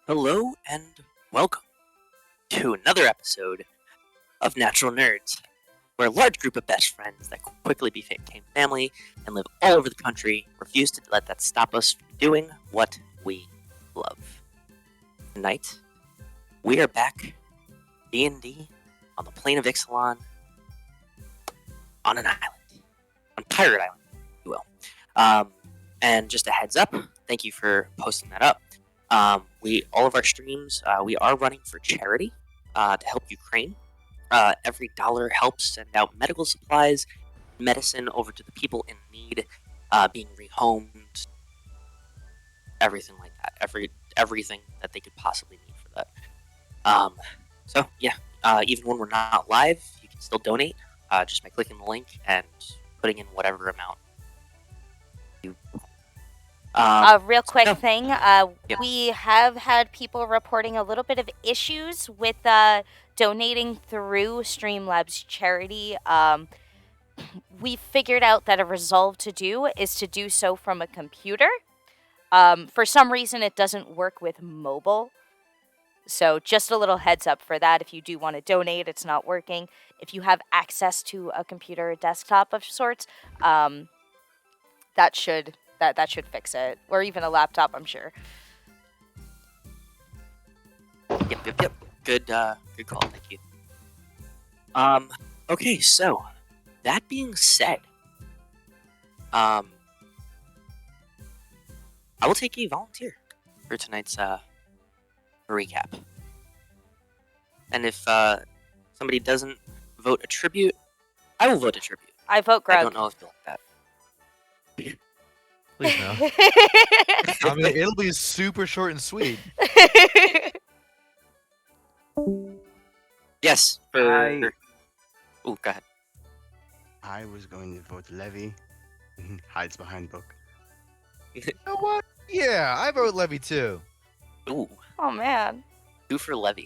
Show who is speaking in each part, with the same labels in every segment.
Speaker 1: Hello and welcome to another episode of Natural Nerds. We're a large group of best friends that quickly became family and live all over the country, refuse to let that stop us from doing what we love. Tonight, we are back D&D on the plain of Ixalan on an island. On Pirate Island, if you will. And just a heads up, thank you for posting that up. All of our streams, we are running for charity to help Ukraine. Every dollar helps send out medical supplies, medicine over to the people in need, being rehomed, everything like that. Everything that they could possibly need for that. So yeah, even when we're not live, you can still donate just by clicking the link and putting in whatever amount.
Speaker 2: A real quick
Speaker 1: so-
Speaker 2: thing, we have had people reporting a little bit of issues with donating through Streamlabs charity. We figured out that a resolve to do is to do so from a computer. For some reason, it doesn't work with mobile. So just a little heads up for that. If you do want to donate, it's not working. If you have access to a computer or desktop of sorts, that should fix it. Or even a laptop, I'm sure.
Speaker 1: Yep. Good call. Thank you. Okay, so that being said, I will take a volunteer for tonight's recap. And if somebody doesn't vote a tribute, I will vote a tribute.
Speaker 2: I vote Grug.
Speaker 1: I don't know if you'll like that.
Speaker 3: Please no. I mean, it'll be super short and sweet.
Speaker 1: Yes, for... Oh, go ahead.
Speaker 4: I was going to vote Levi. Hides behind book.
Speaker 3: You know what? Yeah, I vote Levi too.
Speaker 1: Ooh,
Speaker 2: Oh, man.
Speaker 1: 2 for Levi.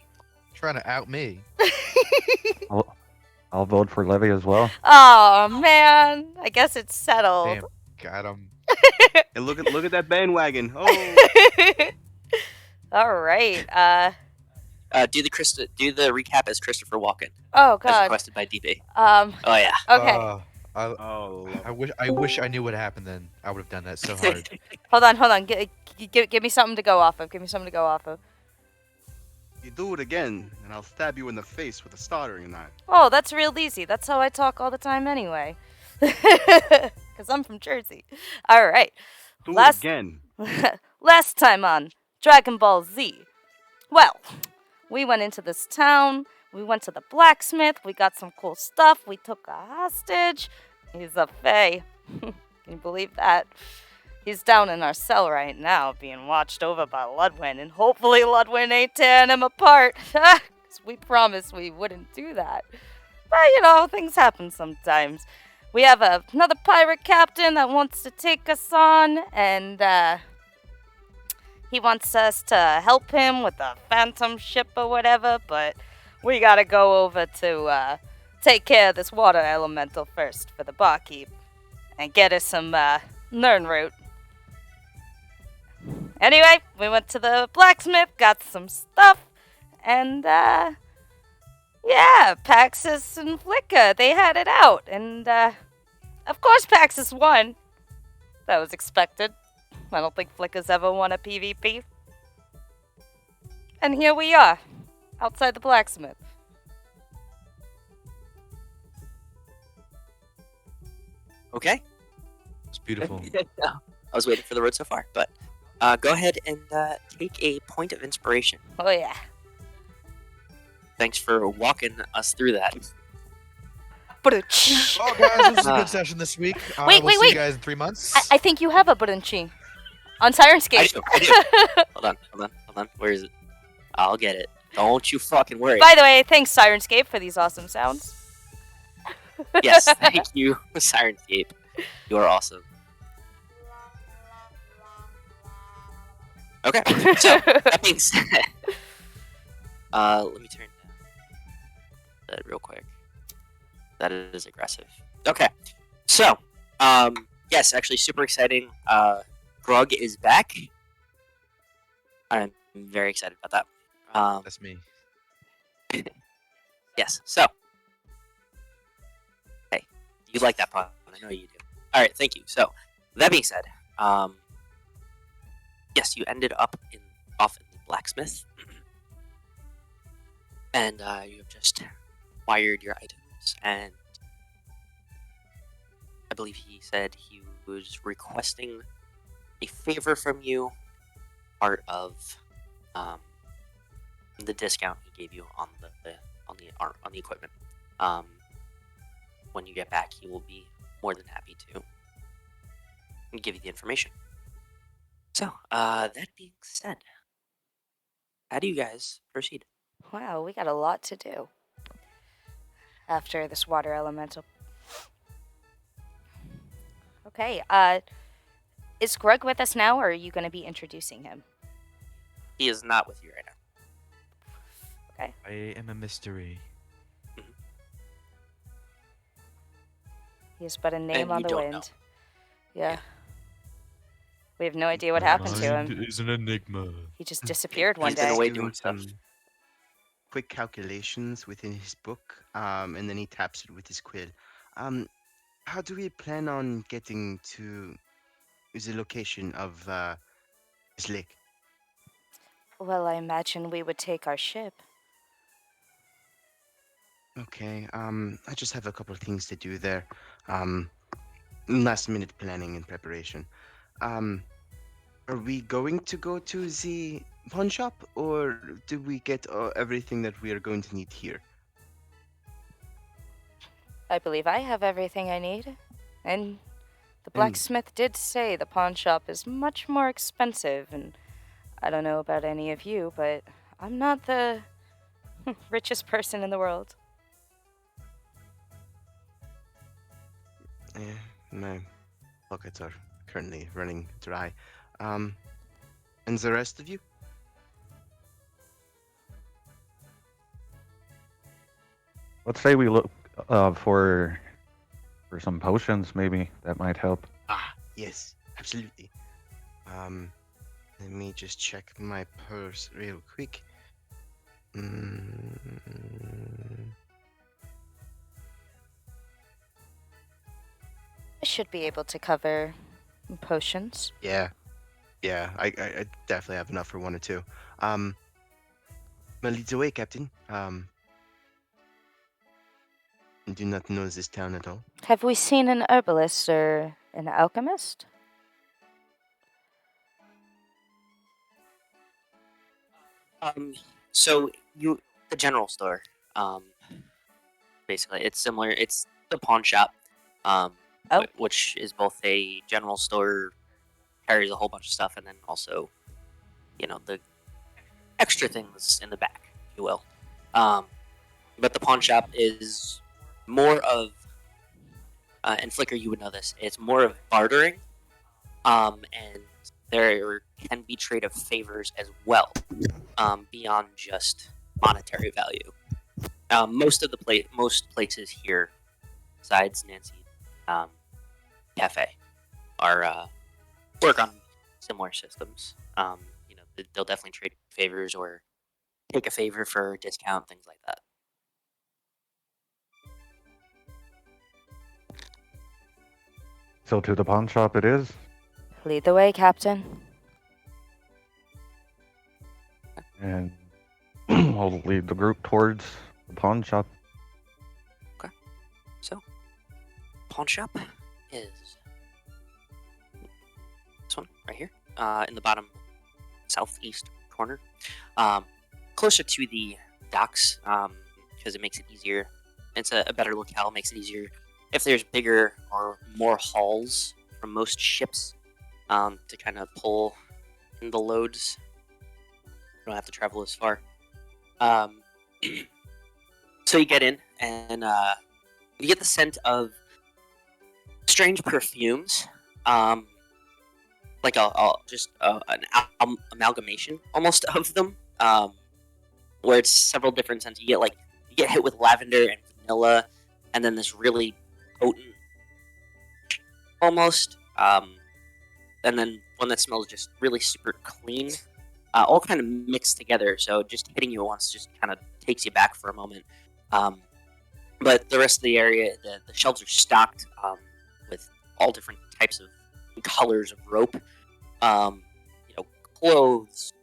Speaker 3: Trying to out me.
Speaker 5: I'll vote for Levi as well.
Speaker 2: Oh, man. I guess it's settled.
Speaker 3: Damn, got him.
Speaker 4: Hey, look at that bandwagon. Oh,
Speaker 2: All right.
Speaker 1: Do the recap as Christopher Walken,
Speaker 2: Oh,
Speaker 1: as
Speaker 2: God.
Speaker 1: requested by DB.
Speaker 2: Oh,
Speaker 1: yeah.
Speaker 2: okay.
Speaker 4: oh.
Speaker 3: I wish I knew what happened then. I would have done that so hard.
Speaker 2: Hold on. Give me something to go off of.
Speaker 4: You do it again, and I'll stab you in the face with a soldering knife.
Speaker 2: Oh, that's real easy. That's how I talk all the time anyway. Because I'm from Jersey. All right.
Speaker 4: Do
Speaker 2: Last-
Speaker 4: it again.
Speaker 2: Last time on Dragon Ball Z. Well, we went into this town. We went to the blacksmith. We got some cool stuff. We took a hostage. He's a fae. Can you believe that? He's down in our cell right now, being watched over by Ludwin, and hopefully Ludwin ain't tearing him apart. 'Cause we promised we wouldn't do that. But, things happen sometimes. We have another pirate captain that wants to take us on, and he wants us to help him with a phantom ship or whatever, but we gotta go over to take care of this water elemental first for the barkeep and get us some Nern root. Anyway, we went to the blacksmith, got some stuff, and Paxxus and Flicker, they had it out, and of course Paxxus won. That was expected. I don't think Flicker's ever won a PvP. And here we are, outside the blacksmith.
Speaker 1: Okay.
Speaker 3: It's beautiful.
Speaker 1: I was waiting for the road so far, but go ahead and take a point of inspiration.
Speaker 2: Oh yeah.
Speaker 1: Thanks for walking us through that.
Speaker 3: Well, guys, this was a good session this week.
Speaker 2: Wait,
Speaker 3: we'll see
Speaker 2: wait.
Speaker 3: you guys in 3 months.
Speaker 2: I think you have a Budunchi. On Sirenscape.
Speaker 1: I do. Hold on. Where is it? I'll get it. Don't you fucking worry.
Speaker 2: By the way, thanks Sirenscape for these awesome sounds.
Speaker 1: Yes, thank you, Sirenscape. You are awesome. Okay, so that being said, let me turn down that real quick. That is aggressive. Okay, so yes, actually super exciting. Grug is back. I very excited about that.
Speaker 3: That's me.
Speaker 1: Yes. So, hey, you like that pun? I know you do. All right, thank you. So, that being said, yes, you ended up off in the blacksmith, and you have just wired your items, and I believe he said he was requesting a favor from you, part of the discount he gave you on the equipment. When you get back, he will be more than happy to give you the information. So, that being said, how do you guys proceed?
Speaker 2: Wow, we got a lot to do after this water elemental. Okay, is Grug with us now, or are you going to be introducing him?
Speaker 1: He is not with you right now.
Speaker 2: Okay.
Speaker 3: I am a mystery.
Speaker 2: He is but a name
Speaker 1: And
Speaker 2: on
Speaker 1: you
Speaker 2: the
Speaker 1: don't
Speaker 2: wind.
Speaker 1: know.
Speaker 2: Yeah.
Speaker 1: Yeah.
Speaker 2: We have no idea what
Speaker 3: My
Speaker 2: happened to
Speaker 3: mind
Speaker 2: him.
Speaker 3: is an enigma.
Speaker 2: He just disappeared one
Speaker 1: He's been
Speaker 2: day.
Speaker 1: away
Speaker 4: doing
Speaker 1: doing stuff.
Speaker 4: some quick calculations within his book, and then he taps it with his quill. How do we plan on getting to the location of this lake?
Speaker 2: Well, I imagine we would take our ship.
Speaker 4: Okay, I just have a couple of things to do there. Last minute planning and preparation. Are we going to go to the pawn shop, or do we get everything that we are going to need here?
Speaker 2: I believe I have everything I need. And the blacksmith did say the pawn shop is much more expensive, and I don't know about any of you, but I'm not the richest person in the world.
Speaker 4: Yeah, my pockets are currently running dry. And the rest of you?
Speaker 5: Let's say we look for some potions, maybe that might help.
Speaker 4: Ah, yes, absolutely. Let me just check my purse real quick.
Speaker 2: I should be able to cover potions.
Speaker 4: Yeah, I definitely have enough for one or two. Well, leads away, Captain. I do not know this town at all.
Speaker 2: Have we seen an herbalist or an alchemist?
Speaker 1: So the general store, basically, it's similar. It's the pawn shop, which is both a general store, carries a whole bunch of stuff, and then also, the extra things in the back, if you will. But the pawn shop is more of, and Flicker, you would know this. It's more of bartering, and there can be trade of favors as well, beyond just monetary value. Most places here, besides Nancy Cafe, are work on similar systems. They'll definitely trade favors or take a favor for a discount, things like that.
Speaker 5: So to the pawn shop it is.
Speaker 2: Lead the way, Captain.
Speaker 5: And I'll lead the group towards the pawn shop.
Speaker 1: So, pawn shop is this one right here, in the bottom southeast corner, closer to the docks, because it makes it easier. It's a better locale, makes it easier if there's bigger or more hauls from most ships, to kind of pull in the loads. You don't have to travel as far. So you get in, and you get the scent of strange perfumes, like an amalgamation almost of them, where it's several different scents. You get hit with lavender and vanilla, and then this really potent, almost, and then one that smells just really super clean, all kind of mixed together. So just hitting you once just kind of takes you back for a moment. But the rest of the area, the shelves are stocked with all different types of colors of rope. Clothes,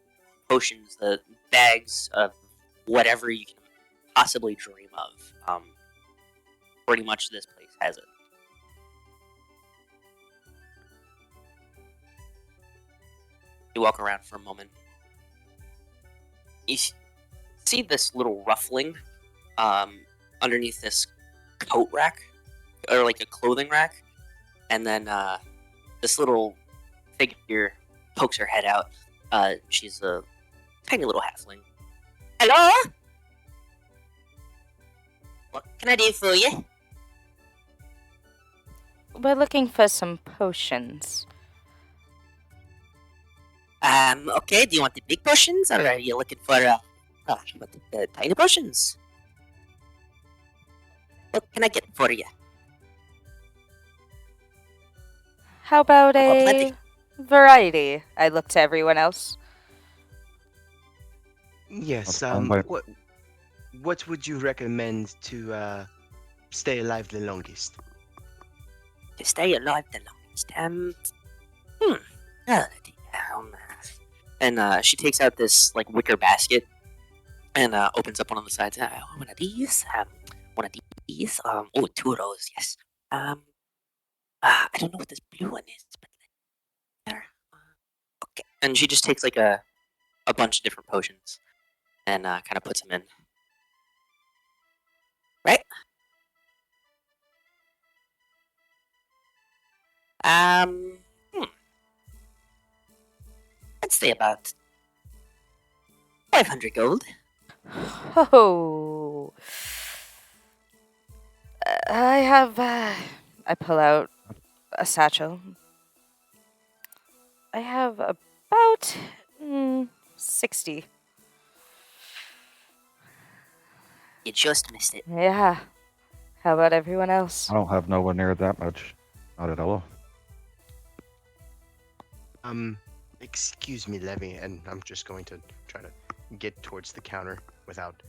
Speaker 1: potions, the bags of whatever you can possibly dream of. Pretty much this place has it. You walk around for a moment. You see this little ruffling underneath this coat rack, or like a clothing rack, and then this little figure pokes her head out. She's a tiny little halfling. Hello? What can I do for you?
Speaker 2: We're looking for some potions.
Speaker 1: Okay, do you want the big potions, or are you looking for the tiny potions? What can I get for you?
Speaker 2: How about
Speaker 1: I've got
Speaker 2: a
Speaker 1: plenty.
Speaker 2: variety? I look to everyone else.
Speaker 4: Yes.
Speaker 5: fine by-
Speaker 4: What would you recommend to stay alive the longest?
Speaker 1: To stay alive the longest. And she takes out this like wicker basket and opens up one of the sides. One of these. One of these. Oh, two of those. Yes. I don't know what this blue one is, but there. Okay. And she just takes like a bunch of different potions and kind of puts them in. Right. Let's say about 500 gold.
Speaker 2: Oh. I have. I pull out a satchel. I have about 60.
Speaker 1: You just missed it.
Speaker 2: Yeah. How about everyone else?
Speaker 5: I don't have nowhere near that much. Not at all.
Speaker 4: Excuse me, Levi, and I'm just going to try to get towards the counter without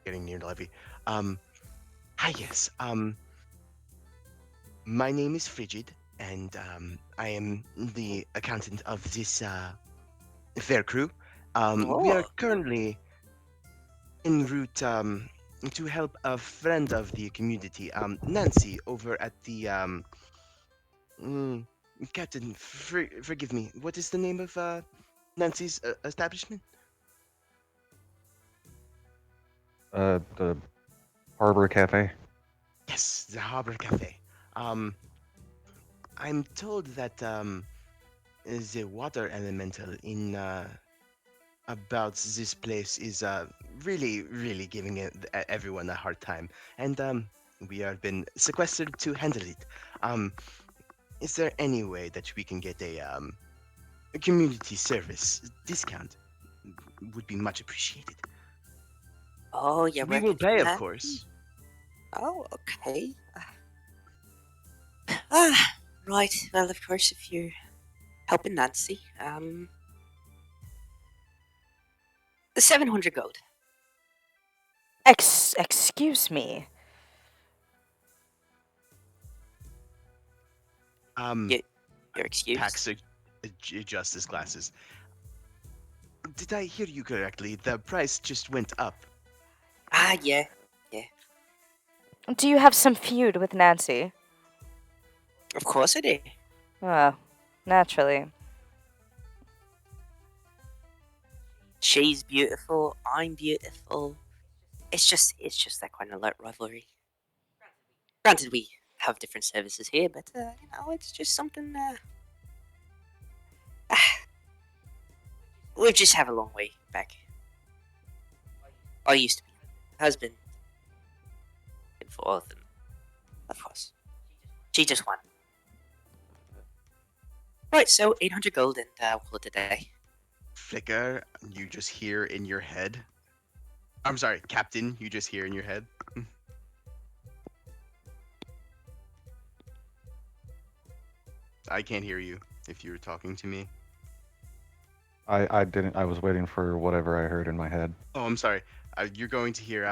Speaker 4: getting near Levi. Hi, yes. My name is Frigid, and I am the accountant of this fair crew. We are
Speaker 1: Oh.
Speaker 4: currently en route to help a friend of the community, Nancy, over at the Captain. Forgive me. What is the name of Nancy's establishment?
Speaker 5: The Harbor Cafe.
Speaker 4: Yes, the Harbor Cafe. I'm told that the water elemental in about this place is really giving everyone a hard time, and we have been sequestered to handle it. Is there any way that we can get a community service discount? Would be much appreciated.
Speaker 1: Oh, yeah.
Speaker 4: We will pay, of course.
Speaker 1: Oh, okay. Right. Well, of course, if you're helping Nancy, the 700 gold.
Speaker 2: Excuse me.
Speaker 1: Yeah. You're excused.
Speaker 4: Pax adjusts his glasses. Did I hear you correctly? The price just went up.
Speaker 1: Yeah.
Speaker 2: Do you have some feud with Nancy?
Speaker 1: Of course I do.
Speaker 2: Oh, naturally.
Speaker 1: She's beautiful. I'm beautiful. It's just that kind of rivalry. Granted, we have different services here, but it's just something. We just have a long way back. I used to be husband and forth, and of course, she just won. Right, so 800 gold, and we'll call it a day.
Speaker 4: Flicker, you just hear in your head. I'm sorry, Captain, you just hear in your head. I can't hear you if you're talking to me.
Speaker 5: I didn't. I was waiting for whatever I heard in my head.
Speaker 4: Oh, I'm sorry. You're going to hear,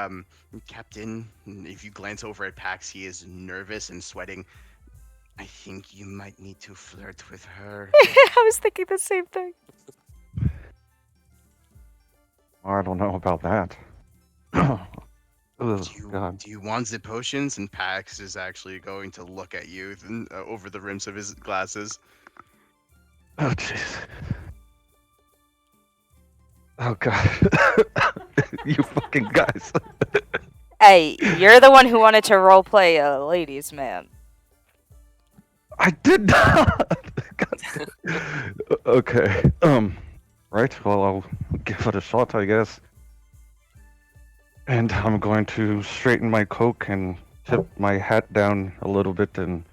Speaker 4: Captain. If you glance over at Pax, he is nervous and sweating. I think you might need to flirt with her.
Speaker 2: I was thinking the same thing.
Speaker 5: I don't know about that. Oh, God.
Speaker 4: Do you want the potions? And Pax is actually going to look at you over the rims of his glasses.
Speaker 5: Oh, jeez. Oh, God. You fucking guys.
Speaker 2: Hey, you're the one who wanted to roleplay a ladies' man.
Speaker 5: I did not. Okay. Right. Well, I'll give it a shot, I guess. And I'm going to straighten my coat and tip my hat down a little bit and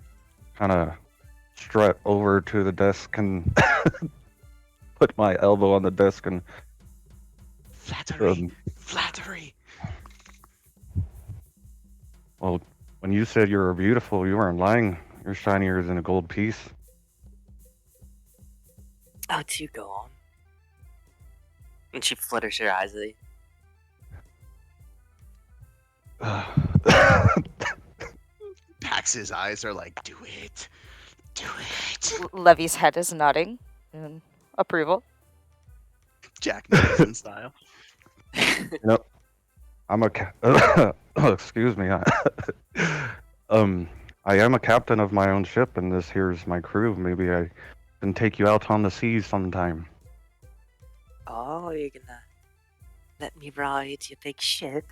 Speaker 5: kind of strut over to the desk and put my elbow on the desk and
Speaker 4: Flattery. Flattery.
Speaker 5: well, when you said you were beautiful, you weren't lying. You're shinier than a gold piece.
Speaker 1: Oh, do go on. And she flutters her eyes at you.
Speaker 4: Pax's eyes are like, do it. Do it.
Speaker 2: Levy's head is nodding in approval.
Speaker 4: Jack Nicholson style.
Speaker 5: You know, I'm excuse me. I am a captain of my own ship, and this here's my crew. Maybe I can take you out on the seas sometime.
Speaker 1: Oh, you're gonna let me ride your big ship?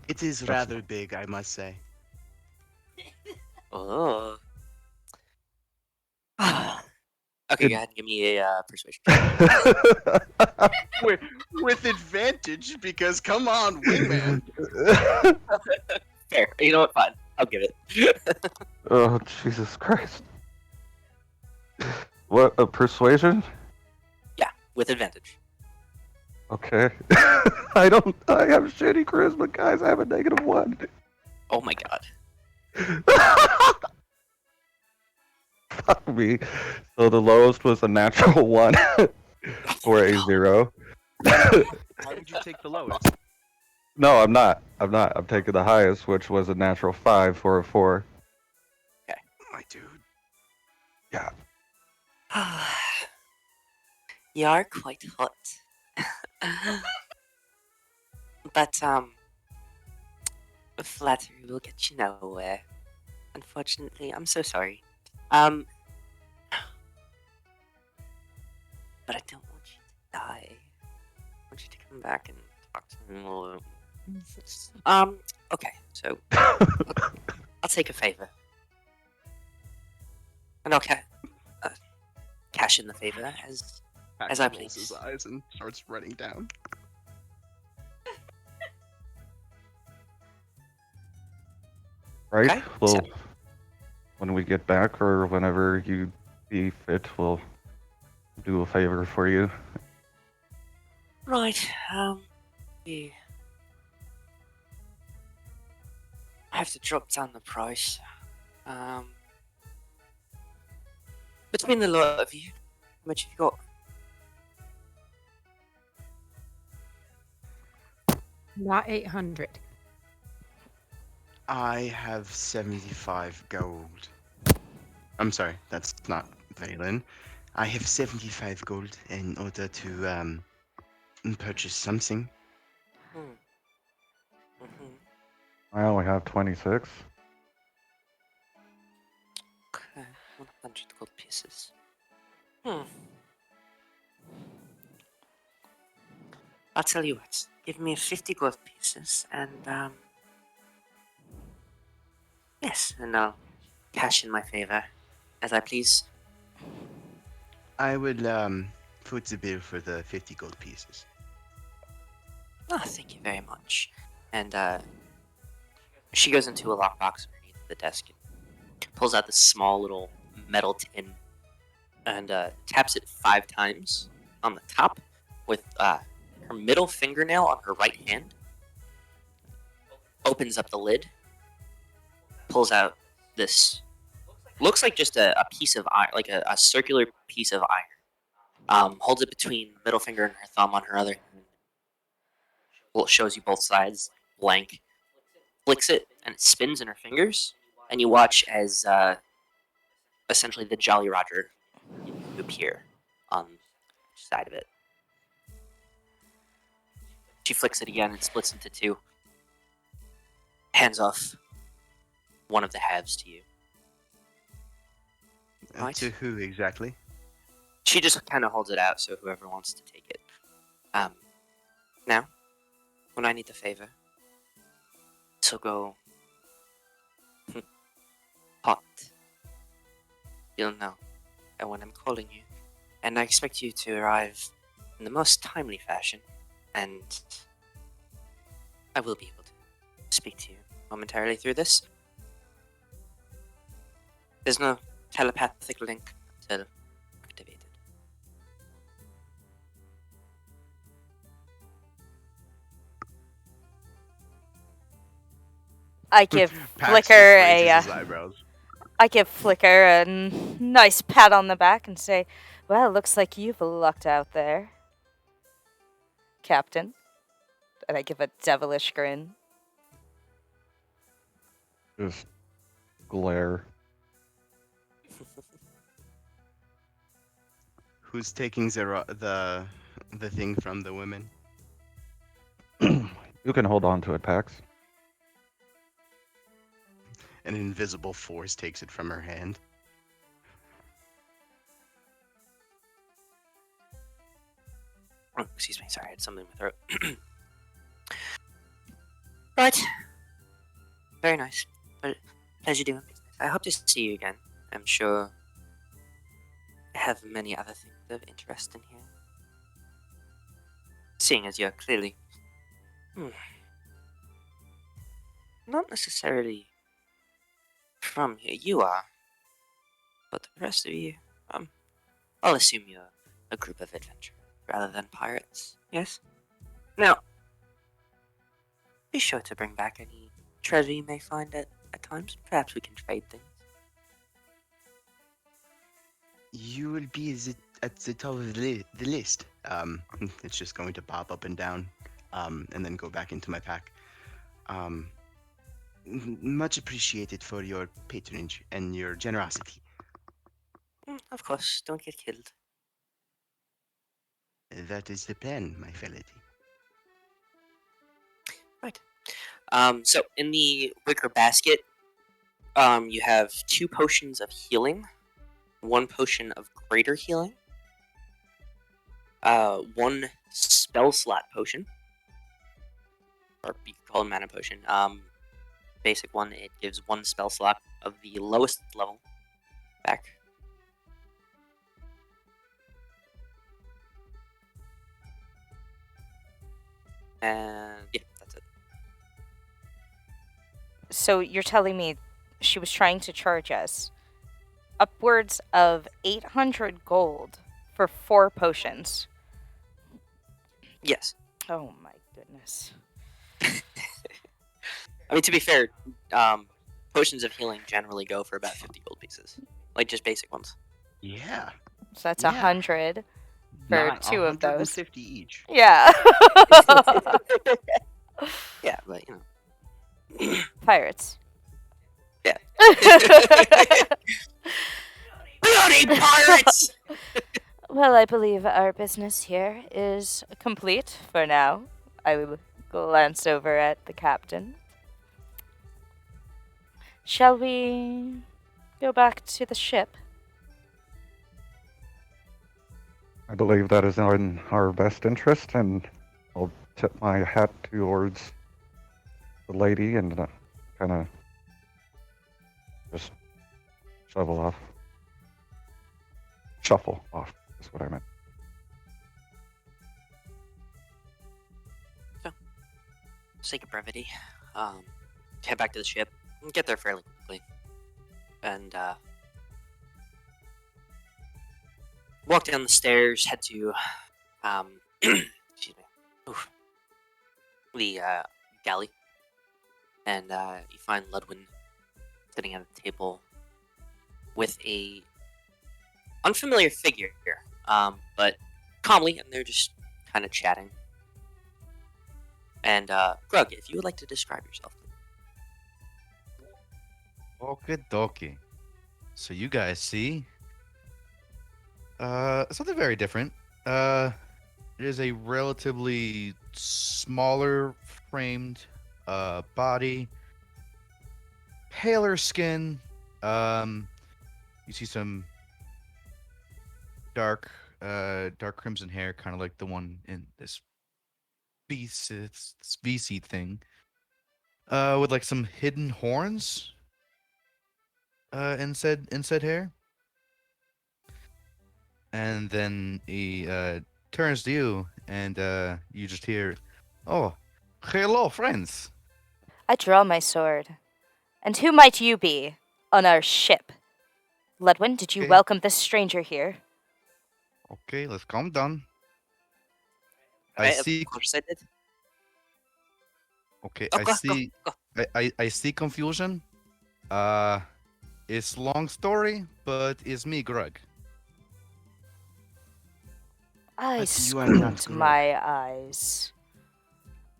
Speaker 4: It is rather big, I must say.
Speaker 1: Oh. Okay, go ahead and give me a persuasion.
Speaker 4: With advantage, because come on, wingman.
Speaker 1: Fair. You know what? Fine. I'll give it.
Speaker 5: Oh, Jesus Christ. What, a persuasion?
Speaker 1: Yeah, with advantage.
Speaker 5: Okay. I have shitty charisma, guys. I have a -1.
Speaker 1: Oh my god.
Speaker 5: Fuck me. So the lowest was a natural 1 for a 0.
Speaker 4: Why would you take the lowest?
Speaker 5: No, I'm not. I'm taking the highest, which was a natural 5 for a 4.
Speaker 4: My dude.
Speaker 5: Yeah.
Speaker 1: You are quite hot. But, flattery will get you nowhere. Unfortunately, I'm so sorry. But I don't want you to die. I want you to come back and talk to me more. Okay, so I'll take a favor. And I'll cash in the favor as
Speaker 4: Pax
Speaker 1: I
Speaker 4: rolls
Speaker 1: please.
Speaker 4: his eyes and starts running down.
Speaker 5: Right?
Speaker 1: Okay,
Speaker 5: Well,
Speaker 1: so-
Speaker 5: when we get back or whenever you see fit, we'll do a favor for you.
Speaker 1: Right, we have to drop down the price. Between the lot of you, how much have you got?
Speaker 6: Not 800.
Speaker 4: I have 75 gold. I'm sorry, that's not Valen. I have 75 gold in order to purchase something.
Speaker 5: I only have 26.
Speaker 1: Okay, 100 gold pieces. I'll tell you what. Give me 50 gold pieces, and yes, and I'll cash in my favor, as I please.
Speaker 4: I will foot the bill for the 50 gold pieces.
Speaker 1: Oh, thank you very much. And she goes into a lockbox underneath the desk and pulls out this small little metal tin and taps it 5 times on the top with her middle fingernail on her right hand. Opens up the lid, pulls out this looks like just a piece of iron, like a circular piece of iron. Holds it between middle finger and her thumb on her other hand. Well, it shows you both sides, blank. Flicks it, and it spins in her fingers, and you watch as essentially the Jolly Roger appear on the side of it. She flicks it again, it splits into two. Hands off one of the halves to you. Right.
Speaker 4: To who exactly?
Speaker 1: She just kind of holds it out, so whoever wants to take it. Now, when I need the favor, so go hot. You'll know when I'm calling you, and I expect you to arrive in the most timely fashion, and I will be able to speak to you momentarily through this. There's no telepathic link until activated.
Speaker 2: I give
Speaker 4: Paxxus
Speaker 2: Flicker
Speaker 4: raises
Speaker 2: a
Speaker 4: his eyebrows.
Speaker 2: I give Flicker a nice pat on the back and say, "Well, looks like you've lucked out there, Captain." And I give a devilish grin.
Speaker 5: Just glare.
Speaker 4: Who's taking the thing from the women?
Speaker 5: You can hold on to it, Pax.
Speaker 4: An invisible force takes it from her hand.
Speaker 1: Oh, excuse me, sorry, I had something in my throat. Right. Very nice. Pleasure doing business. I hope to see you again. I'm sure I have many other things of interest in here. Seeing as you're clearly not necessarily from here. You are. But the rest of you, I'll assume you're a group of adventurers rather than pirates. Yes? Now, be sure to bring back any treasure you may find at times. Perhaps we can trade things.
Speaker 4: You will be at the top of the list. It's just going to pop up and down, and then go back into my pack. Much appreciated for your patronage and your generosity.
Speaker 1: Of course, don't get killed.
Speaker 4: That is the plan, my fellow.
Speaker 1: So in the wicker basket, you have 2 potions of healing, 1 potion of greater healing, 1 spell slot potion, or you can call it mana potion. Basic one, it gives 1 spell slot of the lowest level back. And yeah, that's it.
Speaker 2: So you're telling me she was trying to charge us upwards of 800 gold for 4 potions.
Speaker 1: Yes.
Speaker 2: Oh my goodness.
Speaker 1: I mean, to be fair, potions of healing generally go for about 50 gold pieces. Like, just basic ones.
Speaker 4: Yeah.
Speaker 2: So that's
Speaker 4: Yeah.
Speaker 2: 100 for
Speaker 4: Not
Speaker 2: 2 of those.
Speaker 4: 150 each.
Speaker 2: Yeah.
Speaker 1: Yeah, but, you know.
Speaker 2: Pirates.
Speaker 1: Yeah. Bloody pirates!
Speaker 2: Well, I believe our business here is complete for now. I will glance over at the captain. Shall we go back to the ship?
Speaker 5: I believe that is in our best interest, and I'll tip my hat towards the lady and kind of just shuffle off. Shuffle off is what I meant.
Speaker 1: Sake of brevity, head back to the ship. Get there fairly quickly, and walk down the stairs. Head to, excuse me, the galley, and you find Ludwin sitting at a table, with a unfamiliar figure here, but calmly, and they're just kind of chatting. And Grug, if you would like to describe yourself.
Speaker 3: Okie dokie. So you guys see something very different. It is a relatively smaller framed body, paler skin. You see some dark crimson hair, kind of like the one in this VC thing. With like some hidden horns in said hair. And then he turns to you, and you just hear, "Oh, hello, friends."
Speaker 2: I draw my sword. And who might you be on our ship? Ludwin, did you
Speaker 3: Okay.
Speaker 2: welcome this stranger here?
Speaker 3: Okay, let's calm down. I
Speaker 1: Right,
Speaker 3: see.
Speaker 1: Of course I did.
Speaker 3: Okay,
Speaker 1: Oh,
Speaker 3: I
Speaker 1: go,
Speaker 3: see.
Speaker 1: go.
Speaker 3: I see confusion. It's long story, but it's me, Grug.
Speaker 2: I
Speaker 4: But you are not
Speaker 2: squint
Speaker 4: Grug.
Speaker 2: my eyes.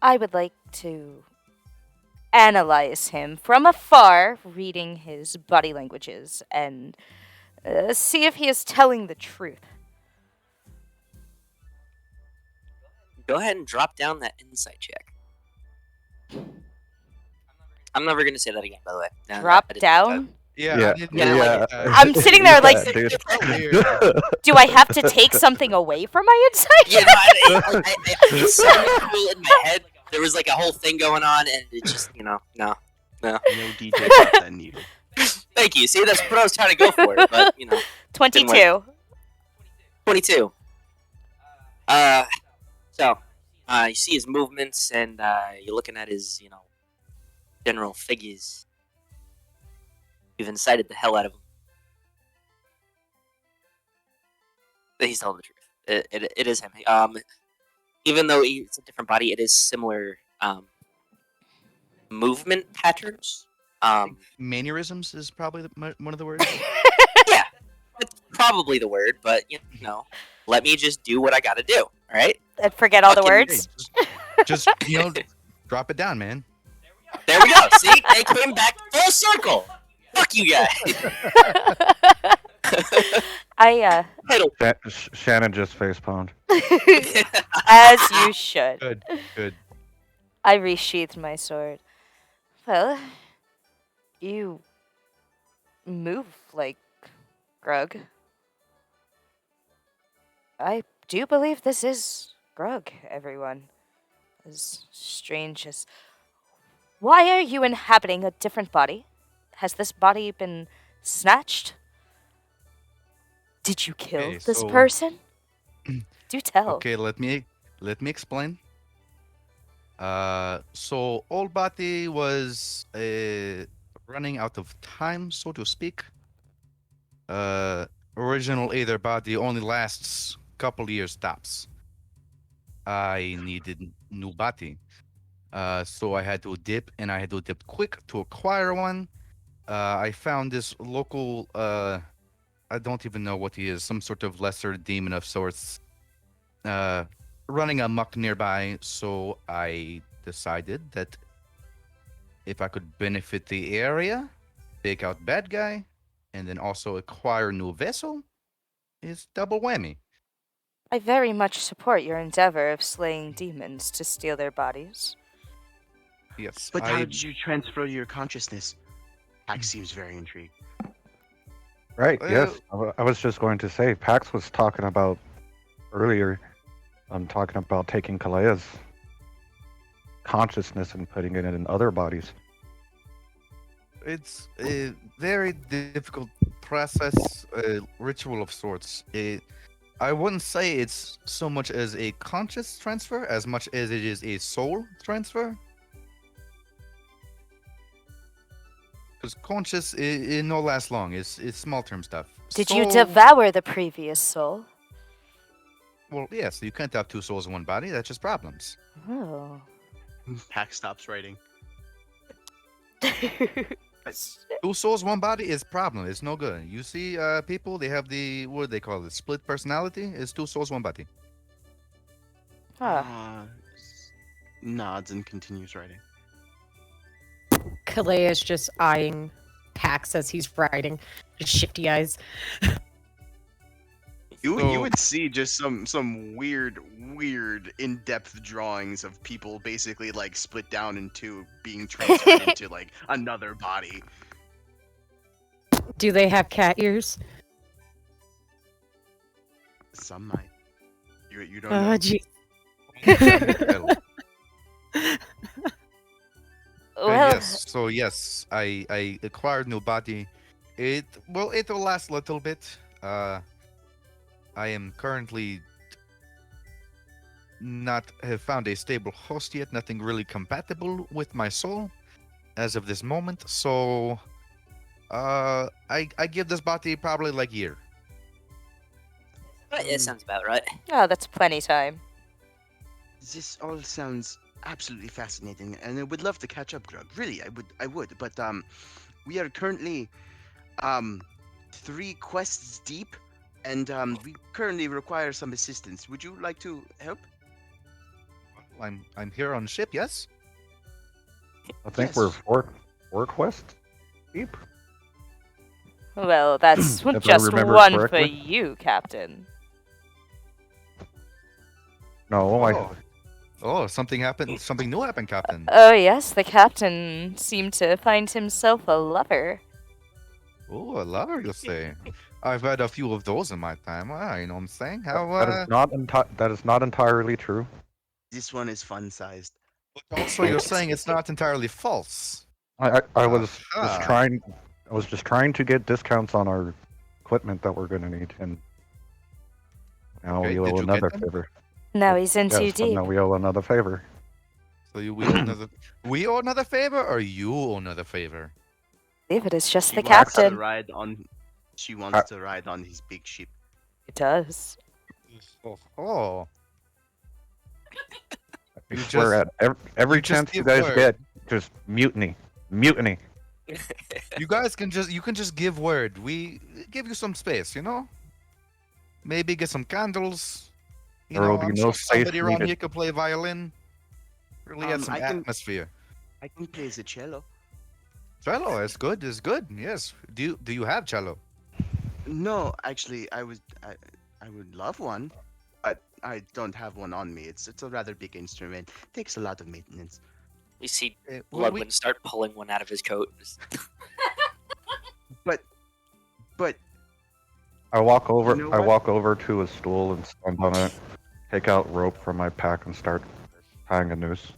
Speaker 2: I would like to analyze him from afar, reading his body languages, and see if he is telling the truth.
Speaker 1: Go ahead and drop down that insight check. I'm never gonna say that again, by the way. No,
Speaker 2: Drop
Speaker 1: I didn't-
Speaker 2: down?
Speaker 3: Yeah,
Speaker 5: Yeah,
Speaker 3: I didn't
Speaker 1: yeah,
Speaker 3: know
Speaker 1: like-
Speaker 3: that.
Speaker 2: I'm sitting there like,
Speaker 5: Yeah, dude.
Speaker 3: So weird.
Speaker 2: do I have to take something away from my insight?
Speaker 1: Yeah, no, it sounded cool in my head. There was like a whole thing going on, and it just, no.
Speaker 4: No details of that needed.
Speaker 1: Thank you. See, that's what I was trying to go for, but
Speaker 2: 22.
Speaker 1: 22. So, you see his movements, and you're looking at his, general figures. You've incited the hell out of him. But he's telling the truth. It is him. Even though it's a different body, it is similar movement patterns.
Speaker 3: Mannerisms is probably one of the words.
Speaker 1: Yeah, it's probably the word, but let me just do what I gotta do. All right.
Speaker 2: And forget all the
Speaker 1: Fucking
Speaker 2: words.
Speaker 3: Just drop it down, man.
Speaker 1: There we go. See, they came back full circle. Fuck you guys.
Speaker 2: I,
Speaker 5: Shannon just facepalmed.
Speaker 2: as you should.
Speaker 3: Good.
Speaker 2: I resheathed my sword. Well, you move like Grug. I do believe this is Grug, everyone. As strange as. Why are you inhabiting a different body? Has this body been snatched? Did you kill
Speaker 3: Okay,
Speaker 2: this
Speaker 3: so-
Speaker 2: person? Do tell.
Speaker 3: Okay, let me explain. So old body was running out of time, so to speak. Original Aether body only lasts couple years tops. I needed new body. So I had to dip, and I had to dip quick to acquire one. I found this local, I don't even know what he is, some sort of lesser demon of sorts, running amok nearby. So I decided that if I could benefit the area, take out bad guy, and then also acquire new vessel, it's double whammy.
Speaker 2: I very much support your endeavor of slaying demons to steal their bodies.
Speaker 3: Yes.
Speaker 4: But how did you transfer your consciousness? Pax seems very intrigued.
Speaker 5: Right,
Speaker 3: Well-
Speaker 5: yes. I was just going to say, Pax was talking about earlier, talking about taking Calaia's consciousness and putting it in other bodies.
Speaker 3: It's a very difficult process, ritual of sorts. I wouldn't say it's so much as a conscious transfer as much as it is a soul transfer. Because conscious, it no last long. It's small term stuff.
Speaker 2: Did you
Speaker 3: Soul-
Speaker 2: devour the previous soul?
Speaker 3: Well, yes. You can't have two souls in one body. That's just problems.
Speaker 2: Oh.
Speaker 4: Pax stops writing.
Speaker 3: 2 souls, 1 body is problem. It's no good. You see, people, they have the, what do they call it? Split personality? It's 2 souls, 1 body.
Speaker 2: Huh.
Speaker 4: Nods and continues writing.
Speaker 6: Calaia is just eyeing Pax as he's writing. Just shifty eyes.
Speaker 4: You
Speaker 3: So-
Speaker 4: would see just some weird in-depth drawings of people basically like split down into being transferred into like another body.
Speaker 6: Do they have cat ears?
Speaker 4: Some might. You don't
Speaker 6: Oh,
Speaker 4: know.
Speaker 6: gee.
Speaker 2: Well,
Speaker 3: Yes. So yes, I acquired new body. It'll last a little bit. I am currently not have found a stable host yet. Nothing really compatible with my soul as of this moment. So I give this body probably like year.
Speaker 1: Right, that sounds about right.
Speaker 2: oh, that's plenty time.
Speaker 4: This all sounds absolutely fascinating, and I would love to catch up, Grug. Really, I would. But we are currently 3 quests deep, and we currently require some assistance. Would you like to help?
Speaker 3: I'm here on ship. Yes.
Speaker 5: I think
Speaker 4: Yes.
Speaker 5: we're four quests deep.
Speaker 2: Well, that's
Speaker 5: If I
Speaker 2: just
Speaker 5: remember
Speaker 2: one for
Speaker 5: correctly.
Speaker 2: you, Captain.
Speaker 5: No,
Speaker 3: Oh, something happened. Something new happened, Captain.
Speaker 2: Oh, yes, the Captain seemed to find himself a lover.
Speaker 3: Oh, a lover, you say? I've had a few of those in my time. You know what I'm saying? How?
Speaker 5: that is not entirely true.
Speaker 4: This one is fun-sized.
Speaker 3: But also, you're saying it's not entirely false.
Speaker 5: I was
Speaker 3: Aha.
Speaker 5: just trying to get discounts on our equipment that we're gonna need, and now
Speaker 3: Okay,
Speaker 5: we
Speaker 3: did
Speaker 5: owe
Speaker 3: you get
Speaker 5: another
Speaker 3: them?
Speaker 5: favor.
Speaker 2: Now he's in too
Speaker 5: Yes, but
Speaker 2: deep.
Speaker 5: now we owe another favor.
Speaker 3: So we owe another. We owe another favor, or you owe another favor?
Speaker 2: If it is just
Speaker 4: She
Speaker 2: the
Speaker 4: wants to
Speaker 2: Captain.
Speaker 4: ride on. She wants to ride on his big ship.
Speaker 2: It does.
Speaker 3: Oh.
Speaker 5: I
Speaker 3: You
Speaker 5: swear
Speaker 3: just-
Speaker 5: at every
Speaker 3: you just
Speaker 5: chance you
Speaker 3: give
Speaker 5: guys
Speaker 3: word.
Speaker 5: get, just mutiny.
Speaker 3: You guys can just give word. We give you some space, you know. Maybe get some candles. You
Speaker 5: There
Speaker 3: know,
Speaker 5: will be
Speaker 3: I'm
Speaker 5: no
Speaker 3: sure
Speaker 5: space
Speaker 3: somebody around
Speaker 5: needed.
Speaker 3: here could play violin. Really add some
Speaker 4: I can-
Speaker 3: atmosphere.
Speaker 4: I can play the cello.
Speaker 3: Cello is good. Is good. Yes. Do you have cello?
Speaker 4: No, actually, I would love one, but I don't have one on me. It's a rather big instrument. Takes a lot of maintenance.
Speaker 1: We see
Speaker 3: Well,
Speaker 1: Ludwig start pulling one out of his coat.
Speaker 4: But
Speaker 5: I walk over.
Speaker 4: You know
Speaker 5: I
Speaker 4: what?
Speaker 5: walk over to a stool and stand on it. Take out rope from my pack and start tying a noose.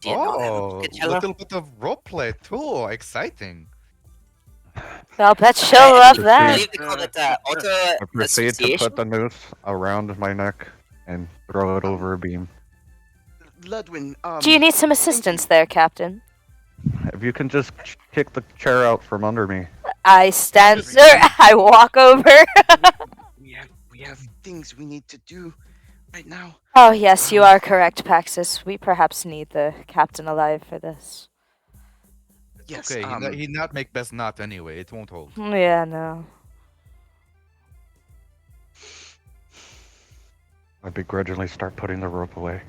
Speaker 1: Do you know how to
Speaker 3: Oh,
Speaker 1: play
Speaker 3: a
Speaker 1: cello?
Speaker 3: little bit of role play too. Exciting.
Speaker 2: I'll bet she'll love
Speaker 1: I
Speaker 2: that.
Speaker 1: believe they call it auto
Speaker 5: I proceed to
Speaker 1: asphyxiation.
Speaker 5: put the noose around my neck and throw it over a beam.
Speaker 4: Ludwin,
Speaker 2: Do you need some assistance there, Captain?
Speaker 5: If you can just kick the chair out from under me.
Speaker 2: I stand. I walk over.
Speaker 4: we have things we need to do right now.
Speaker 2: Oh, yes, you are correct, Paxxus. We perhaps need the Captain alive for this.
Speaker 4: Yes.
Speaker 3: Okay, he not make best knot anyway. It won't hold.
Speaker 2: Yeah, no.
Speaker 5: I begrudgingly start putting the rope away.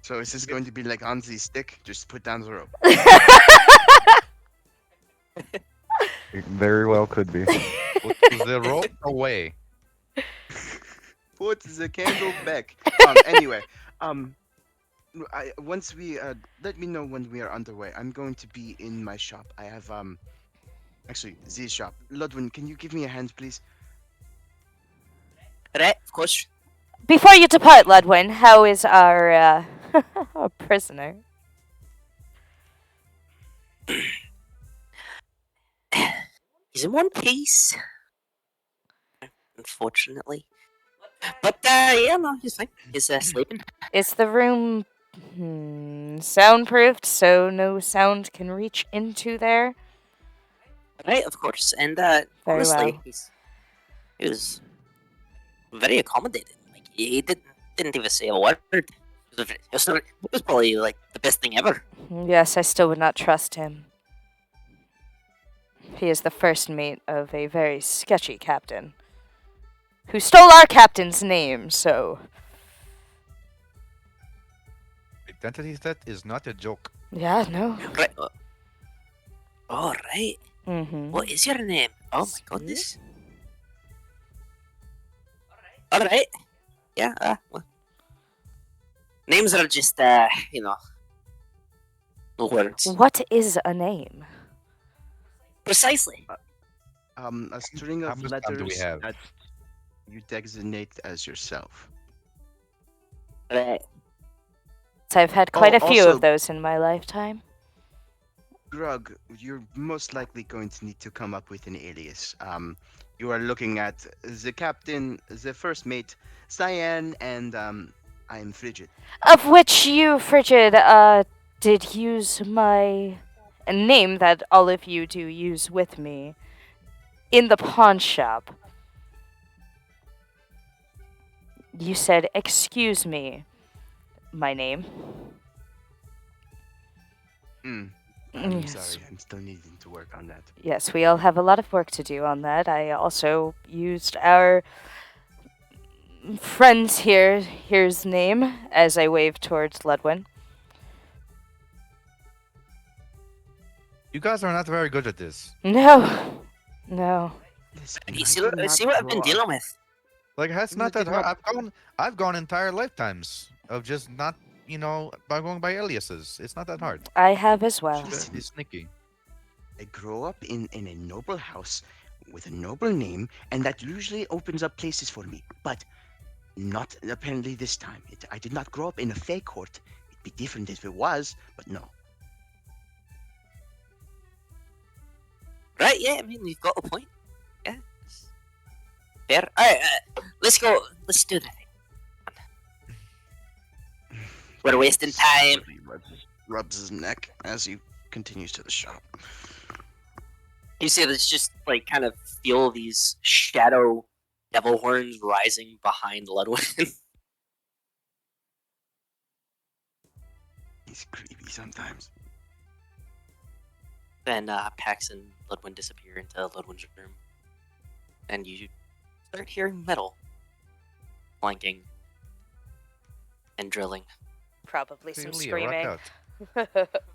Speaker 4: So is this going to be like Anzi's stick? Just put down the rope.
Speaker 5: It very well could be.
Speaker 3: Put the rope away.
Speaker 4: Put the candle back. Anyway, once we let me know when we are underway. I'm going to be in my shop. I have actually Z's shop. Ludwin, can you give me a hand, please?
Speaker 1: Right, of course.
Speaker 2: Before you depart, Ludwin, how is our our prisoner?
Speaker 1: He's in one piece. Unfortunately. But yeah, no, he's fine. He's sleeping.
Speaker 2: Is the room soundproofed so no sound can reach into there?
Speaker 1: Right, of course. And
Speaker 2: Very
Speaker 1: honestly,
Speaker 2: well.
Speaker 1: he was very accommodating. Like he didn't even say a word. He was was probably like the best thing ever.
Speaker 2: Yes, I still would not trust him. He is the first mate of a very sketchy captain who stole our captain's name, so.
Speaker 3: Identity theft is not a joke.
Speaker 2: Yeah, no.
Speaker 1: Right. All right.
Speaker 2: Mm-hmm.
Speaker 1: What is your name? Oh my goodness. All right. Yeah. Well, names are just words.
Speaker 2: What is a name?
Speaker 1: Precisely.
Speaker 4: A string
Speaker 3: How
Speaker 4: of
Speaker 3: much time do we
Speaker 4: letters
Speaker 3: have?
Speaker 4: that you designate as yourself.
Speaker 1: Right.
Speaker 2: So I've had quite
Speaker 4: Oh,
Speaker 2: a few
Speaker 4: also-
Speaker 2: of those in my lifetime.
Speaker 4: Grug, you're most likely going to need to come up with an alias. You are looking at the captain, the first mate, Cyan, and I'm Frigid.
Speaker 2: Of which you, Frigid, did use my name that all of you do use with me in the pawn shop. You said, "Excuse me," my name.
Speaker 4: I'm
Speaker 2: Yes.
Speaker 4: sorry, I'm still needing to work on that.
Speaker 2: Yes, we all have a lot of work to do on that. I also used our friend's here's name as I waved towards Ludwin.
Speaker 3: You guys are not very good at this.
Speaker 2: No. No.
Speaker 4: Listen,
Speaker 1: You
Speaker 4: I
Speaker 1: see
Speaker 4: did
Speaker 1: what,
Speaker 4: not
Speaker 1: see what I've been
Speaker 4: grow up-
Speaker 1: dealing with.
Speaker 3: Like that's
Speaker 4: You
Speaker 3: not that
Speaker 4: did
Speaker 3: hard.
Speaker 4: not-
Speaker 3: I've gone entire lifetimes of just not, by going by aliases. It's not that hard.
Speaker 2: I have as well.
Speaker 4: Listen.
Speaker 3: It's sneaky.
Speaker 4: I grow up in a noble house with a noble name, and that usually opens up places for me. But not apparently this time. I did not grow up in a fey court. It'd be different if it was, but no.
Speaker 1: Right? Yeah. I mean, you've got a point. Yeah. Fair. All right. Let's go. Let's do that. We're wasting time.
Speaker 4: He rubs his neck as he continues to the shop.
Speaker 1: You see, let's just like kind of feel these shadow devil horns rising behind Ludwig.
Speaker 4: He's creepy sometimes.
Speaker 1: Then Pax and Ludwin disappear into Ludwin's room, and you start hearing metal clanking and drilling.
Speaker 2: Probably some
Speaker 3: Clearly, rock
Speaker 2: screaming.
Speaker 3: out.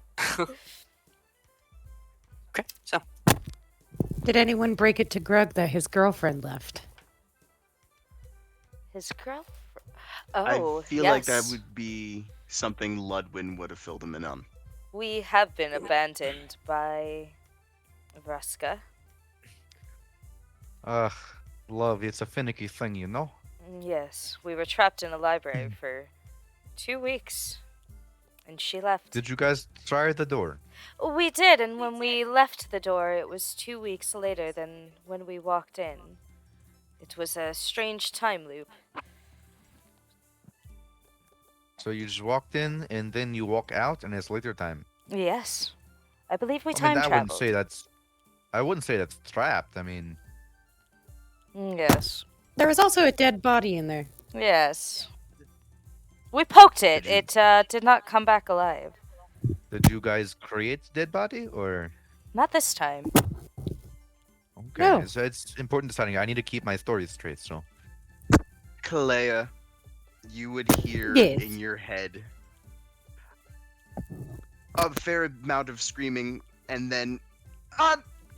Speaker 1: Okay, so
Speaker 6: Did anyone break it to Grug that his girlfriend left?
Speaker 2: His girlfriend. Oh,
Speaker 4: I feel like that
Speaker 2: yes.
Speaker 4: would be something Ludwin would have filled him in on.
Speaker 2: We have been abandoned by Vraska.
Speaker 3: Ugh, love, it's a finicky thing, you know?
Speaker 2: Yes, we were trapped in a library for 2 weeks, and she left.
Speaker 3: Did you guys try the door?
Speaker 2: We did, and when we left the door, it was 2 weeks later than when we walked in. It was a strange time loop.
Speaker 3: So you just walked in and then you walk out and it's later time.
Speaker 2: Yes, I believe we
Speaker 3: I mean,
Speaker 2: time
Speaker 3: I wouldn't
Speaker 2: traveled.
Speaker 3: say that's. I wouldn't say that's trapped. I mean,
Speaker 2: Yes,
Speaker 6: There was also a dead body in there.
Speaker 2: yes. We poked it.
Speaker 3: Did you-
Speaker 2: It did not come back alive.
Speaker 3: did you guys create dead body or?
Speaker 2: Not this time.
Speaker 3: Okay,
Speaker 6: No.
Speaker 3: so it's important deciding. I need to keep my stories straight. So
Speaker 4: Calaia, you would hear
Speaker 6: Yes.
Speaker 4: in your head a fair amount of screaming, and then,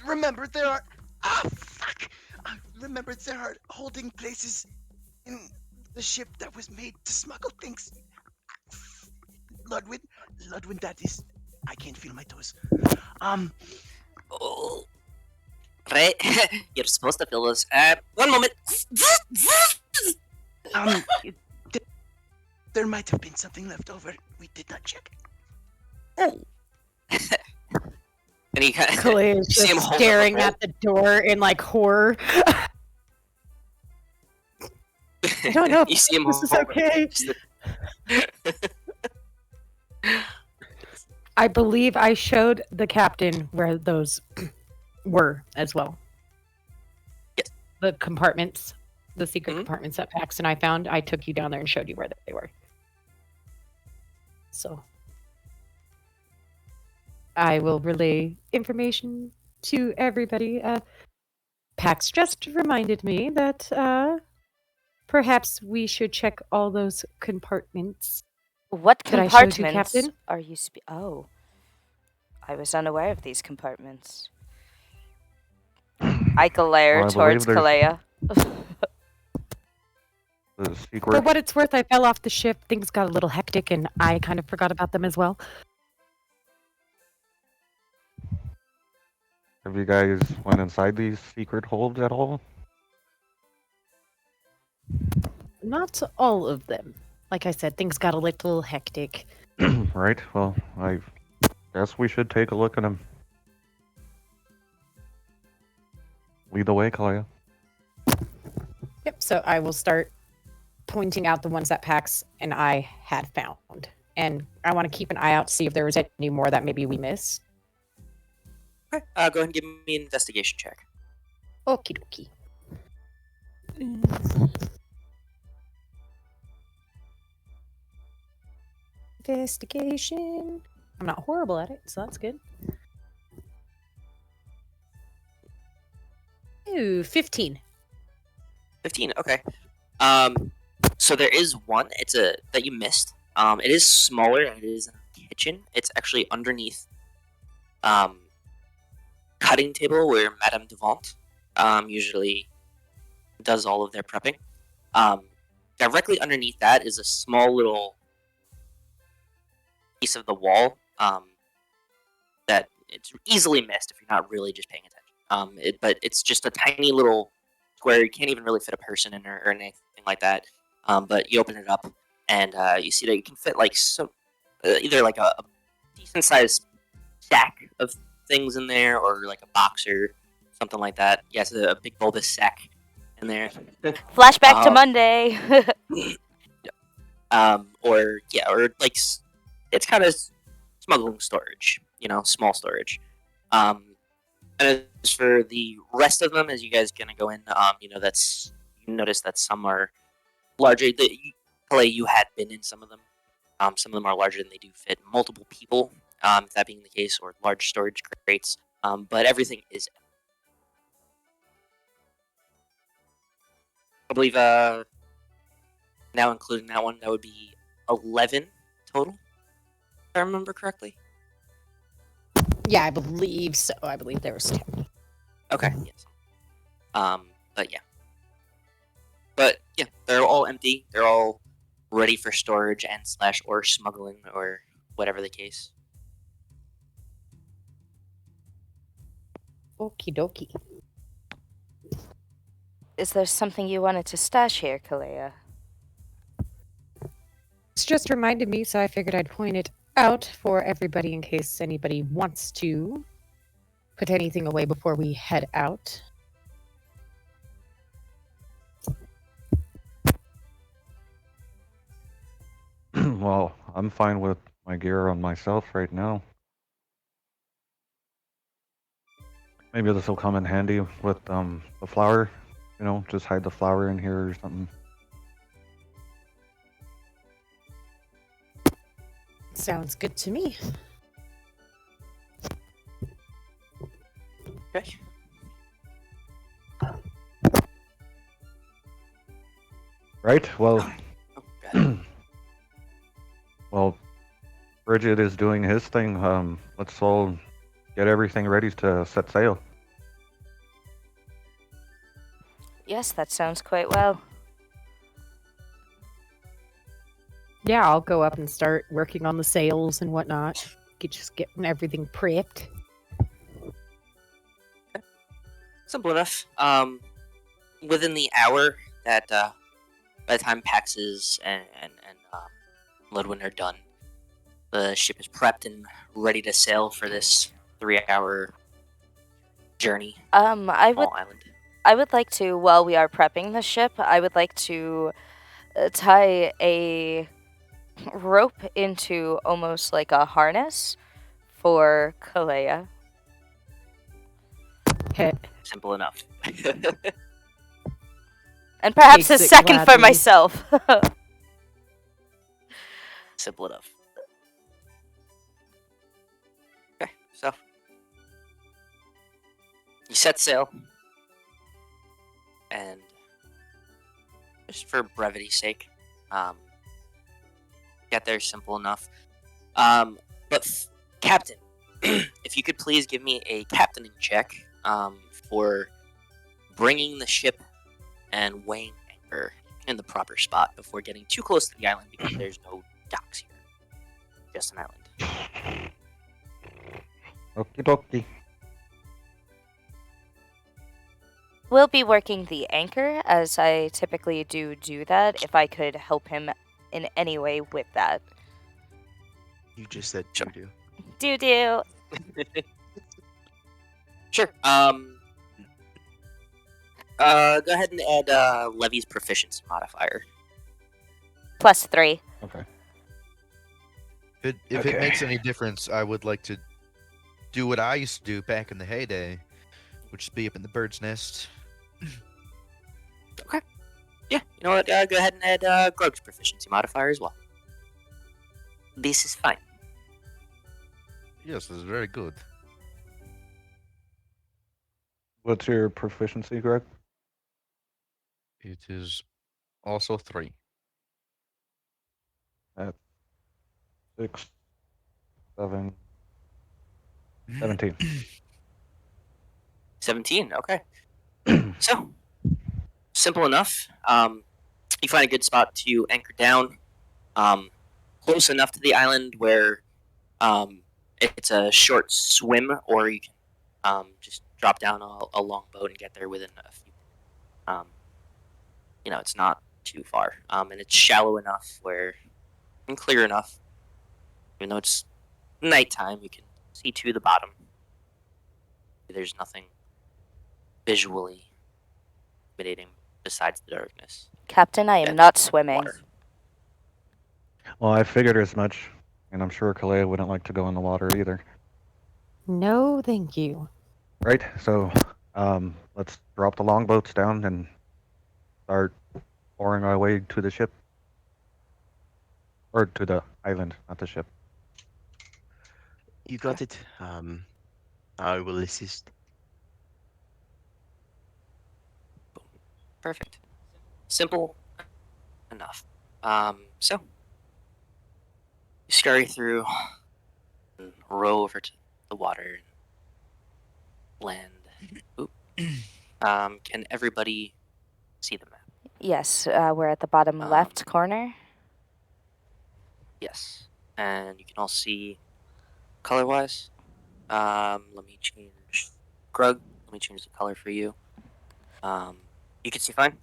Speaker 4: remember there are, fuck! Remember there are holding places in the ship that was made to smuggle things. Ludwin, that is, I can't feel my toes.
Speaker 1: oh, right. You're supposed to feel this. One moment.
Speaker 4: There might have been something left over. We did not check.
Speaker 1: Oh. And he kind of
Speaker 6: Calaia is
Speaker 1: see him
Speaker 6: just
Speaker 1: hold up
Speaker 6: staring
Speaker 1: a
Speaker 6: at the door in like horror. I don't know if
Speaker 1: you see him
Speaker 6: this is
Speaker 1: hold up
Speaker 6: okay.
Speaker 1: just
Speaker 6: I believe I showed the captain where those were as well.
Speaker 1: Yes.
Speaker 6: The compartments, the secret
Speaker 1: Mhm.
Speaker 6: compartments that Pax and I found. I took you down there and showed you where they were. So I will relay information to everybody. Pax just reminded me that perhaps we should check all those compartments.
Speaker 2: What
Speaker 6: Could I show you,
Speaker 2: compartments
Speaker 6: Captain?
Speaker 2: are you Oh, I was unaware of these compartments. I glare
Speaker 5: Well, I
Speaker 2: towards
Speaker 5: believe
Speaker 2: Calaia.
Speaker 5: The
Speaker 6: For
Speaker 5: secret.
Speaker 6: what it's worth, I fell off the ship. Things got a little hectic, and I kind of forgot about them as well.
Speaker 5: Have you guys went inside these secret holds at all?
Speaker 6: Not all of them. Like I said, things got a little hectic.
Speaker 5: Right. Well, I guess we should take a look at them. Lead the way, Calaia.
Speaker 6: Yep, so I will start pointing out the ones that Pax and I had found. And I want to keep an eye out to see if there was any more that maybe we missed.
Speaker 1: Okay. Go ahead and give me an investigation check.
Speaker 6: Okie dokie. Investigation. I'm not horrible at it, so that's good. Ooh, 15.
Speaker 1: 15. Okay. So there is one. It's that you missed. It is smaller and it is in the kitchen. It's actually underneath cutting table where Madame Devant usually does all of their prepping. Directly underneath that is a small little piece of the wall that it's easily missed if you're not really just paying attention. But it's just a tiny little square. You can't even really fit a person in or anything like that. But you open it up and you see that you can fit either like a decent sized stack of things in there or like a box or something like that. Yes, a big bulbous sack in there.
Speaker 2: Flashback to Monday.
Speaker 1: Or like it's kind of smuggling storage, small storage. And as for the rest of them, as you guys gonna go in, you notice that some are larger. You had been in some of them. Some of them are larger than they do fit multiple people. That being the case, or large storage crates. But everything is. I believe now including that one, that would be 11 total. If I remember correctly.
Speaker 6: Yeah, I believe so. I believe there was 10.
Speaker 1: Okay. Yes. But yeah, they're all empty. They're all ready for storage and or smuggling or whatever the case.
Speaker 6: Okie dokie.
Speaker 2: Is there something you wanted to stash here, Calaia?
Speaker 6: It's just reminded me, so I figured I'd point it out for everybody in case anybody wants to put anything away before we head out.
Speaker 5: Well, I'm fine with my gear on myself right now. Maybe this will come in handy with the flour. Just hide the flour in here or something.
Speaker 6: Sounds good to me.
Speaker 1: Okay.
Speaker 5: Right. Well.
Speaker 1: Oh,
Speaker 5: Well, Bridget is doing his thing. Let's all get everything ready to set sail.
Speaker 2: Yes, that sounds quite well.
Speaker 6: Yeah, I'll go up and start working on the sails and whatnot. Just getting everything prepped.
Speaker 1: Simple enough. Within the hour that by the time Paxxus and Ludwin are done, the ship is prepped and ready to sail for this 3-hour journey.
Speaker 2: I would
Speaker 1: Small island.
Speaker 2: I would like to, while we are prepping the ship, I would like to tie a rope into almost like a harness for Calaia.
Speaker 1: Simple enough.
Speaker 2: And perhaps a
Speaker 6: Takes it
Speaker 2: second for
Speaker 6: gladly.
Speaker 2: myself.
Speaker 1: Simple enough. You set sail, and just for brevity's sake, get there simple enough. Captain, if you could please give me a captaining check for bringing the ship and weighing anchor in the proper spot before getting too close to the island, because there's no docks here. Just an island.
Speaker 5: Okie dokie.
Speaker 2: We'll be working the anchor, as I typically do that, if I could help him in any way with that.
Speaker 4: You just said
Speaker 1: Sure.
Speaker 2: Do.
Speaker 1: Sure. Go ahead and add Levy's proficiency modifier.
Speaker 2: +3.
Speaker 5: Okay.
Speaker 3: If
Speaker 5: Okay.
Speaker 3: it makes any difference, I would like to do what I used to do back in the heyday, which is be up in the bird's nest.
Speaker 1: Okay. Yeah, you know what? Go ahead and add Grug's proficiency modifier as well. This is fine.
Speaker 3: Yes, this is very good.
Speaker 5: What's your proficiency, Greg?
Speaker 3: It is also 3.
Speaker 5: 6, 7, 17.
Speaker 1: 17, okay. So, simple enough. You find a good spot to anchor down, close enough to the island where it's a short swim, or you can just drop down a long boat and get there within a few. It's not too far, and it's shallow enough and clear enough. Even though it's nighttime, you can see to the bottom. There's nothing visually intimidating besides the darkness.
Speaker 2: Captain, I am
Speaker 1: and
Speaker 2: not swimming.
Speaker 1: water.
Speaker 5: Well, I figured as much, and I'm sure Calaia wouldn't like to go in the water either.
Speaker 6: No, thank you.
Speaker 5: Right? So, let's drop the longboats down and start oaring our way to the ship. Or to the island, not the ship.
Speaker 4: You got it. I will assist.
Speaker 1: Perfect. Simple enough. So you scurry through and row over to the water and land. Oop. Can everybody see the map?
Speaker 2: Yes, we're at the bottom left corner.
Speaker 1: Yes. And you can all see color-wise. Let me change Grug. Let me change the color for you. You can see fine?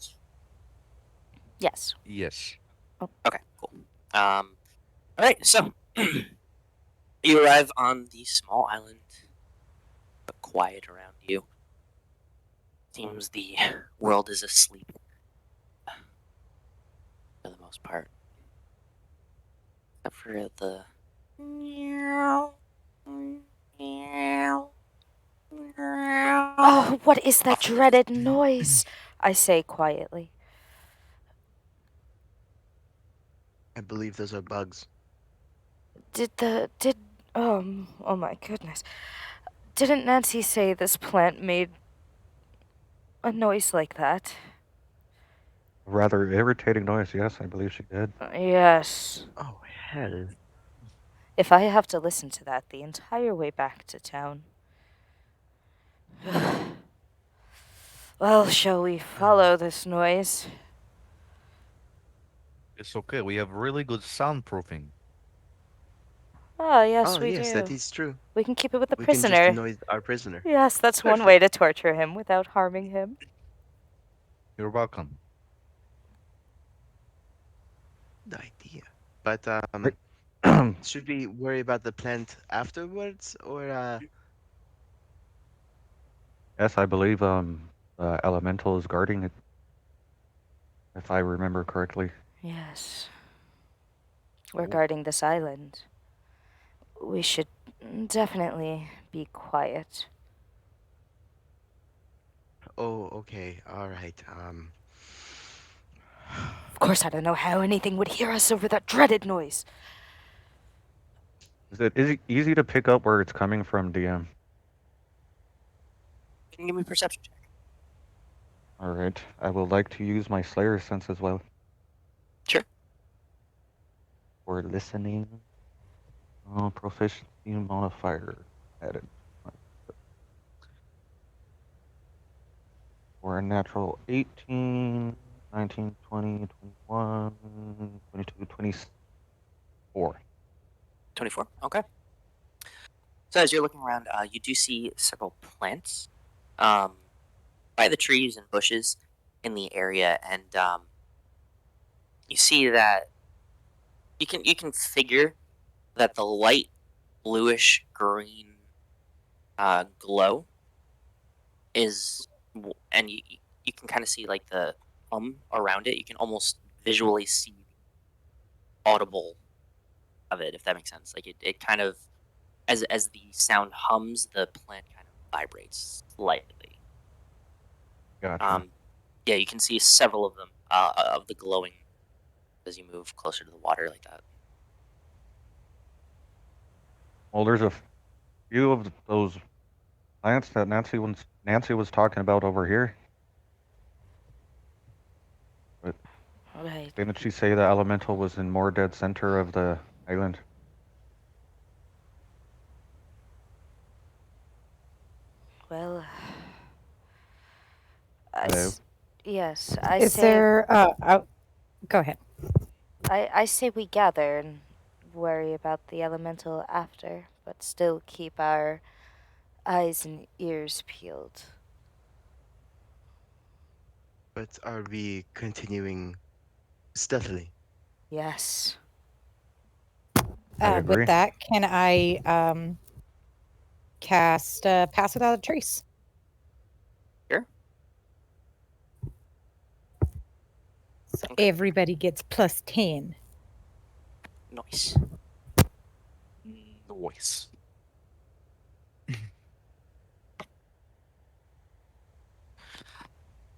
Speaker 2: Yes.
Speaker 3: Yes.
Speaker 1: Okay, cool. Alright, so you arrive on the small island, but quiet around you. Seems the world is asleep for the most part. Except for the
Speaker 2: Oh, what is that dreaded noise? I say quietly.
Speaker 4: I believe those are bugs.
Speaker 2: Oh my goodness. Didn't Nancy say this plant made a noise like that?
Speaker 5: Rather irritating noise, yes, I believe she did.
Speaker 2: Yes.
Speaker 4: Oh, hell.
Speaker 2: If I have to listen to that the entire way back to town. Well, shall we follow this noise?
Speaker 3: It's okay. We have really good soundproofing.
Speaker 2: Oh, yes,
Speaker 4: Oh,
Speaker 2: we
Speaker 4: yes,
Speaker 2: do.
Speaker 4: that is true.
Speaker 2: We can keep it with the
Speaker 4: We can just
Speaker 2: prisoner.
Speaker 4: annoy our prisoner.
Speaker 2: Yes, that's one way to torture him without harming him.
Speaker 3: You're welcome.
Speaker 4: Good idea. But, should we worry about the plant afterwards, or,
Speaker 5: Yes, I believe Elemental is guarding it. If I remember correctly.
Speaker 2: Yes. We're guarding this island. We should definitely be quiet.
Speaker 4: Oh, okay, alright,
Speaker 2: Of course, I don't know how anything would hear us over that dreaded noise.
Speaker 5: Is it easy to pick up where it's coming from, DM?
Speaker 1: You can give me a perception check.
Speaker 5: All right. I would like to use my Slayer sense as well.
Speaker 1: Sure.
Speaker 5: For listening. Proficiency modifier added. For a natural 18, 19, 20, 21, 22, 24.
Speaker 1: 24. Okay. So as you're looking around, you do see several plants by the trees and bushes in the area, and you see that you can figure that the light bluish green glow is, and you can kind of see like the around it. You can almost visually see the audible of it, if that makes sense. Like it kind of, as the sound hums, the plant kind of vibrates slightly.
Speaker 5: Gotcha.
Speaker 1: Yeah, you can see several of them of the glowing as you move closer to the water like that.
Speaker 5: Well, there's a few of those plants that Nancy was talking about over here. But
Speaker 2: Right.
Speaker 5: didn't she say the elemental was in more dead center of the island?
Speaker 2: Well,
Speaker 5: Hello?
Speaker 2: yes, I
Speaker 6: Is
Speaker 2: say
Speaker 6: there? Go ahead.
Speaker 2: I say we gather and worry about the elemental after, but still keep our eyes and ears peeled.
Speaker 4: But are we continuing stealthily?
Speaker 2: Yes.
Speaker 5: I agree.
Speaker 6: With that, can I cast Pass Without a Trace?
Speaker 1: Sure.
Speaker 6: So
Speaker 1: Okay.
Speaker 6: everybody gets +10.
Speaker 1: Nice.
Speaker 3: Noise.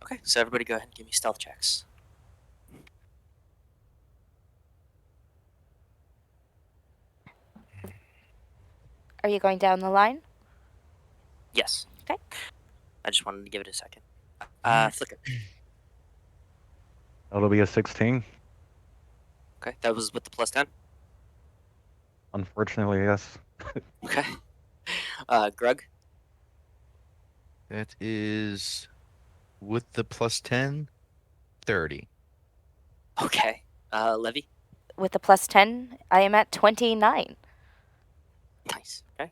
Speaker 1: Okay, so everybody go ahead and give me stealth checks.
Speaker 2: Are you going down the line?
Speaker 1: Yes.
Speaker 2: Okay.
Speaker 1: I just wanted to give it a second. Flicker.
Speaker 5: That'll be a 16.
Speaker 1: Okay, that was with the +10.
Speaker 5: Unfortunately, yes.
Speaker 1: Okay. Grug.
Speaker 3: That is with the +10, 30.
Speaker 1: Okay. Levi.
Speaker 2: With the +10, I am at 29.
Speaker 1: Nice. Okay.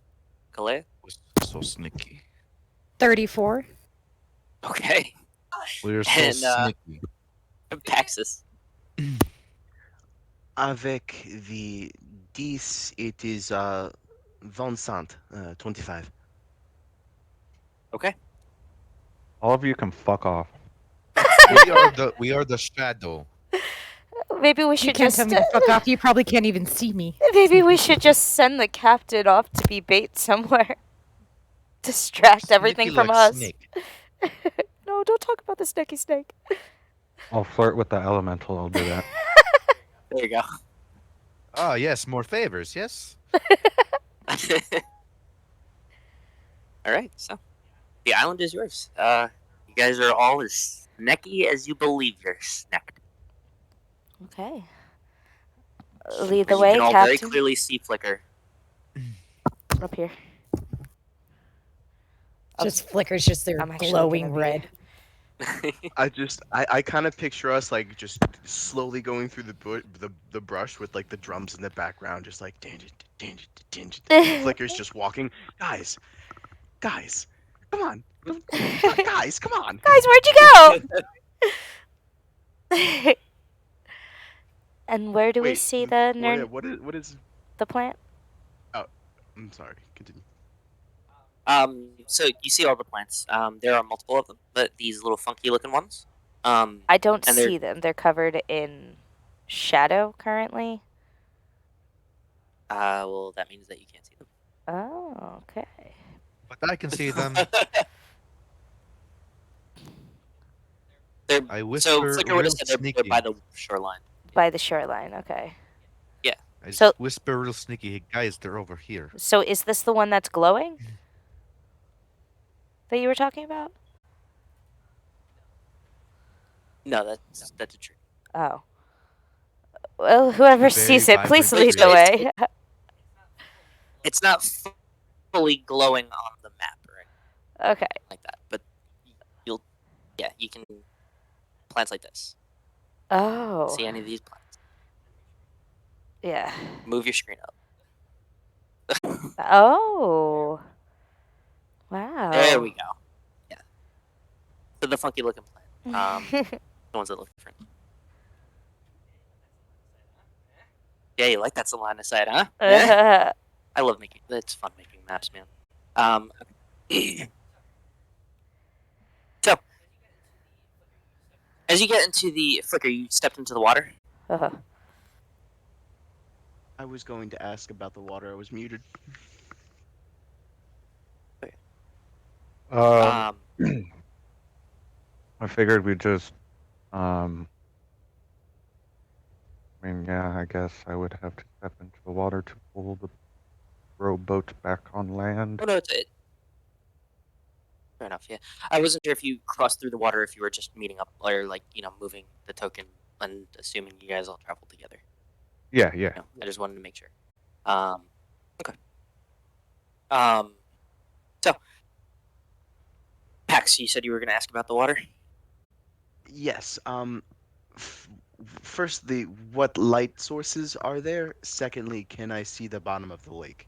Speaker 1: Calaia.
Speaker 3: Was so sneaky.
Speaker 6: 34.
Speaker 1: Okay.
Speaker 3: We're so
Speaker 1: And,
Speaker 3: sneaky.
Speaker 1: Paxxus.
Speaker 4: Avec the 10, it is 25.
Speaker 1: Okay.
Speaker 5: All of you can fuck off.
Speaker 3: We are the shadow.
Speaker 2: Maybe we
Speaker 6: You
Speaker 2: should
Speaker 6: can't
Speaker 2: just
Speaker 6: tell me to fuck off. You probably can't even see me.
Speaker 2: maybe we should just send the captain off to be bait somewhere. Distract everything
Speaker 3: Sneaky
Speaker 2: from
Speaker 3: like
Speaker 2: us.
Speaker 3: snake.
Speaker 2: No, don't talk about the snaky snake.
Speaker 5: I'll flirt with the elemental. I'll do that.
Speaker 1: There you go.
Speaker 3: Ah, yes, more favors, yes?
Speaker 1: Alright, so the island is yours. You guys are all as snacky as you believe you're snacked.
Speaker 2: Okay. Lead the
Speaker 1: And
Speaker 2: way,
Speaker 1: you can all
Speaker 2: Captain.
Speaker 1: very clearly see Flicker.
Speaker 2: Up here.
Speaker 6: Just flickers, just their
Speaker 2: I'm actually
Speaker 6: glowing
Speaker 2: gonna be-
Speaker 6: red.
Speaker 4: I kind of picture us like just slowly going through the brush with like the drums in the background, just like tangent. Flicker's just walking. Guys, come on, guys, come on.
Speaker 2: Guys, where'd you go? And where do we
Speaker 4: Wait,
Speaker 2: see the nerd,
Speaker 4: what is?
Speaker 2: the plant?
Speaker 4: I'm sorry. Continue.
Speaker 1: So you see all the plants. There are multiple of them, but these little funky looking ones.
Speaker 2: I don't
Speaker 1: and they're-
Speaker 2: see them. They're covered in shadow currently.
Speaker 1: Well, that means that you can't see them.
Speaker 2: Oh, okay.
Speaker 3: But I can see them.
Speaker 1: They're
Speaker 3: I
Speaker 1: so
Speaker 3: whisper
Speaker 1: Flicker would
Speaker 3: real
Speaker 1: have said they're
Speaker 3: sneaky.
Speaker 1: by the shoreline.
Speaker 2: By the shoreline, okay.
Speaker 3: I just
Speaker 2: So-
Speaker 3: whisper real sneaky. Hey, guys, they're over here.
Speaker 2: So is this the one that's glowing? that you were talking about?
Speaker 1: No, that's a tree.
Speaker 2: Oh. Well, whoever
Speaker 3: Very
Speaker 2: sees it, please
Speaker 3: vibrant
Speaker 2: lead
Speaker 3: tree.
Speaker 2: the way.
Speaker 1: It's not fully glowing on the map or anything
Speaker 2: Okay.
Speaker 1: like that, but you can plants like this.
Speaker 2: Oh.
Speaker 1: See any of these plants?
Speaker 2: Yeah.
Speaker 1: Move your screen up.
Speaker 2: Oh. Wow.
Speaker 1: There we go. Yeah. So the funky looking plant. The ones that look different. Yeah, you like that line of sight, huh? Yeah. I love making. It's fun making maps, man. So, as you get into the flicker, you stepped into the water.
Speaker 4: I was going to ask about the water. I was muted.
Speaker 5: I
Speaker 1: Um,
Speaker 5: figured we'd just, I mean, yeah, I guess I would have to step into the water to pull the rowboat back on land.
Speaker 1: oh no, it's it. Fair enough. Yeah, I wasn't sure if you crossed through the water, if you were just meeting up, or like moving the token and assuming you guys all traveled together.
Speaker 5: Yeah, yeah.
Speaker 1: No, I just wanted to make sure. Okay. So, Pax, you said you were going to ask about the water.
Speaker 4: Yes. Firstly, what light sources are there? Secondly, can I see the bottom of the lake?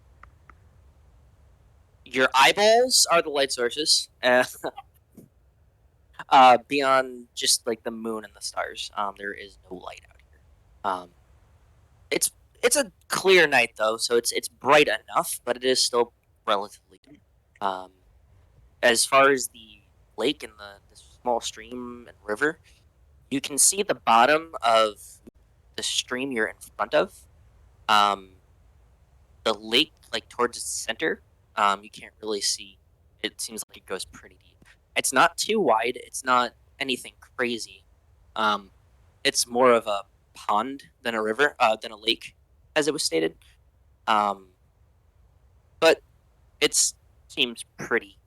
Speaker 1: Your eyeballs are the light sources. Beyond just like the moon and the stars, there is no light out here. It's a clear night though, so it's bright enough, but it is still relatively dark. As far as the lake and the small stream and river, you can see the bottom of the stream you're in front of. The lake, like towards its center, you can't really see. It seems like it goes pretty deep. It's not too wide. It's not anything crazy. It's more of a pond than a river, than a lake, as it was stated. But it seems pretty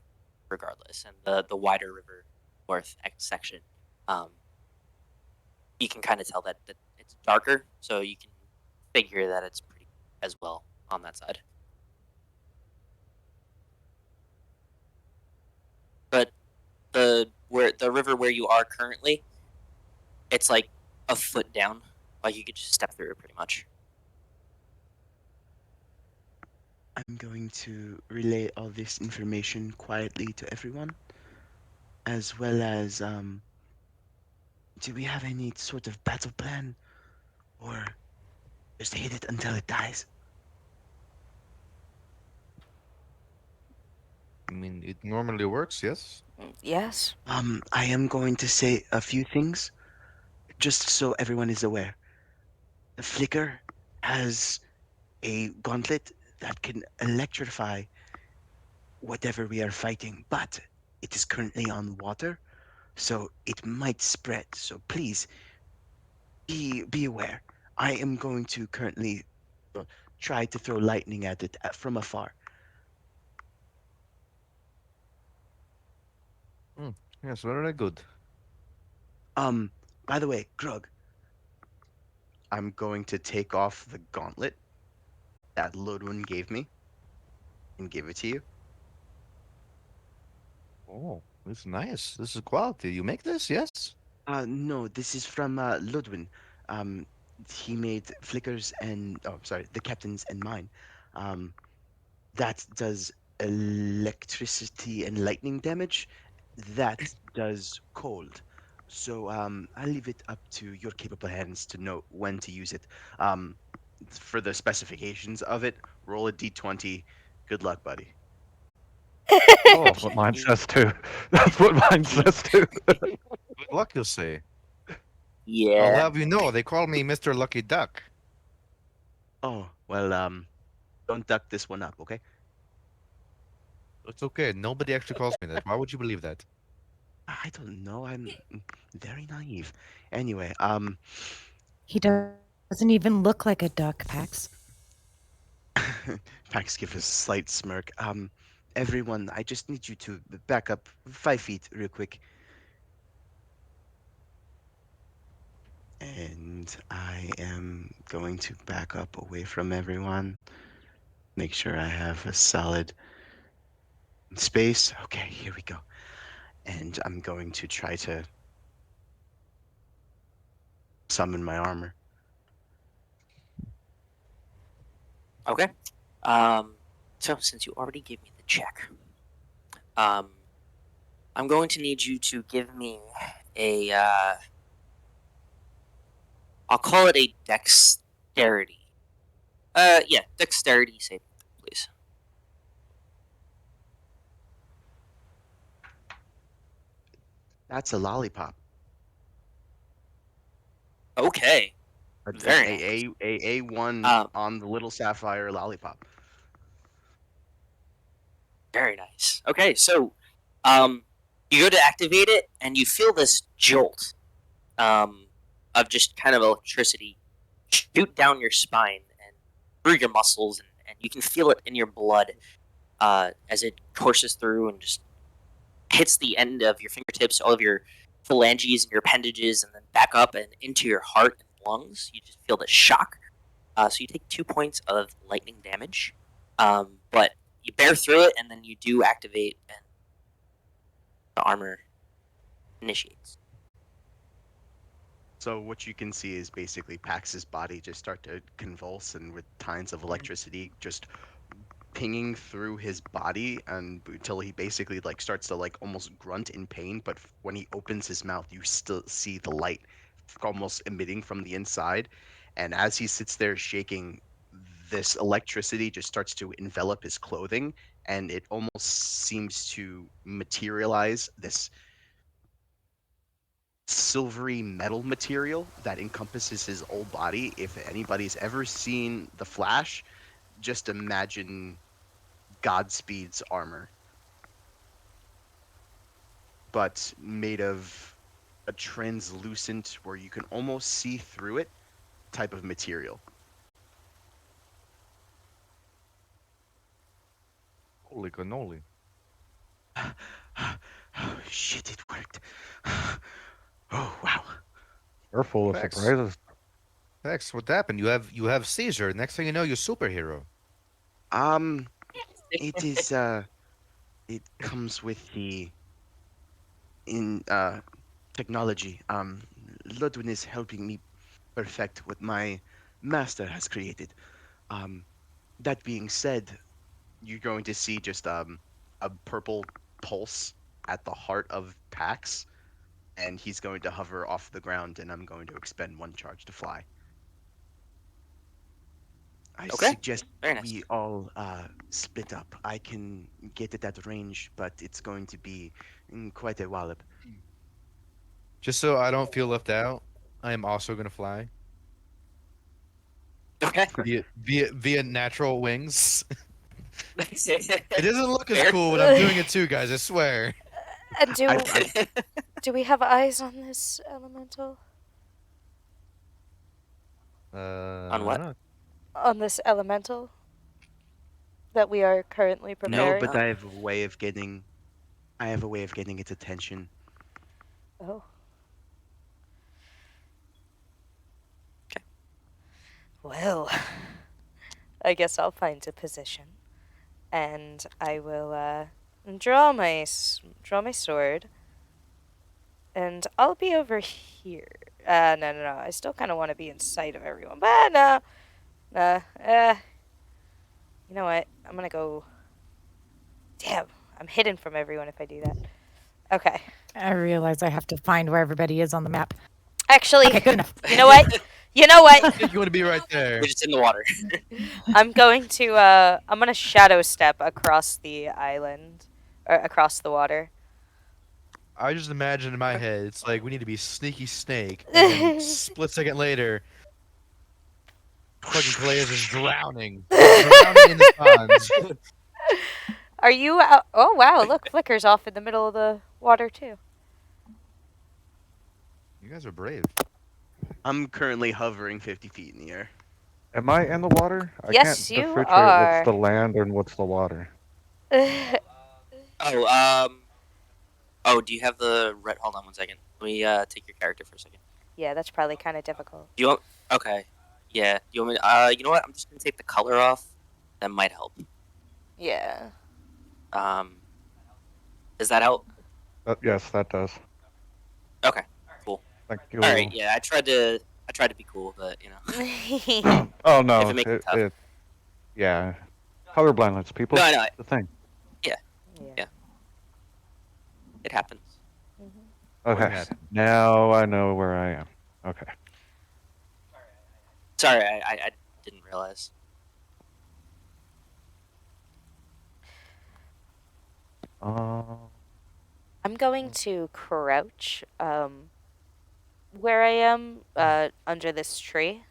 Speaker 1: regardless. And the wider river north section, you can kind of tell that it's darker, so you can figure that it's pretty as well on that side. But the river where you are currently, it's like a foot down. Like you could just step through it pretty much.
Speaker 4: I'm going to relay all this information quietly to everyone, as well as, do we have any sort of battle plan? Or just hit it until it dies?
Speaker 3: I mean, it normally works, yes?
Speaker 2: Yes.
Speaker 4: I am going to say a few things, just so everyone is aware. The Flicker has a gauntlet that can electrify whatever we are fighting, but it is currently on water, so it might spread. So please be aware. I am going to currently try to throw lightning at it from afar.
Speaker 3: Yes, very good.
Speaker 4: By the way, Grug, I'm going to take off the gauntlet that Ludwin gave me and give it to you.
Speaker 3: Oh, this is nice. This is quality. You make this, yes?
Speaker 4: No, this is from Ludwin. He made Flickers and the captain's and mine. That does electricity and lightning damage. That does cold. So I'll leave it up to your capable hands to know when to use it. For the specifications of it, roll a d20. Good luck, buddy.
Speaker 5: Oh, that's what mine says too. That's what mine says too.
Speaker 3: Good luck, you'll say. I'll
Speaker 1: Yeah.
Speaker 3: have you know, they call me Mr. Lucky Duck.
Speaker 4: Oh, well, don't duck this one up, okay?
Speaker 3: It's okay. Nobody actually calls me that. Why would you believe that?
Speaker 4: I don't know. I'm very naive. Anyway,
Speaker 6: He doesn't even look like a duck, Pax.
Speaker 4: Pax gives a slight smirk. everyone, I just need you to back up 5 feet real quick. And I am going to back up away from everyone. Make sure I have a solid space. Okay, here we go. And I'm going to try to summon my armor.
Speaker 1: Okay. So since you already gave me the check, I'm going to need you to give me a I'll call it a dexterity. Yeah, dexterity saving, please.
Speaker 4: That's a lollipop.
Speaker 1: Okay.
Speaker 4: A,
Speaker 1: Very
Speaker 4: A1
Speaker 1: Um,
Speaker 4: on the little sapphire lollipop.
Speaker 1: Very nice. Okay, so you go to activate it, and you feel this jolt of just kind of electricity shoot down your spine and through your muscles, and you can feel it in your blood as it courses through and just hits the end of your fingertips, all of your phalanges and your appendages, and then back up and into your heart and lungs. You just feel the shock. So you take 2 points of lightning damage, but you bear through it, and then you do activate, and the armor initiates.
Speaker 4: So what you can see is basically Pax's body just start to convulse, and with tines of electricity just pinging through his body until he basically like starts to like almost grunt in pain. But when he opens his mouth, you still see the light almost emitting from the inside. And as he sits there shaking, this electricity just starts to envelop his clothing, and it almost seems to materialize this silvery metal material that encompasses his whole body. If anybody's ever seen The Flash, just imagine Godspeed's armor, but made of a translucent, where you can almost see through it, type of material.
Speaker 3: Holy cannoli.
Speaker 4: Oh, shit, it worked. Oh, wow.
Speaker 5: You're full of
Speaker 3: Thanks.
Speaker 5: surprises.
Speaker 3: X, what happened? You have seizure. Next thing you know, you're superhero.
Speaker 4: It is, it comes with the technology. Ludwin is helping me perfect what my master has created. That being said, you're going to see just a purple pulse at the heart of Pax, and he's going to hover off the ground, and I'm going to expend 1 charge to fly. I
Speaker 1: Okay,
Speaker 4: suggest
Speaker 1: very nice.
Speaker 4: we all split up. I can get at that range, but it's going to be quite a wallop.
Speaker 3: Just so I don't feel left out, I am also gonna fly
Speaker 1: Okay.
Speaker 3: via natural wings.
Speaker 1: it
Speaker 3: It doesn't look as
Speaker 1: Fair.
Speaker 3: cool when I'm doing it too, guys. I swear.
Speaker 2: And
Speaker 4: I-
Speaker 2: do we have eyes on this elemental?
Speaker 3: On
Speaker 1: what?
Speaker 2: On this elemental that we are currently
Speaker 4: No,
Speaker 2: preparing?
Speaker 4: but I have a way of getting its attention.
Speaker 2: Oh.
Speaker 1: Okay.
Speaker 2: Well, I guess I'll find a position, and I will draw my sword, and I'll be over here. No. I still kind of want to be in sight of everyone, but no. You know what? I'm gonna go. Damn, I'm hidden from everyone if I do that. Okay.
Speaker 7: I realize I have to find where everybody is on the map.
Speaker 2: Actually,
Speaker 7: Okay, good enough.
Speaker 2: you know what? You know
Speaker 3: I
Speaker 2: what?
Speaker 3: think you want to be right there.
Speaker 1: You're just in the water.
Speaker 2: I'm gonna shadow step across the island, or across the water.
Speaker 3: I just imagine in my head, it's like we need to be sneaky snake. And then split second later, fucking Calaia's just drowning. Drowning in the ponds.
Speaker 2: Are you out? Oh wow! Look, Flicker's off in the middle of the water too.
Speaker 3: You guys are brave.
Speaker 4: I'm currently hovering 50 feet in the air.
Speaker 5: Am I in the water? I
Speaker 2: Yes,
Speaker 5: can't
Speaker 2: you
Speaker 5: differentiate
Speaker 2: are.
Speaker 5: what's the land and what's the water.
Speaker 1: Oh, do you have the red? Hold on 1 second. Let me take your character for a second.
Speaker 2: Yeah, that's probably kind of difficult.
Speaker 1: Do you want? Okay. Yeah. Do you want me? You know what? I'm just gonna take the color off. That might help.
Speaker 2: Yeah.
Speaker 1: Does that help?
Speaker 5: Yes, that does.
Speaker 1: Okay. Cool.
Speaker 5: Thank you.
Speaker 1: All right. Yeah. I tried to be cool, but you know.
Speaker 5: Oh no,
Speaker 1: If it makes it tough.
Speaker 5: Yeah, color blindness, people.
Speaker 1: No, I know.
Speaker 5: The thing.
Speaker 1: Yeah. It happens.
Speaker 5: Okay,
Speaker 3: happened?
Speaker 5: now I know where I am. Okay.
Speaker 1: Sorry, I didn't realize.
Speaker 2: I'm going to crouch where I am under this tree.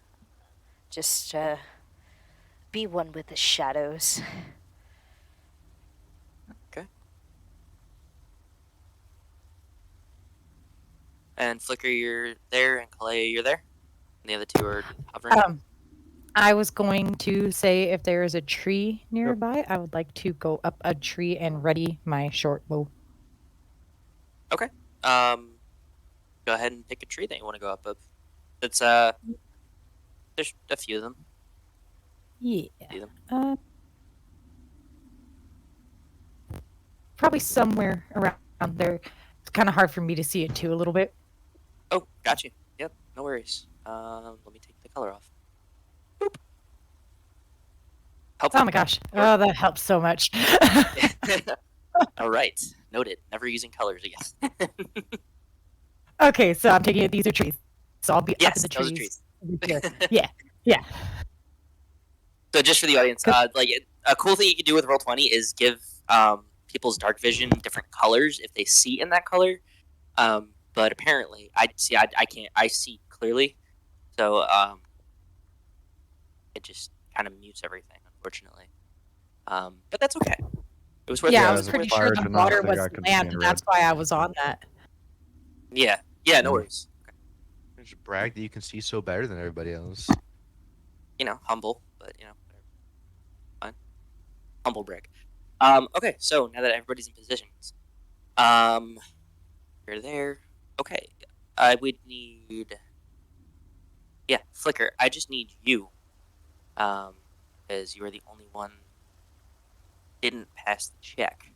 Speaker 2: Just be one with the shadows.
Speaker 1: And Flicker, you're there, and Calaia, you're there. And the other two are hovering.
Speaker 7: I was going to say if there is a tree nearby, I would like to go up a tree and ready my short bow.
Speaker 1: Okay. Go ahead and pick a tree that you want to go up of. It's there's a few of them.
Speaker 7: Yeah.
Speaker 1: See them?
Speaker 7: Probably somewhere around there. It's kind of hard for me to see it too a little bit.
Speaker 1: Oh, got you. Yep, no worries. Let me take the color off. Boop.
Speaker 7: Oh my gosh. Oh, that helps so much.
Speaker 1: All right, noted. Never using colors again.
Speaker 7: Okay, so I'm taking it these are trees. So I'll be up
Speaker 1: Yes,
Speaker 7: in the
Speaker 1: those are
Speaker 7: trees.
Speaker 1: trees.
Speaker 7: Yeah.
Speaker 1: So just for the audience, like a cool thing you can do with Roll20 is give people's dark vision different colors if they see in that color. But apparently, I can't. I see clearly, so it just kind of mutes everything, unfortunately. But that's okay. It was worth.
Speaker 7: Yeah, I
Speaker 5: Yeah,
Speaker 7: was
Speaker 5: as a
Speaker 7: pretty sure
Speaker 5: fire
Speaker 7: the water
Speaker 5: genocide,
Speaker 7: was
Speaker 5: I could see
Speaker 7: land,
Speaker 5: in
Speaker 7: and
Speaker 5: red.
Speaker 7: that's why I was on that.
Speaker 1: Yeah, no worries.
Speaker 3: You should brag that you can see so better than everybody else.
Speaker 1: You know, humble, but you know, whatever. Fine. Humble brag. Okay, so now that everybody's in positions, you're there. Okay, I would need. Yeah, Flicker. I just need you, because you are the only one didn't pass the check.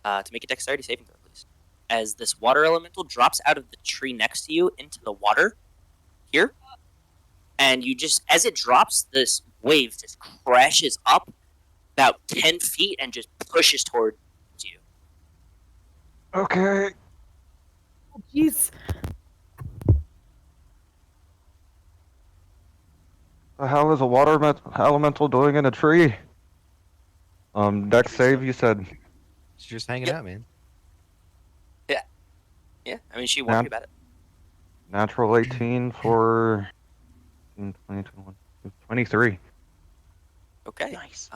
Speaker 1: To make a dexterity saving throw, please. As this water elemental drops out of the tree next to you into the water, here, and you just, as it drops, this wave just crashes up about 10 feet and just pushes towards you.
Speaker 5: Okay.
Speaker 7: Jeez.
Speaker 5: The hell is a water elemental doing in a tree? Dex save, you said.
Speaker 3: She's just hanging
Speaker 1: Yep.
Speaker 3: out, man.
Speaker 1: Yeah, I mean, she warned
Speaker 5: Yeah.
Speaker 1: me about it.
Speaker 5: Natural 18 for 20, 21, 23.
Speaker 1: Okay.
Speaker 4: Nice.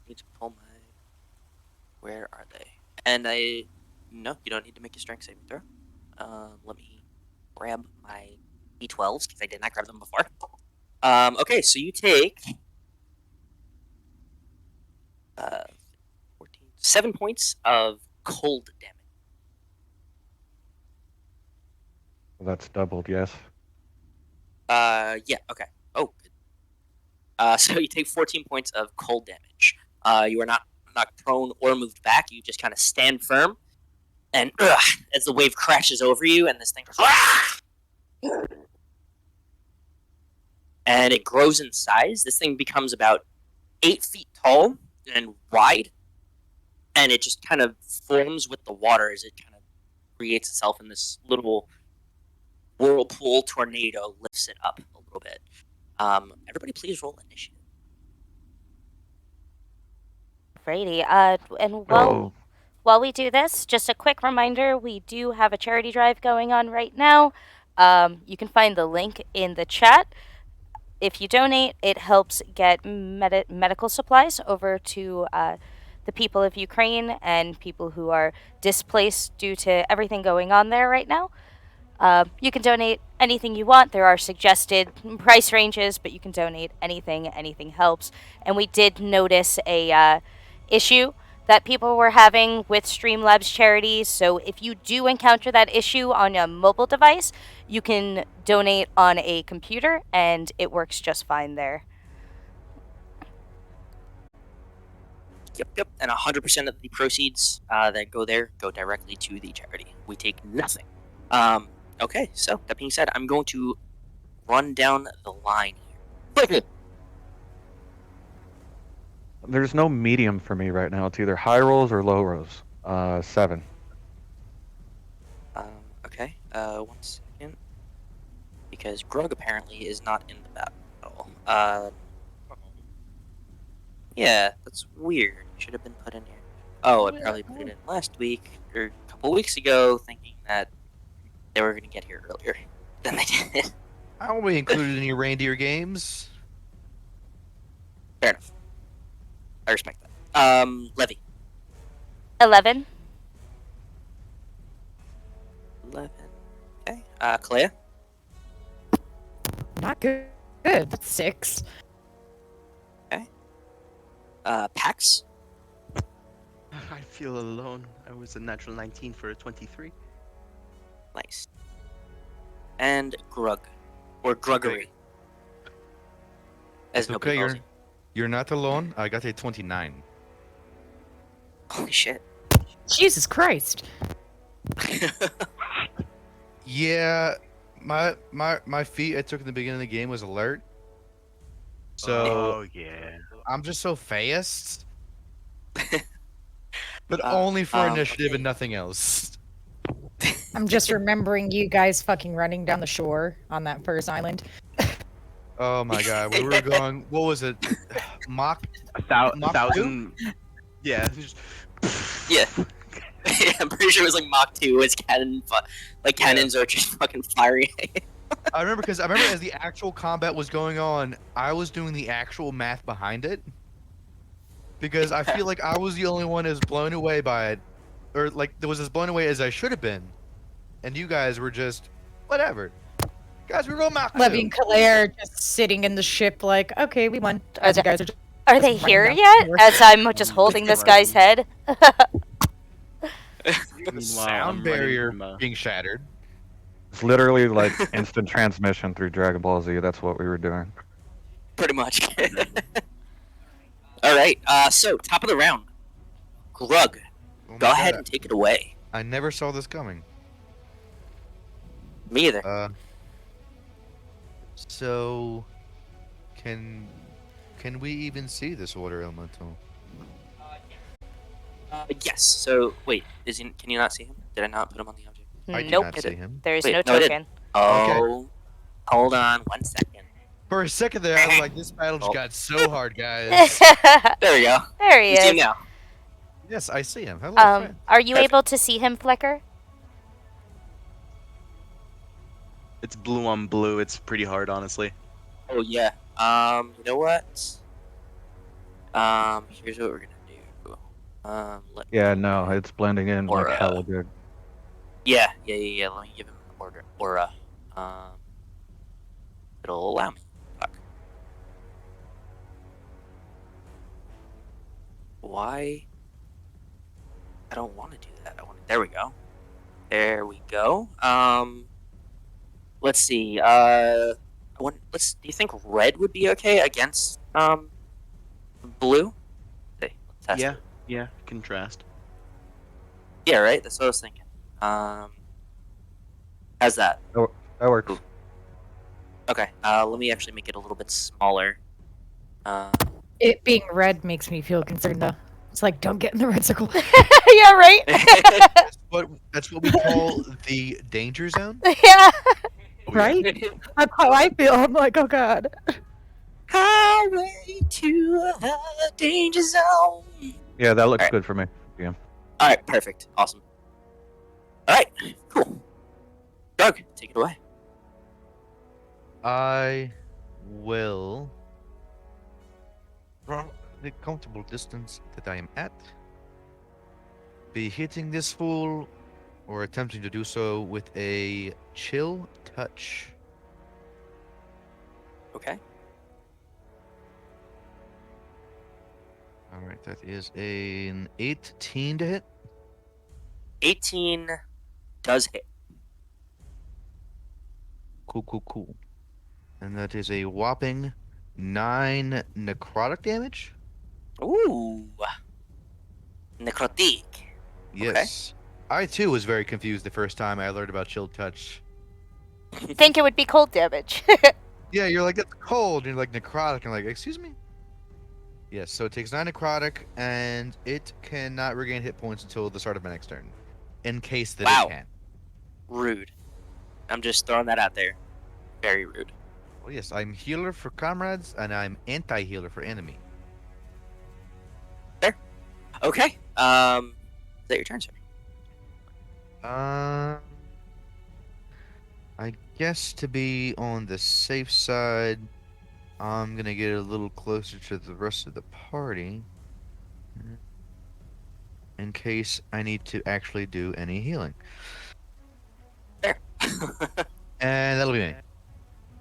Speaker 1: Need to pull my. Where are they? And no, you don't need to make a strength saving throw. Let me grab my d12s because I did not grab them before. Okay, so you take 7 points of cold damage.
Speaker 5: That's doubled, yes.
Speaker 1: Yeah, okay. Oh, good. So you take 14 points of cold damage. You are not knocked prone or moved back. You just kind of stand firm, and as the wave crashes over you, and this thing goes, and it grows in size. This thing becomes about 8 feet tall and wide, and it just kind of forms with the water as it kind of creates itself in this little whirlpool tornado, lifts it up a little bit. Everybody please roll initiative.
Speaker 2: Alrighty, and while we do this, just a quick reminder, we do have a charity drive going on right now. You can find the link in the chat. If you donate, it helps get medical supplies over to the people of Ukraine and people who are displaced due to everything going on there right now. You can donate anything you want. There are suggested price ranges, but you can donate anything. Anything helps. And we did notice a issue that people were having with Streamlabs charity. So if you do encounter that issue on a mobile device, you can donate on a computer, and it works just fine there.
Speaker 1: Yep. And 100% of the proceeds that go there go directly to the charity. We take nothing. Okay, so that being said, I'm going to run down the line here.
Speaker 5: There's no medium for me right now. It's either high rolls or low rolls. 7.
Speaker 1: Okay, 1 second. Because Grug apparently is not in the battle. Yeah, that's weird. Should have been put in here. Oh, I probably put it in last week, or a couple weeks ago, thinking that they were going to get here earlier than they did.
Speaker 3: I won't be included in your reindeer games.
Speaker 1: Fair enough. I respect that. Levi.
Speaker 2: 11.
Speaker 1: 11. Okay. Calaia.
Speaker 7: Not good. Good. 6.
Speaker 1: Pax.
Speaker 4: I feel alone. I was a natural 19 for a 23.
Speaker 1: Nice. And Grug. Or Gruggery. As
Speaker 3: It's
Speaker 1: nobody
Speaker 3: okay,
Speaker 1: calls
Speaker 3: you're not alone. I got a 29.
Speaker 1: him. Holy shit.
Speaker 7: Jesus Christ.
Speaker 3: Yeah, my feat I took in the beginning of the game was alert. So
Speaker 4: Oh yeah.
Speaker 3: I'm just so fast. But only for initiative
Speaker 1: okay.
Speaker 3: and nothing else.
Speaker 7: I'm just remembering you guys fucking running down the shore on that first island.
Speaker 3: Oh my god, we were going. What was it? Mach. Mach
Speaker 4: 1,000. Yeah. Just,
Speaker 1: Yeah. I'm pretty sure it was like Mach 2. It's cannons are just fucking firing.
Speaker 3: I remember as the actual combat was going on, I was doing the actual math behind it. Because I feel like I was the only one as blown away by it, or like there was as blown away as I should have been, and you guys were just whatever. Guys, we roll Mach 2.
Speaker 7: Levy and Calaia are just sitting in the ship like, okay, we won. As you guys are just
Speaker 2: Are they
Speaker 7: running
Speaker 2: here
Speaker 7: down the
Speaker 2: yet?
Speaker 7: shore.
Speaker 2: As I'm just holding this guy's head.
Speaker 4: meanwhile,
Speaker 3: Sound
Speaker 4: I'm running
Speaker 3: barrier
Speaker 4: from,
Speaker 3: being shattered.
Speaker 5: It's literally like instant transmission through Dragon Ball Z. That's what we were doing.
Speaker 1: Pretty much. Alright, so, top of the round. Grug,
Speaker 3: Oh my
Speaker 1: go ahead
Speaker 3: God,
Speaker 1: and take it away.
Speaker 3: I never saw this coming.
Speaker 1: Me either.
Speaker 3: So can we even see this water elemental?
Speaker 1: Yes, so, wait, can you not see him? Did I not put him on the object?
Speaker 3: I
Speaker 2: Nope.
Speaker 3: cannot see him.
Speaker 2: There's
Speaker 1: Wait,
Speaker 2: no
Speaker 1: no, I
Speaker 2: token.
Speaker 1: Oh, hold on 1 second.
Speaker 3: For a second there, I was like, this battle just got so hard, guys.
Speaker 1: There we go.
Speaker 2: There he
Speaker 1: You see him
Speaker 2: is.
Speaker 1: now.
Speaker 3: Yes, I see him. Hello, friend.
Speaker 2: Are you
Speaker 1: Perfect.
Speaker 2: able to see him, Flicker?
Speaker 4: It's blue on blue. It's pretty hard, honestly.
Speaker 1: Oh, yeah. You know what? Here's what we're gonna do.
Speaker 5: Yeah, no, it's blending in like
Speaker 1: Aura.
Speaker 5: hella good.
Speaker 1: Yeah. Let me give him an aura. It'll allow me. Fuck. Why? I don't want to do that. There we go. There we go. Let's see. Do you think red would be okay against blue? Let's test it.
Speaker 4: Yeah. Contrast.
Speaker 1: Yeah, right. That's what I was thinking. How's that?
Speaker 5: That works.
Speaker 1: Okay. Let me actually make it a little bit smaller.
Speaker 7: It being red makes me feel concerned though. It's like, don't get in the red circle.
Speaker 2: Yeah, right?
Speaker 3: That's what we call the danger zone.
Speaker 2: Yeah.
Speaker 7: Right? That's how I feel. I'm like, oh god.
Speaker 1: Highway to the danger zone.
Speaker 5: Yeah, that looks
Speaker 1: Alright.
Speaker 5: good for me.
Speaker 1: All right, perfect, awesome. All right, cool. Doug, take it away.
Speaker 3: I will, from the comfortable distance that I am at, be hitting this fool or attempting to do so with a chill touch.
Speaker 1: Okay.
Speaker 3: All right, that is an 18 to hit.
Speaker 1: 18 does hit.
Speaker 3: Cool. And that is a whopping 9 necrotic damage.
Speaker 1: Ooh. Necrotique.
Speaker 3: Yes. I too was very confused the first time I learned about Chill Touch.
Speaker 2: Think it would be cold damage.
Speaker 3: Yeah, you're like, that's cold. And you're like, necrotic. And like, excuse me? Yes, so it takes 9 necrotic, and it cannot regain hit points until the start of my next turn. In case that
Speaker 1: Wow.
Speaker 3: it can.
Speaker 1: Rude. I'm just throwing that out there. Very rude.
Speaker 3: Well, yes, I'm healer for comrades, and I'm anti-healer for enemy.
Speaker 1: Okay. Is that your turn, sir?
Speaker 3: I guess to be on the safe side, I'm gonna get a little closer to the rest of the party. In case I need to actually do any healing.
Speaker 1: There.
Speaker 3: And that'll be me.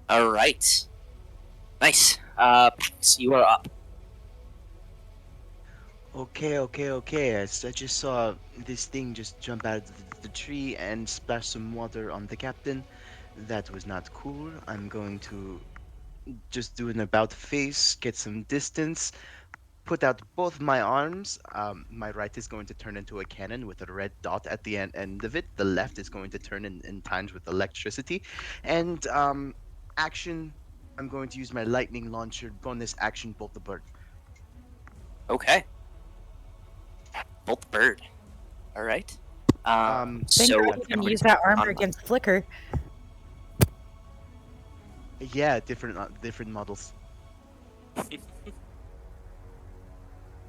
Speaker 1: All right. Nice. Pax, you are up.
Speaker 4: Okay. I just saw this thing just jump out of the tree and splash some water on the captain. That was not cool. I'm going to just do an about face, get some distance, put out both my arms. My right is going to turn into a cannon with a red dot at the end of it. The left is going to turn in times with electricity. And action, I'm going to use my lightning launcher. Bonus action, bolt the bird.
Speaker 1: Okay. Bolt the bird. All right.
Speaker 7: Think
Speaker 1: So
Speaker 7: you can use that armor
Speaker 1: on-
Speaker 7: against Flicker.
Speaker 4: Yeah, different models.
Speaker 1: Okay,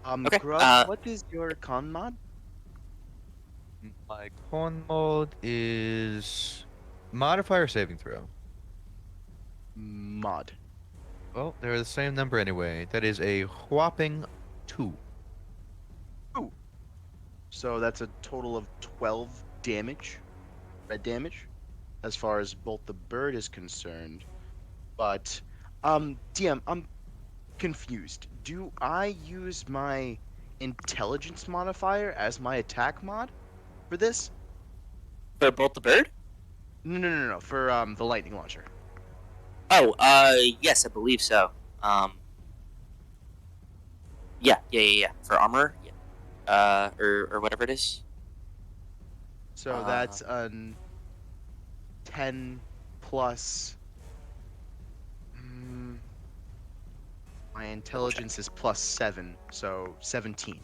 Speaker 4: Grug, what is your con mod?
Speaker 3: My con mode is modifier saving throw.
Speaker 4: Mod.
Speaker 3: Well, they're the same number anyway. That is a whopping 2.
Speaker 4: So that's a total of 12 damage, red damage, as far as Bolt the Bird is concerned. But, DM, I'm confused. Do I use my intelligence modifier as my attack mod for this?
Speaker 1: for bolt the bird.
Speaker 4: No. For the lightning launcher.
Speaker 1: Oh, yes, I believe so. Yeah. For armor, yeah. Or whatever it is.
Speaker 4: So that's an 10 plus. My intelligence is plus 7, so 17.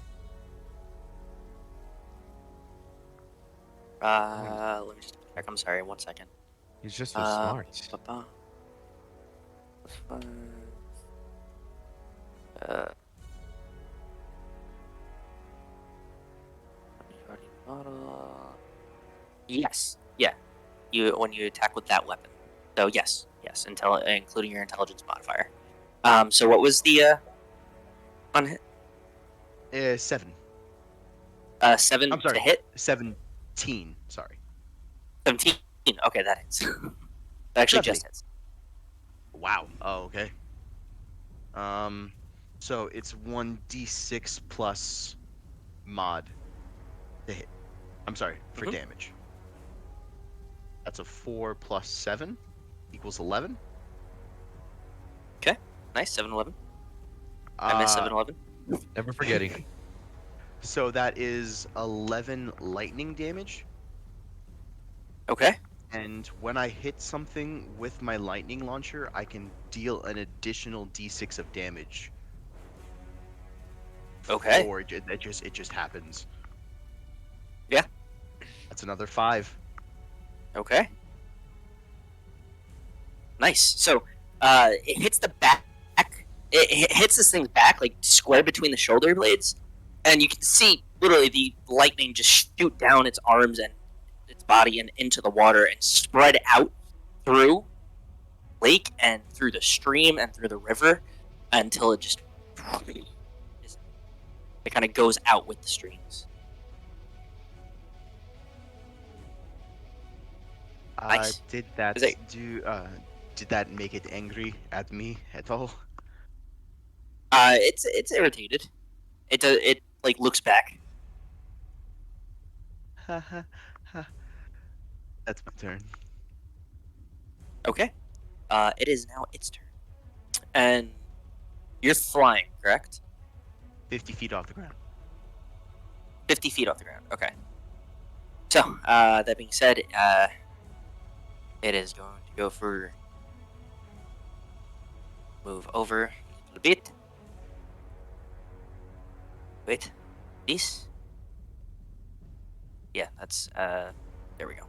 Speaker 1: Let me just check. I'm sorry. 1 second.
Speaker 3: He's just so smart.
Speaker 1: Ba-ba. Plus 5. Model. Yes. Yeah. When you attack with that weapon. So yes, including your intelligence modifier. So what was the on hit?
Speaker 4: 7.
Speaker 1: 7
Speaker 4: I'm sorry.
Speaker 1: to hit.
Speaker 4: 17. Sorry.
Speaker 1: 17. Okay, that hits. That actually
Speaker 4: Lovely.
Speaker 1: just hits.
Speaker 4: Wow. Oh, okay. So it's 1d6 plus mod to hit. I'm sorry, for
Speaker 1: Mhm.
Speaker 4: damage. That's a 4 plus 7 equals 11.
Speaker 1: Nice. 7-11. I missed 7-11.
Speaker 3: Never forgetting.
Speaker 4: So that is 11 lightning damage.
Speaker 1: Okay.
Speaker 4: And when I hit something with my lightning launcher, I can deal an additional d6 of damage.
Speaker 1: Okay.
Speaker 4: Or it just happens.
Speaker 1: Yeah.
Speaker 4: That's another 5.
Speaker 1: Okay. Nice. So, it hits the back. It hits this thing's back, like square between the shoulder blades, and you can see literally the lightning just shoot down its arms and its body and into the water and spread out through lake and through the stream and through the river until it just it kind of goes out with the streams. Nice.
Speaker 4: Did that
Speaker 1: Is it-
Speaker 4: did that make it angry at me at all?
Speaker 1: It's irritated. It like looks back.
Speaker 4: Ha ha ha. That's my turn.
Speaker 1: Okay. It is now its turn, and you're flying, correct?
Speaker 4: 50 feet off the ground.
Speaker 1: 50 feet off the ground. Okay. So, that being said, it is going to go for move over a little bit. Wait, this? Yeah, that's there we go.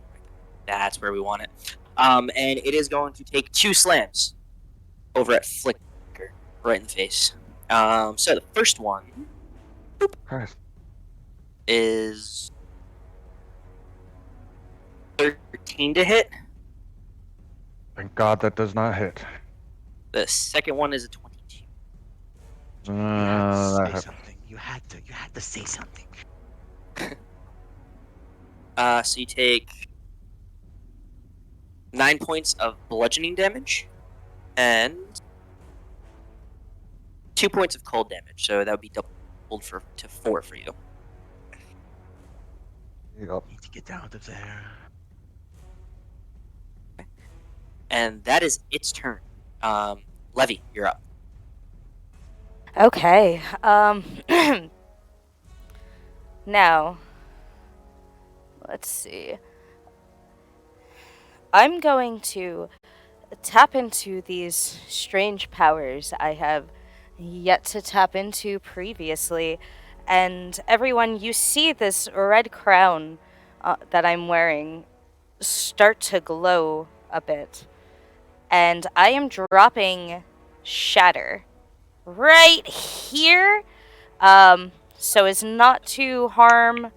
Speaker 1: That's where we want it. And it is going to take 2 slams over at Flicker, right in the face. So the first one
Speaker 5: Christ.
Speaker 1: is 13 to hit.
Speaker 5: Thank God that does not hit.
Speaker 1: The second one is a 22.
Speaker 4: You had to
Speaker 5: That
Speaker 4: say
Speaker 5: hit.
Speaker 4: something. You had to say something.
Speaker 1: So you take 9 points of bludgeoning damage and 2 points of cold damage. So that would be doubled to 4 for you.
Speaker 5: Yep.
Speaker 4: Need to get out of there.
Speaker 1: And that is its turn. Levi, you're up.
Speaker 2: Okay. Now, let's see. I'm going to tap into these strange powers I have yet to tap into previously. And everyone, you see this red crown that I'm wearing start to glow a bit. And I am dropping Shatter right here, so as not to harm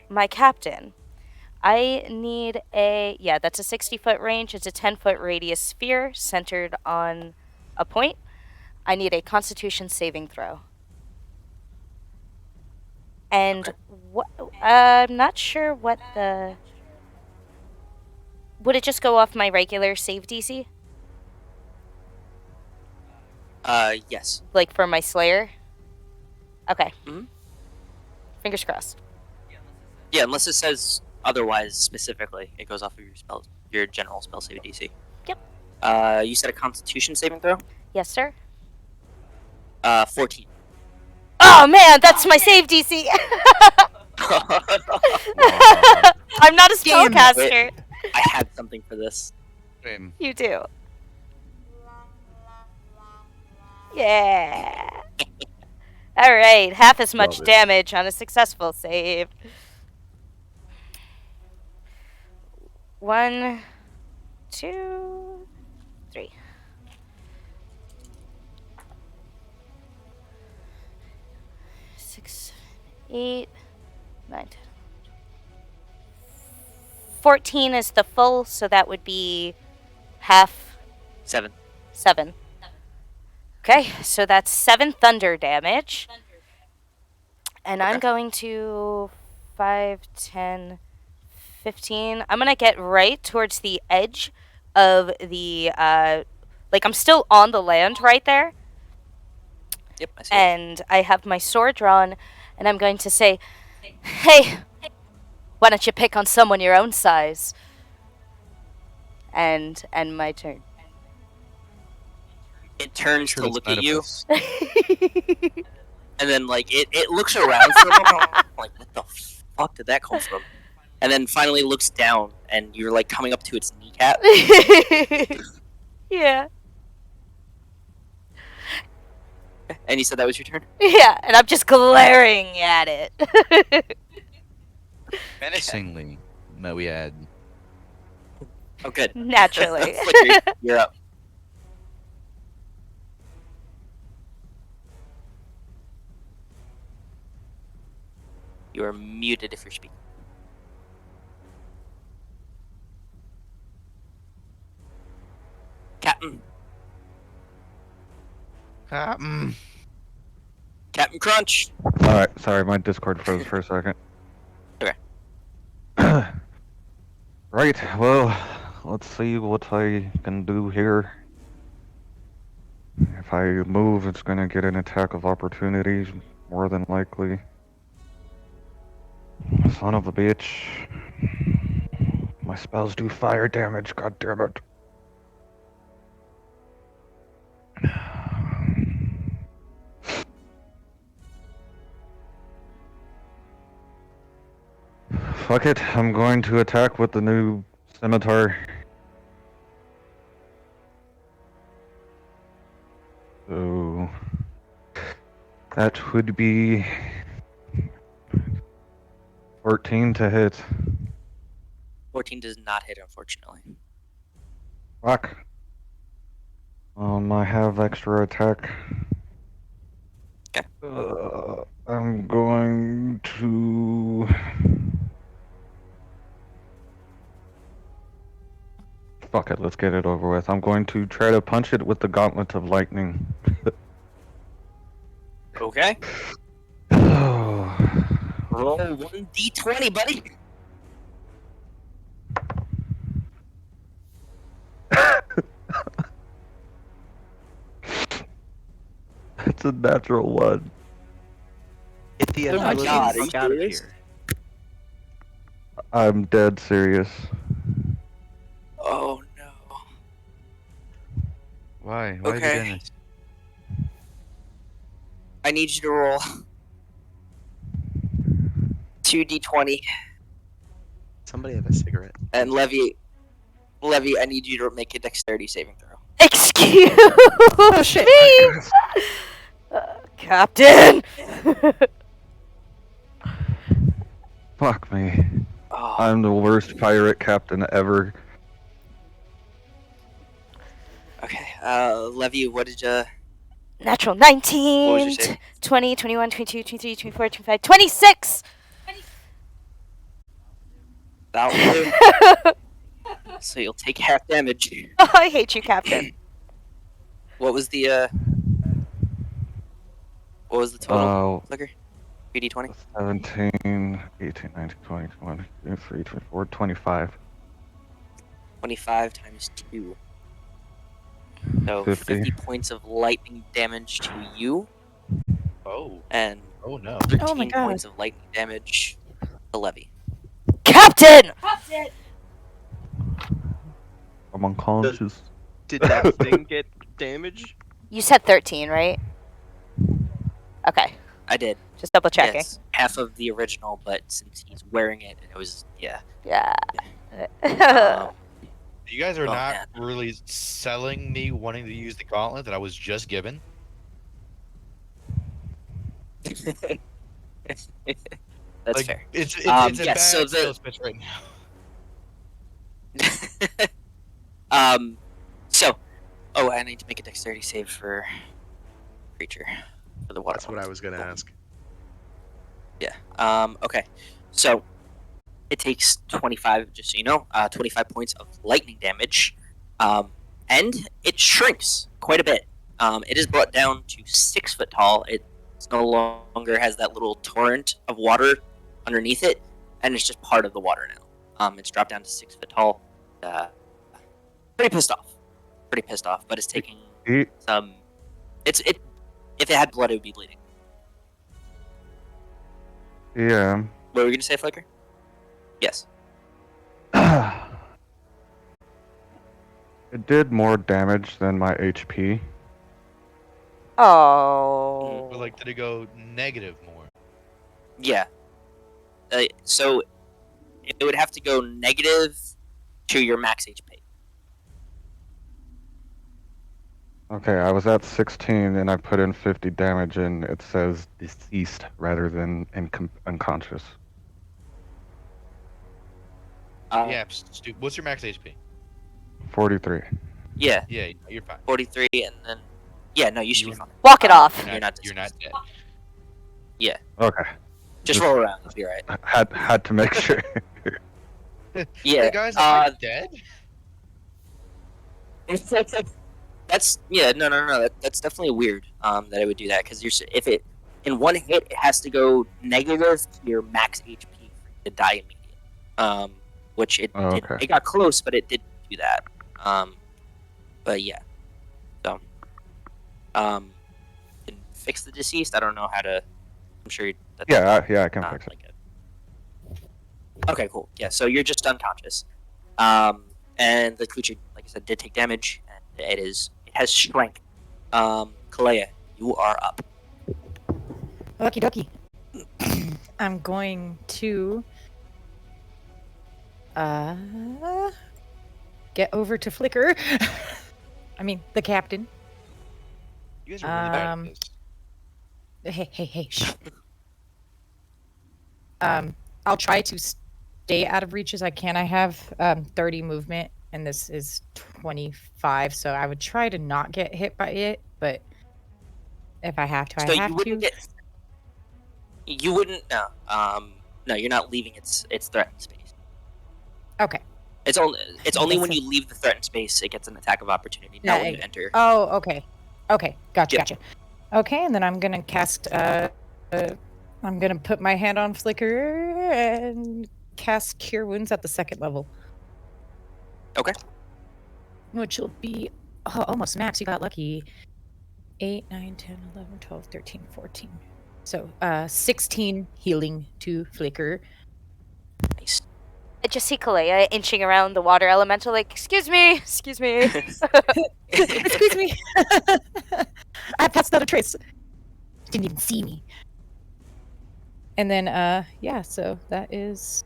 Speaker 2: my captain. I need that's a 60-foot range. It's a 10-foot radius sphere centered on a point. I need a Constitution saving throw. And
Speaker 1: Okay.
Speaker 2: I'm not sure what the... Would it just go off my regular save DC?
Speaker 1: Yes.
Speaker 2: Like for my Slayer? Okay.
Speaker 1: Mhm.
Speaker 2: Fingers crossed.
Speaker 1: Yeah, unless it says otherwise specifically, it goes off of your general spell save DC.
Speaker 2: Yep.
Speaker 1: You said a Constitution saving throw?
Speaker 2: Yes, sir?
Speaker 1: 14.
Speaker 2: Oh man, that's my save DC! I'm not a spellcaster.
Speaker 1: I had something for this.
Speaker 3: Same.
Speaker 2: You do. Yeah. All right, half as much
Speaker 5: Love it.
Speaker 2: damage on a successful save. 1, 2, 3. 6, 7, 8, 9, 10. 14 is the full, so that would be half
Speaker 1: 7.
Speaker 2: 7. Okay, so that's 7 thunder damage. And I'm
Speaker 1: Okay.
Speaker 2: going to 5, 10, 15. I'm going to get right towards the edge of the, like I'm still on the land right there.
Speaker 1: Yep, I see.
Speaker 2: And I have my sword drawn, and I'm going to say, hey, why don't you pick on someone your own size? And end my turn.
Speaker 1: It turns
Speaker 3: Sure,
Speaker 1: to
Speaker 3: that's
Speaker 1: look
Speaker 3: kind
Speaker 1: at
Speaker 3: of
Speaker 1: you,
Speaker 3: us.
Speaker 1: and then like it looks around for a moment, like what the fuck did that come from? And then finally looks down, and you're like coming up to its kneecap.
Speaker 2: Yeah.
Speaker 1: And you said that was your turn?
Speaker 2: Yeah, and I'm just glaring at it.
Speaker 3: Menacingly, may we add.
Speaker 1: Oh, good.
Speaker 2: Naturally.
Speaker 1: Flicker, you're up. You are muted if you're speaking. Captain. Captain Crunch.
Speaker 5: Alright, sorry, my Discord froze for a second.
Speaker 1: Okay.
Speaker 5: Right, well, let's see what I can do here. If I move, it's gonna get an attack of opportunity More than likely. Son of a bitch. My spells do fire damage, god damn it. Fuck it, I'm going to attack with the new scimitar. So that would be 14 to hit.
Speaker 1: 14 does not hit, unfortunately.
Speaker 5: Fuck. I have extra attack.
Speaker 1: Okay.
Speaker 5: I'm going to. Fuck it, let's get it over with. I'm going to try to punch it with the Gauntlet of Lightning.
Speaker 1: Okay.
Speaker 5: Oh.
Speaker 1: Roll 1d20, buddy.
Speaker 5: It's a natural one.
Speaker 4: Get the
Speaker 1: Oh my
Speaker 4: ability
Speaker 1: God,
Speaker 4: the
Speaker 1: are
Speaker 4: fuck
Speaker 1: you
Speaker 4: out of
Speaker 1: serious?
Speaker 4: here.
Speaker 5: I'm dead serious.
Speaker 1: Oh no.
Speaker 3: Why? Why have you
Speaker 1: Okay.
Speaker 3: done this?
Speaker 1: I need you to roll 2d20,
Speaker 4: Somebody have a cigarette.
Speaker 1: and Levi, I need you to make a dexterity saving throw.
Speaker 2: Excuse
Speaker 7: Oh, shit.
Speaker 2: me, Captain.
Speaker 5: Fuck me.
Speaker 1: Oh,
Speaker 5: I'm the worst pirate captain ever.
Speaker 1: okay. Levi, what did you?
Speaker 2: Natural
Speaker 1: What was
Speaker 2: 19,
Speaker 1: your save?
Speaker 2: 20, 21, 22, 23, 24, 25, 26.
Speaker 1: That will do. So you'll take half damage.
Speaker 2: I hate you, Captain.
Speaker 1: What was the What was the total?
Speaker 5: Uh,
Speaker 1: Flicker? 3d20.
Speaker 5: 17, 18, 19, 20, 23, 24, 25.
Speaker 1: 25 times 2. So
Speaker 5: 50.
Speaker 1: 50 points of lightning damage to you,
Speaker 8: Oh.
Speaker 1: and
Speaker 8: Oh no.
Speaker 1: 13
Speaker 7: Oh my God.
Speaker 1: points of lightning damage to Levi.
Speaker 2: Captain!
Speaker 5: I'm unconscious.
Speaker 4: Did that thing get damage?
Speaker 2: You said 13, right? Okay,
Speaker 1: I did.
Speaker 2: just double checking.
Speaker 1: Yes, half of the original, but since he's wearing it, it was yeah.
Speaker 2: Yeah.
Speaker 8: You guys are
Speaker 1: Oh,
Speaker 8: not
Speaker 1: man.
Speaker 8: really selling me wanting to use the gauntlet that I was just given.
Speaker 1: That's
Speaker 8: Like,
Speaker 1: fair.
Speaker 8: It's a
Speaker 1: yes,
Speaker 8: bad
Speaker 1: so the-
Speaker 8: sales pitch right now.
Speaker 1: So, oh, I need to make a dexterity save for creature for the water.
Speaker 4: That's what I was gonna ask.
Speaker 1: Yeah. Okay. So it takes 25, just so you know, 25 points of lightning damage, and it shrinks quite a bit. It is brought down to 6 foot tall. It no longer has that little torrent of water underneath it, and it's just part of the water now. It's dropped down to 6 foot tall. Pretty pissed off. But it's taking some. If it had blood, it would be bleeding.
Speaker 5: Yeah.
Speaker 1: What were you gonna say, Flicker? Yes.
Speaker 5: It did more damage than my HP.
Speaker 2: Oh.
Speaker 8: But like, did it go negative more?
Speaker 1: Yeah. So it would have to go negative to your max HP.
Speaker 5: Okay, I was at 16 and I put in 50 damage and it says deceased rather than unconscious.
Speaker 8: Yeah, what's your max HP?
Speaker 5: 43.
Speaker 1: Yeah,
Speaker 8: Yeah, you're fine.
Speaker 1: 43, and then no, you should be fine.
Speaker 2: Walk it off.
Speaker 1: You're not
Speaker 8: You're not dead.
Speaker 5: Okay.
Speaker 1: Just roll around. You'll be alright.
Speaker 5: Had to make sure.
Speaker 1: Yeah.
Speaker 8: Hey guys, am I dead?
Speaker 1: That's no. That's definitely weird. That it would do that because if it in one hit it has to go negative to your max HP to die immediately. Which it
Speaker 5: Oh,
Speaker 1: did.
Speaker 5: okay.
Speaker 1: It got close, but it did do that. But yeah. So can fix the deceased. I don't know how to I'm sure.
Speaker 5: Yeah, I can
Speaker 1: not
Speaker 5: fix it.
Speaker 1: like a... Okay, cool. Yeah, so you're just unconscious. And the creature, like I said, did take damage, and it has strength. Calaia, you are up.
Speaker 7: Okie dokie. I'm going to get over to Flicker. I mean, the captain.
Speaker 8: You guys are really bad at this.
Speaker 7: Hey, shh. I'll try to stay out of reach as I can. I have 30 movement, and this is 25, so I would try to not get hit by it, but if I have to,
Speaker 1: So
Speaker 7: I have
Speaker 1: you wouldn't
Speaker 7: to.
Speaker 1: You wouldn't. No. No, you're not leaving its threatened space.
Speaker 7: Okay.
Speaker 1: It's only when
Speaker 7: Listen.
Speaker 1: you leave the threatened space it gets an attack of opportunity.
Speaker 7: Yeah,
Speaker 1: Not when you enter.
Speaker 7: Oh, okay. Okay, gotcha,
Speaker 1: Yep.
Speaker 7: gotcha. Okay, and then I'm gonna cast. I'm gonna put my hand on Flicker and cast Cure Wounds at the second level.
Speaker 1: Okay.
Speaker 7: Which will be almost max. You got lucky. 8, 9, 10, 11, 12, 13, 14. So 16 healing to Flicker.
Speaker 1: Nice.
Speaker 2: I just see Calaia inching around the water elemental, like, excuse me.
Speaker 7: Excuse me. I passed out a trace. Didn't even see me. And then yeah, so that is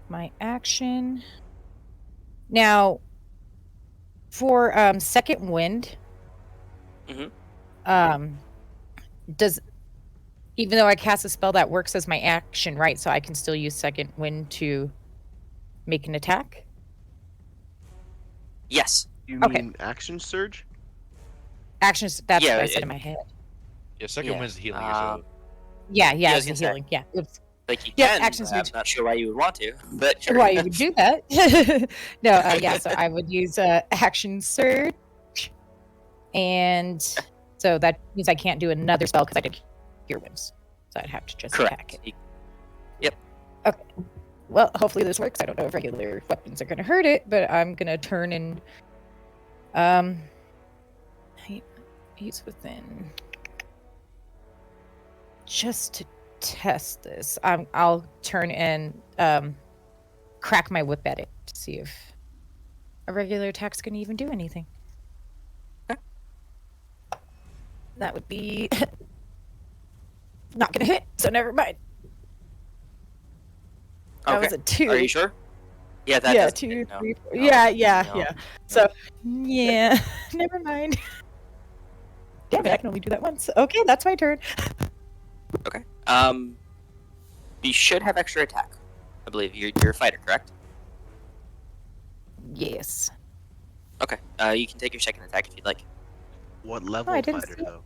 Speaker 7: my action. Now for second wind, does, even though I cast a spell, that works as my action, right? So I can still use second wind to make an attack?
Speaker 1: Yes.
Speaker 4: You
Speaker 7: Okay.
Speaker 4: mean action surge?
Speaker 7: Actions, that's
Speaker 1: Yeah,
Speaker 7: what I said in my head.
Speaker 8: Yeah, second
Speaker 1: Yeah.
Speaker 8: wind's healing yourself.
Speaker 7: Yeah,
Speaker 1: I was
Speaker 7: it's the
Speaker 1: gonna say.
Speaker 7: healing. Yeah. Oops.
Speaker 1: Like you
Speaker 7: Yeah,
Speaker 1: can.
Speaker 7: action
Speaker 1: but I'm
Speaker 7: surge.
Speaker 1: not sure why you would want to, but sure.
Speaker 7: Why you would do that? No, yeah. So I would use action surge, and so that means I can't do another spell because I did Cure Wounds. So I'd have to just attack
Speaker 1: Correct.
Speaker 7: it. Okay. Well, hopefully this works. I don't know if regular weapons are going to hurt it, but I'm going to turn and he's within. Just to test this, I'll turn and crack my whip at it to see if a regular attack's going to even do anything.
Speaker 1: Okay.
Speaker 7: That would be not going to hit, so never mind. That
Speaker 1: Okay.
Speaker 7: was a 2.
Speaker 1: Are you sure? Yeah, that
Speaker 7: Yeah,
Speaker 1: doesn't
Speaker 7: 2,
Speaker 1: hit, no.
Speaker 7: 3, 4.
Speaker 1: No.
Speaker 7: Yeah.
Speaker 1: No.
Speaker 7: So, yeah, never mind. Damn it, I can only do that once. Okay, that's my turn.
Speaker 1: Okay. You should have extra attack. I believe you're a fighter, correct?
Speaker 7: Yes.
Speaker 1: Okay. You can take your second attack if you'd like.
Speaker 4: What level
Speaker 7: I didn't
Speaker 4: fighter
Speaker 7: see it.
Speaker 4: though?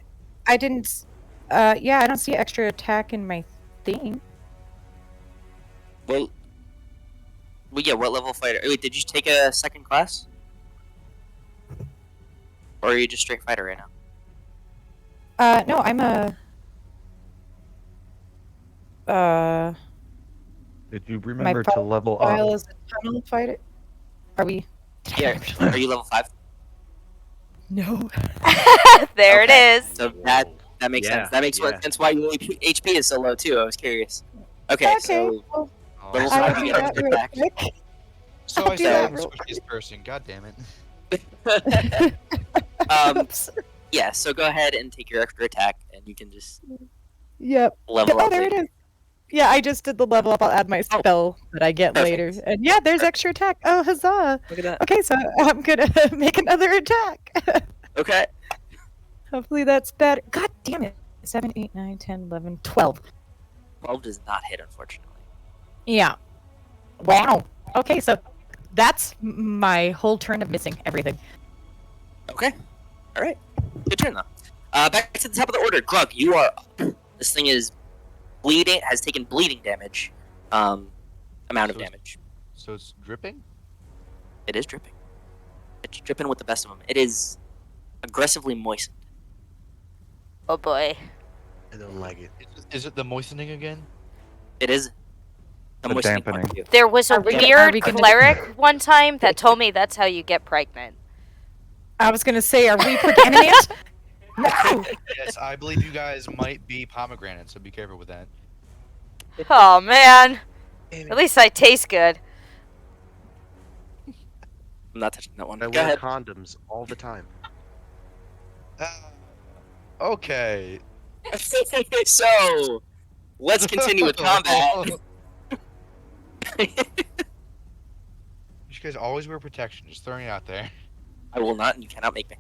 Speaker 7: I didn't. Yeah, I don't see extra attack in my thing.
Speaker 1: Well, yeah. What level fighter? Wait, did you take a second class? Or are you just straight fighter right now?
Speaker 7: No, I'm a.
Speaker 5: Did you remember to level
Speaker 7: While
Speaker 5: up?
Speaker 7: as a tunnel fighter. Are we?
Speaker 1: Yeah. Are you level 5?
Speaker 7: No.
Speaker 2: There
Speaker 1: Okay.
Speaker 2: it is.
Speaker 1: So that makes
Speaker 4: Yeah,
Speaker 1: sense. That makes
Speaker 4: yeah.
Speaker 1: sense why your HP is so low too. I was curious. Okay, so
Speaker 7: well,
Speaker 1: level
Speaker 7: I
Speaker 1: 5
Speaker 7: will
Speaker 1: you
Speaker 7: do
Speaker 1: get
Speaker 7: that
Speaker 1: extra
Speaker 7: real
Speaker 1: attack.
Speaker 7: quick.
Speaker 8: So
Speaker 7: I'll
Speaker 8: I
Speaker 7: do
Speaker 8: said
Speaker 7: that
Speaker 8: I can
Speaker 7: real
Speaker 8: switch this person. God damn it.
Speaker 7: Oops.
Speaker 1: Yeah, so go ahead and take your extra attack, and you can just
Speaker 7: Yep.
Speaker 1: level
Speaker 7: Oh,
Speaker 1: up.
Speaker 7: there it
Speaker 1: later.
Speaker 7: is. Yeah, I just did the level up. I'll add my
Speaker 1: Oh,
Speaker 7: spell that I get later.
Speaker 1: perfect.
Speaker 7: And yeah, there's extra attack. Oh, huzzah.
Speaker 1: Look at that.
Speaker 7: Okay, so I'm gonna make another attack.
Speaker 1: Okay.
Speaker 7: Hopefully that's better. God damn it. 7, 8, 9, 10, 11, 12.
Speaker 1: 12 does not hit, unfortunately.
Speaker 7: Yeah. Wow. Okay, so that's my whole turn of missing everything.
Speaker 1: Okay. All right. Good turn, though. Back to the top of the order. Grug, you are up. This thing is bleeding, has taken bleeding damage. Amount of
Speaker 8: So-
Speaker 1: damage.
Speaker 8: So it's dripping?
Speaker 1: It is dripping. It's dripping with the best of them. It is aggressively moistened.
Speaker 2: Oh boy.
Speaker 4: I don't like it.
Speaker 8: Is it the moistening again?
Speaker 1: It is the
Speaker 5: The
Speaker 1: moistening part
Speaker 5: dampening.
Speaker 1: too.
Speaker 2: There was a
Speaker 7: Are we gonna-
Speaker 2: weird
Speaker 7: are we gonna-
Speaker 2: cleric one time that told me that's how you get pregnant.
Speaker 7: I was gonna say, are we pregnant? No!
Speaker 8: Yes, I believe you guys might be pomegranates, so be careful with that.
Speaker 2: Oh man.
Speaker 4: Damn
Speaker 2: At
Speaker 4: it.
Speaker 2: least I taste good.
Speaker 1: I'm not touching that one.
Speaker 4: I
Speaker 1: Go
Speaker 4: wear
Speaker 1: ahead.
Speaker 4: condoms all the time.
Speaker 8: Okay.
Speaker 1: So, let's continue with combat.
Speaker 8: You guys always wear protection. Just throwing it out there.
Speaker 1: I will not, and you cannot make me.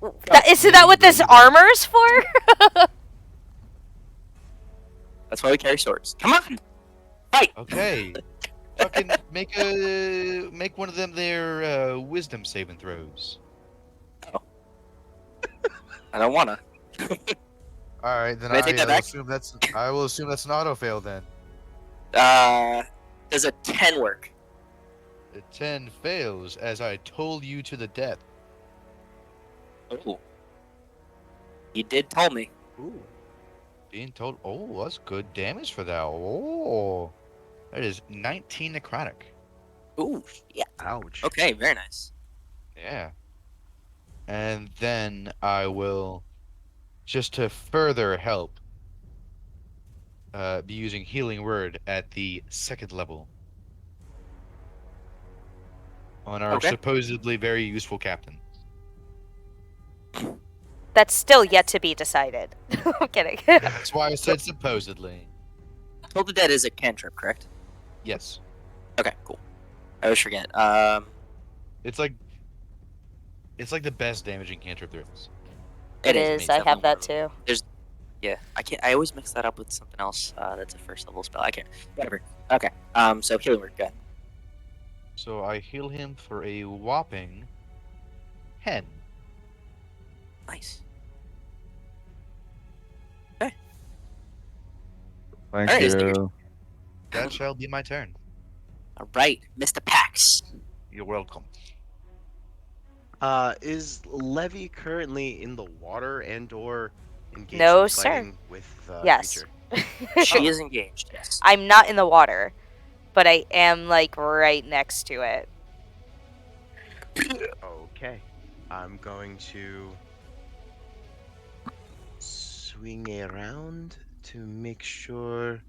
Speaker 2: Isn't that what this armor's for?
Speaker 1: That's why we carry swords. Come on, fight!
Speaker 8: Okay. Fucking make one of them their wisdom saving throws.
Speaker 1: I don't wanna.
Speaker 8: All right, then
Speaker 1: Can I take that back?
Speaker 8: I will assume that's an auto fail then.
Speaker 1: Does a 10 work?
Speaker 8: The 10 fails as I told you to the death.
Speaker 1: Oh. You did tell me.
Speaker 4: Ooh.
Speaker 8: Being told, oh, that's good damage for that. Oh, that is 19 necrotic.
Speaker 1: Ooh, yeah.
Speaker 4: Ouch.
Speaker 1: Okay, very nice.
Speaker 8: Yeah. And then I will, just to further help, be using Healing Word at the 2nd level on our
Speaker 1: Okay.
Speaker 8: supposedly very useful captain.
Speaker 2: That's still yet to be decided. I'm kidding.
Speaker 8: That's why I said supposedly.
Speaker 1: Toll the Dead is a cantrip, correct?
Speaker 8: Yes.
Speaker 1: Okay, cool. I always forget.
Speaker 8: It's like the best damaging cantrip there is.
Speaker 2: It is. I have that too.
Speaker 1: Yeah, I always mix that up with something else. That's a first level spell. I can't. Whatever. Okay. So healing word. Go ahead.
Speaker 8: So I heal him for a whopping 10.
Speaker 1: Nice.
Speaker 5: Thank
Speaker 1: Alright, is that
Speaker 5: you.
Speaker 8: That shall be my turn.
Speaker 1: All right, Mr. Pax.
Speaker 8: You're welcome.
Speaker 4: Is Levi currently in the water and/or engaged
Speaker 2: No,
Speaker 4: in
Speaker 2: sir.
Speaker 4: fighting with
Speaker 2: Yes.
Speaker 4: creature?
Speaker 1: She is engaged. Yes.
Speaker 2: I'm not in the water, but I am like right next to it.
Speaker 4: Okay. I'm going to swing around to make sure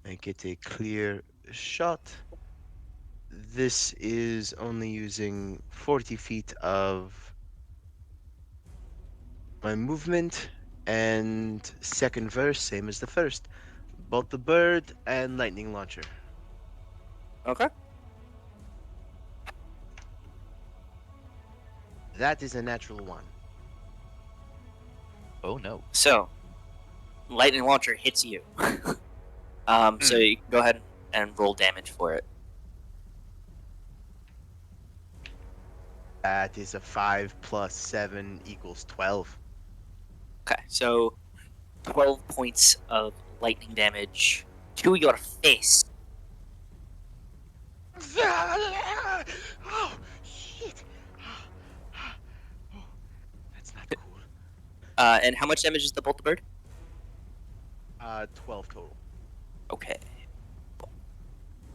Speaker 4: I get a clear shot. This is only using 40 feet of my movement, and second verse, same as the first. Both the bird and lightning launcher.
Speaker 1: Okay.
Speaker 4: That is a natural one.
Speaker 8: Oh no.
Speaker 1: So, lightning launcher hits you. So you can go ahead and roll damage for it.
Speaker 4: That is a 5 plus 7 equals 12.
Speaker 1: Okay, so 12 points of lightning damage to your face.
Speaker 4: Oh, shit. Oh, that's not cool.
Speaker 1: And how much damage is the bolt the bird?
Speaker 4: 12 total.
Speaker 1: Okay.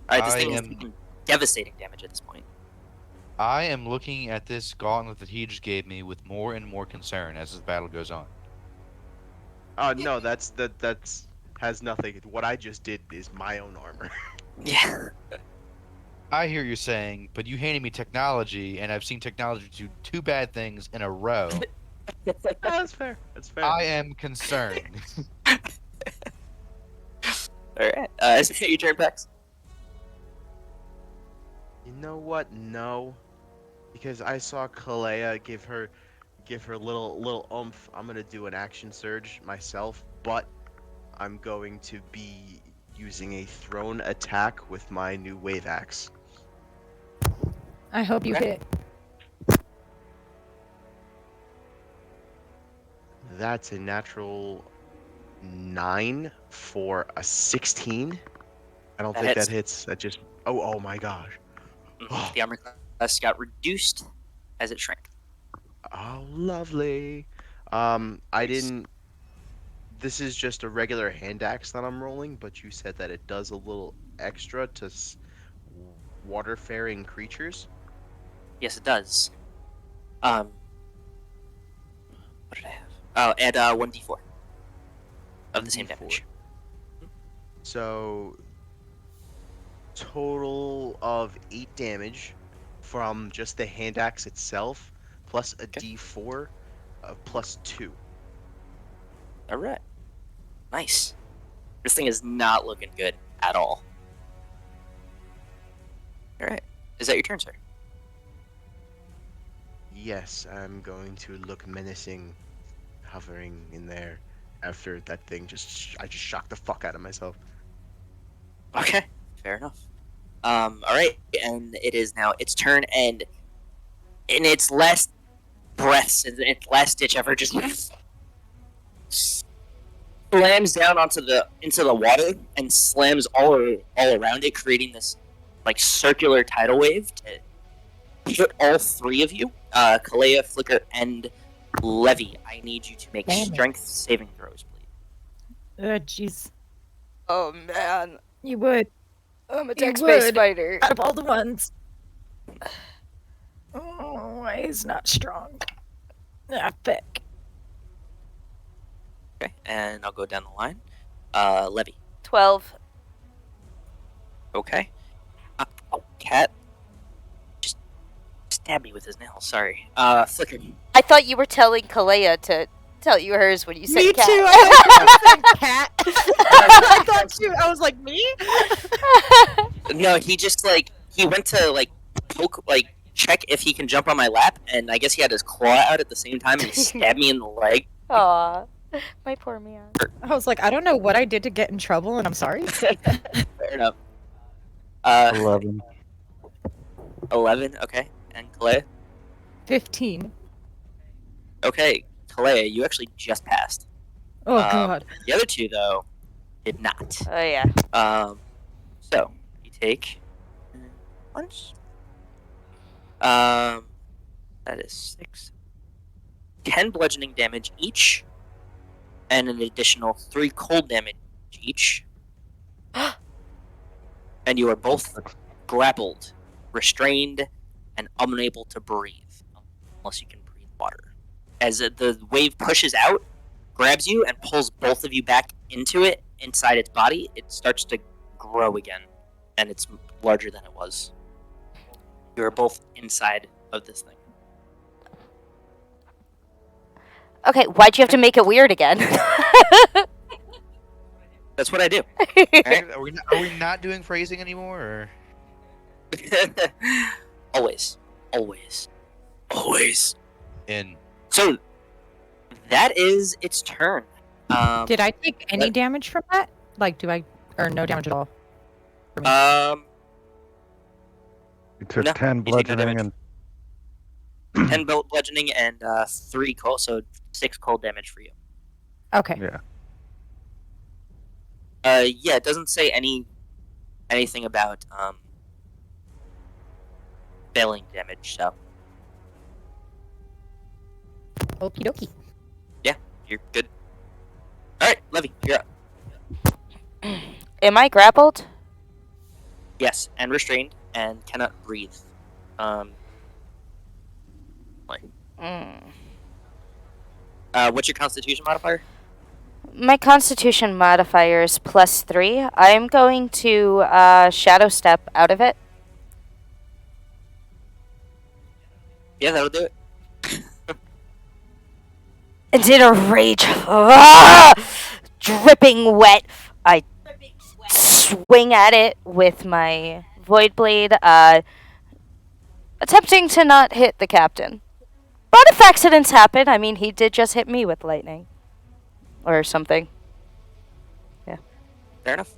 Speaker 1: Alright, this
Speaker 8: I
Speaker 1: thing is
Speaker 8: am-
Speaker 1: taking devastating damage at this point.
Speaker 8: I am looking at this gauntlet that he just gave me with more and more concern as this battle goes on.
Speaker 4: No, that's has nothing. What I just did is my own armor.
Speaker 1: Yeah.
Speaker 8: I hear you saying, but you handed me technology, and I've seen technology do 2 bad things in a row.
Speaker 4: That's fair. That's fair.
Speaker 8: I am concerned.
Speaker 1: Alright, is it your turn, Pax?
Speaker 4: You know what? No, because I saw Calaia give her little oomph. I'm gonna do an action surge myself, but I'm going to be using a thrown attack with my new wave axe.
Speaker 7: I hope you
Speaker 1: Okay.
Speaker 7: hit.
Speaker 4: That's a natural 9 for a 16. I don't
Speaker 1: That
Speaker 4: think
Speaker 1: hits.
Speaker 4: that hits. That just oh my gosh.
Speaker 1: The armor class got reduced as it shrank.
Speaker 4: Oh, lovely. I didn't. This is just a regular hand axe that I'm rolling, but you said that it does a little extra to water-faring creatures.
Speaker 1: Yes, it does. What did I have? Oh, add 1d4 of the same
Speaker 4: 1d4.
Speaker 1: damage.
Speaker 4: So total of 8 damage from just the hand axe itself, plus a d4 of plus 2.
Speaker 1: All right. Nice. This thing is not looking good at all. All right. Is that your turn, sir?
Speaker 4: Yes, I'm going to look menacing, hovering in there. After that thing I just shocked the fuck out of myself.
Speaker 1: Okay. Fair enough. All right, and it is now its turn, and in its last breaths, in its last ditch effort, just slams down into the water and slams all around it, creating this like circular tidal wave to hit all three of you, Calaia, Flicker, and Levi. I need you to make
Speaker 7: Damn it.
Speaker 1: strength saving throws, please.
Speaker 7: Jeez.
Speaker 2: Oh man,
Speaker 7: You would.
Speaker 2: I'm a
Speaker 7: You
Speaker 2: text-based
Speaker 7: would.
Speaker 2: fighter.
Speaker 7: Out of all the ones. Oh, he's not strong. Ah, fuck.
Speaker 1: Okay, and I'll go down the line. Levi.
Speaker 2: 12.
Speaker 1: Okay. Oh, cat. Just stab me with his nail. Sorry. Flicker.
Speaker 2: I thought you were telling Calaia to tell you hers when you said
Speaker 7: Me
Speaker 2: cat.
Speaker 7: too. I thought you were saying cat. I thought you. I was like, me?
Speaker 1: No, he just he went to poke check if he can jump on my lap, and I guess he had his claw out at the same time, and he stabbed me in the leg.
Speaker 2: Aw, my poor man.
Speaker 7: I was like, I don't know what I did to get in trouble, and I'm sorry.
Speaker 1: Fair enough.
Speaker 5: 11.
Speaker 1: 11. Okay, and Calaia.
Speaker 7: 15.
Speaker 1: Okay, Calaia, you actually just passed.
Speaker 7: Oh, God.
Speaker 1: The other two though did not.
Speaker 2: Oh yeah.
Speaker 1: So you take punch. That is 6, 10 bludgeoning damage each, and an additional 3 cold damage each. And you are both grappled, restrained, and unable to breathe, unless you can breathe water. As the wave pushes out, grabs you, and pulls both of you back into it, inside its body, it starts to grow again, and it's larger than it was. You are both inside of this thing.
Speaker 2: Okay, why'd you have to make it weird again?
Speaker 1: That's what I do.
Speaker 8: Alright, are we not doing phrasing anymore? Or?
Speaker 1: Always. Always. Always.
Speaker 8: In
Speaker 1: So, that is its turn.
Speaker 7: Did I take any damage from that? Like, do I... Or no damage at all?
Speaker 5: You took
Speaker 1: No,
Speaker 5: 10
Speaker 1: you take no
Speaker 5: bludgeoning
Speaker 1: damage.
Speaker 5: and
Speaker 1: 10 bludgeoning and 3 cold, so 6 cold damage for you.
Speaker 7: Okay.
Speaker 5: yeah.
Speaker 1: Yeah, it doesn't say anything about failing damage, so
Speaker 7: Okie dokie.
Speaker 1: you're good. Alright, Levi, you're up.
Speaker 2: Am I grappled?
Speaker 1: Yes, and restrained, and cannot breathe. What's your constitution modifier?
Speaker 2: My constitution modifier is +3. I'm going to shadow step out of it.
Speaker 1: Yeah, that'll do it.
Speaker 2: And in a rage, dripping wet, I swing at it with my void blade, attempting to not hit the captain. But if accidents happen, I mean, he did just hit me with lightning. Or something. Yeah.
Speaker 1: Fair enough.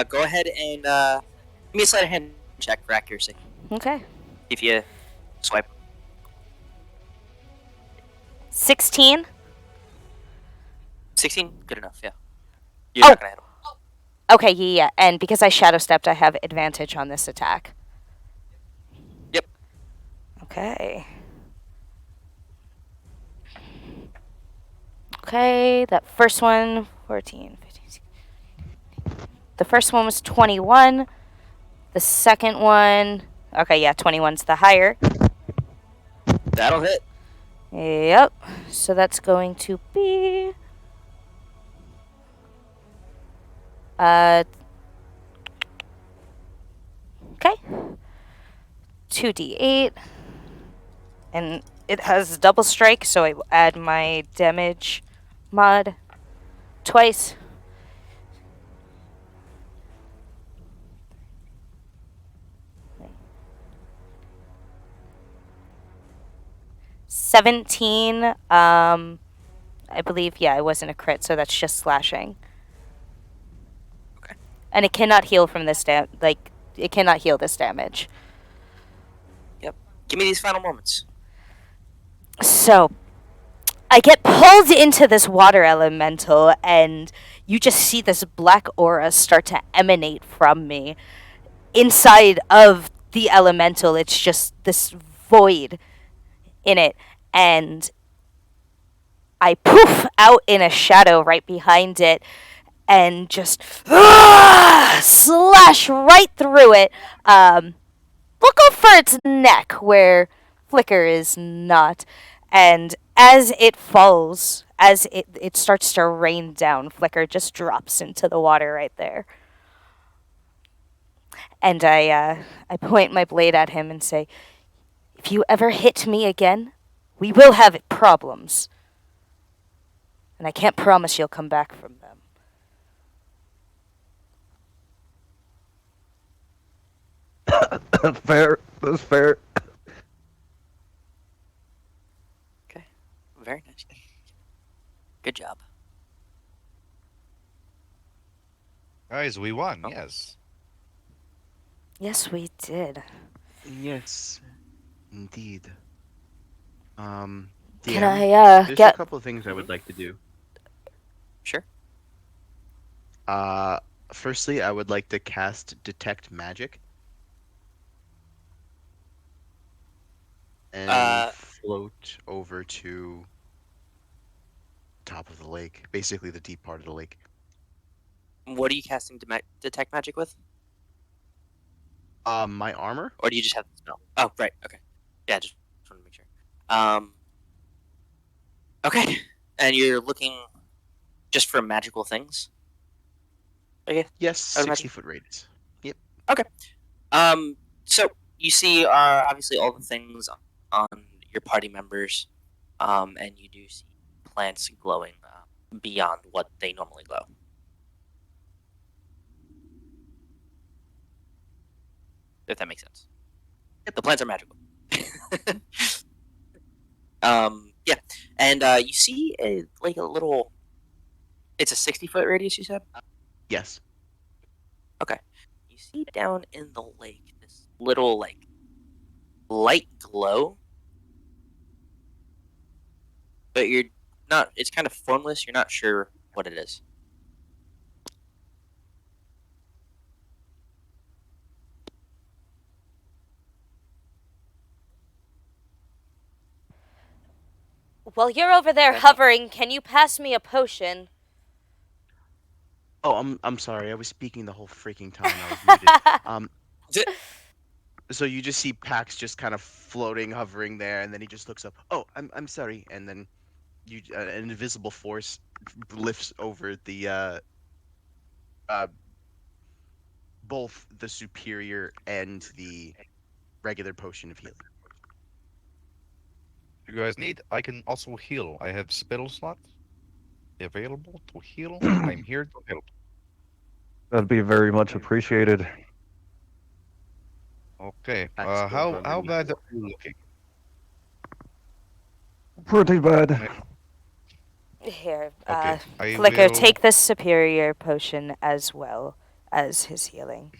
Speaker 1: Go ahead and give me a sleight of hand check for accuracy.
Speaker 2: Okay.
Speaker 1: If you swipe.
Speaker 2: 16?
Speaker 1: 16? Good enough, yeah. You're
Speaker 2: Oh.
Speaker 1: not gonna hit him.
Speaker 2: Okay, yeah. And because I shadow stepped, I have advantage on this attack.
Speaker 1: Yep.
Speaker 2: Okay. Okay, that first one, 14, 15, 16. The first one was 21. The second one, okay, yeah, 21's the higher.
Speaker 1: That'll hit.
Speaker 2: Yep. So that's going to be okay. 2d8, and it has double strike, so I will add my damage mod twice. $17. I believe, yeah, it wasn't a crit, so that's just slashing.
Speaker 1: Okay.
Speaker 2: And it cannot heal from this it cannot heal this damage.
Speaker 1: Give me these final moments.
Speaker 2: So, I get pulled into this water elemental, and you just see this black aura start to emanate from me. Inside of the elemental, it's just this void in it, and I poof out in a shadow right behind it, and just slash right through it. We'll go for its neck, where Flicker is not. And as it falls, as it starts to rain down, Flicker just drops into the water right there. And I point my blade at him and say, "If you ever hit me again, we will have problems. And I can't promise you'll come back from them."
Speaker 5: That's fair. That's fair.
Speaker 1: Okay. Very nice. Good job.
Speaker 3: Guys, we won.
Speaker 1: Oh.
Speaker 3: Yes.
Speaker 2: Yes, we did.
Speaker 4: Yes, indeed.
Speaker 2: Can
Speaker 4: DM,
Speaker 2: I
Speaker 4: there's a
Speaker 2: get...
Speaker 4: couple of things I would like to do.
Speaker 1: Sure.
Speaker 4: Firstly, I would like to cast Detect Magic. And float over to top of the lake, basically the deep part of the lake.
Speaker 1: What are you casting detect magic with?
Speaker 4: My armor?
Speaker 1: Or do you just have the spell? Oh, right. Okay. Yeah, just wanted to make sure. Okay. And you're looking just for magical things? Okay.
Speaker 4: Yes,
Speaker 1: I would imagine.
Speaker 4: 60-foot radius. Yep.
Speaker 1: Okay. So you see, obviously all the things on your party members, and you do see plants glowing beyond what they normally glow. If that makes sense. Yep, the plants are magical. Yeah, and you see a little. It's a 60-foot radius, you said?
Speaker 4: Yes.
Speaker 1: Okay. You see down in the lake this little light glow, but you're not. It's kind of formless. You're not sure what it is.
Speaker 2: While you're over there hovering, can you pass me a potion?
Speaker 4: Oh, I'm sorry. I was speaking the whole freaking time. I was muted. So you just see Pax just kind of floating, hovering there, and then he just looks up. Oh, I'm sorry. And then an invisible force lifts over the both the superior and the regular potion of healing.
Speaker 3: You guys need? I can also heal. I have spell slots available to heal. I'm here to help.
Speaker 5: That'd be very much appreciated.
Speaker 3: Okay.
Speaker 4: Pax goes
Speaker 3: How
Speaker 4: underneath.
Speaker 3: bad are you looking?
Speaker 5: Pretty bad.
Speaker 2: Here,
Speaker 3: Okay, I
Speaker 2: Flicker,
Speaker 3: will-
Speaker 2: take this superior potion as well as his healing.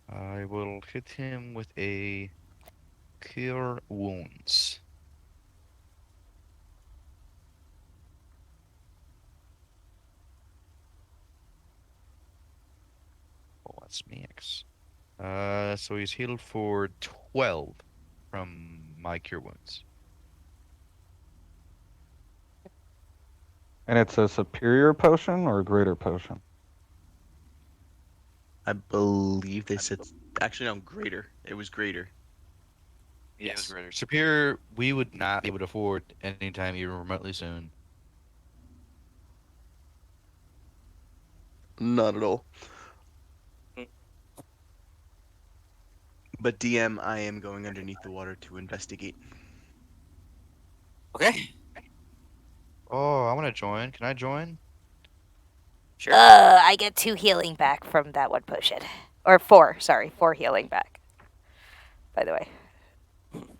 Speaker 3: I will hit him with a Cure Wounds. Oh, that's max. So he's healed for 12 from my Cure Wounds.
Speaker 5: And it's a superior potion or a greater potion?
Speaker 4: I believe they said actually no greater. It was greater.
Speaker 1: Yes.
Speaker 8: Superior, we would not be able to afford anytime even remotely soon.
Speaker 4: Not at all.
Speaker 1: Mm.
Speaker 4: But DM, I am going underneath the water to investigate.
Speaker 1: Okay.
Speaker 8: Oh, I want to join. Can I join?
Speaker 1: Sure.
Speaker 2: I get 2 healing back from that one potion. Or 4, sorry, 4 healing back. By the way.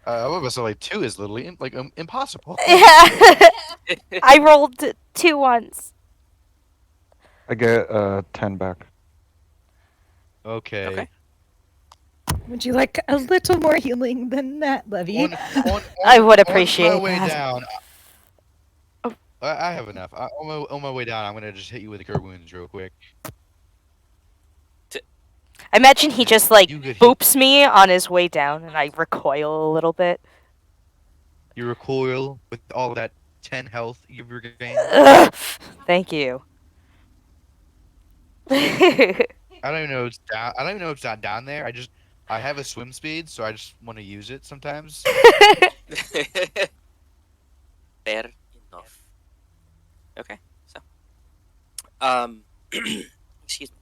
Speaker 8: I would say like 2 is literally impossible.
Speaker 2: I rolled 2 once.
Speaker 5: I get 10 back.
Speaker 8: Okay.
Speaker 1: Okay.
Speaker 7: Would you like a little more healing than that, Levy?
Speaker 2: I would
Speaker 8: On
Speaker 2: appreciate
Speaker 8: my way
Speaker 2: that.
Speaker 8: down,
Speaker 2: Oh.
Speaker 8: I have enough. On my way down, I'm gonna just hit you with the cure wounds real quick.
Speaker 2: I imagine he just
Speaker 8: You get hit.
Speaker 2: boops me on his way down, and I recoil a little bit.
Speaker 8: You recoil with all that 10 health you've regained.
Speaker 2: Thank you.
Speaker 8: I don't even know it's down. I don't even know it's not down there. I have a swim speed, so I just want to use it sometimes.
Speaker 1: Fair enough. Okay, so excuse me.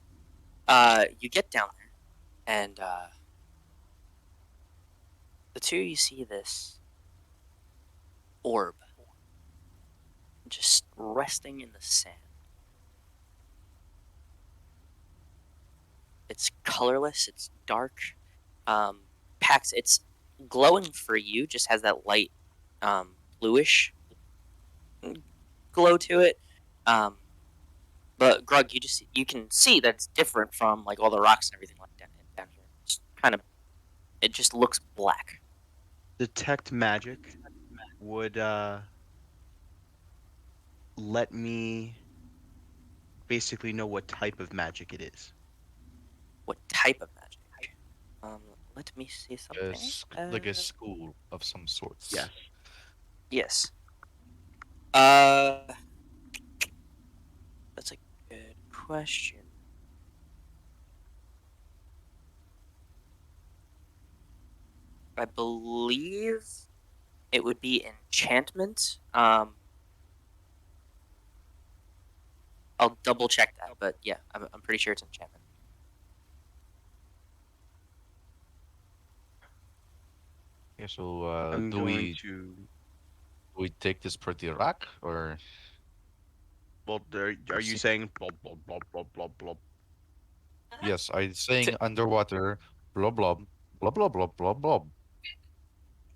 Speaker 1: You get down there, and the two of you see this orb just resting in the sand. It's colorless. It's dark. Pax, it's glowing for you. Just has that light, bluish glow to it. But Grug, you can see that it's different from like all the rocks and everything like that down here. It's it just looks black.
Speaker 4: Detect magic would let me basically know what type of magic it is.
Speaker 1: What type of magic? Let me see something.
Speaker 8: Like a school of some sorts.
Speaker 4: Yeah.
Speaker 1: Yes. That's a good question. I believe it would be enchantment. I'll double check that, but yeah, I'm pretty sure it's enchantment.
Speaker 8: Yeah, so
Speaker 4: I'm
Speaker 8: do
Speaker 4: going to.
Speaker 8: we take this pretty rock or
Speaker 4: Well, are you saying blob blob blob blob blob blob?
Speaker 8: yes, I'm saying underwater blob blob blob blob blob blob blob.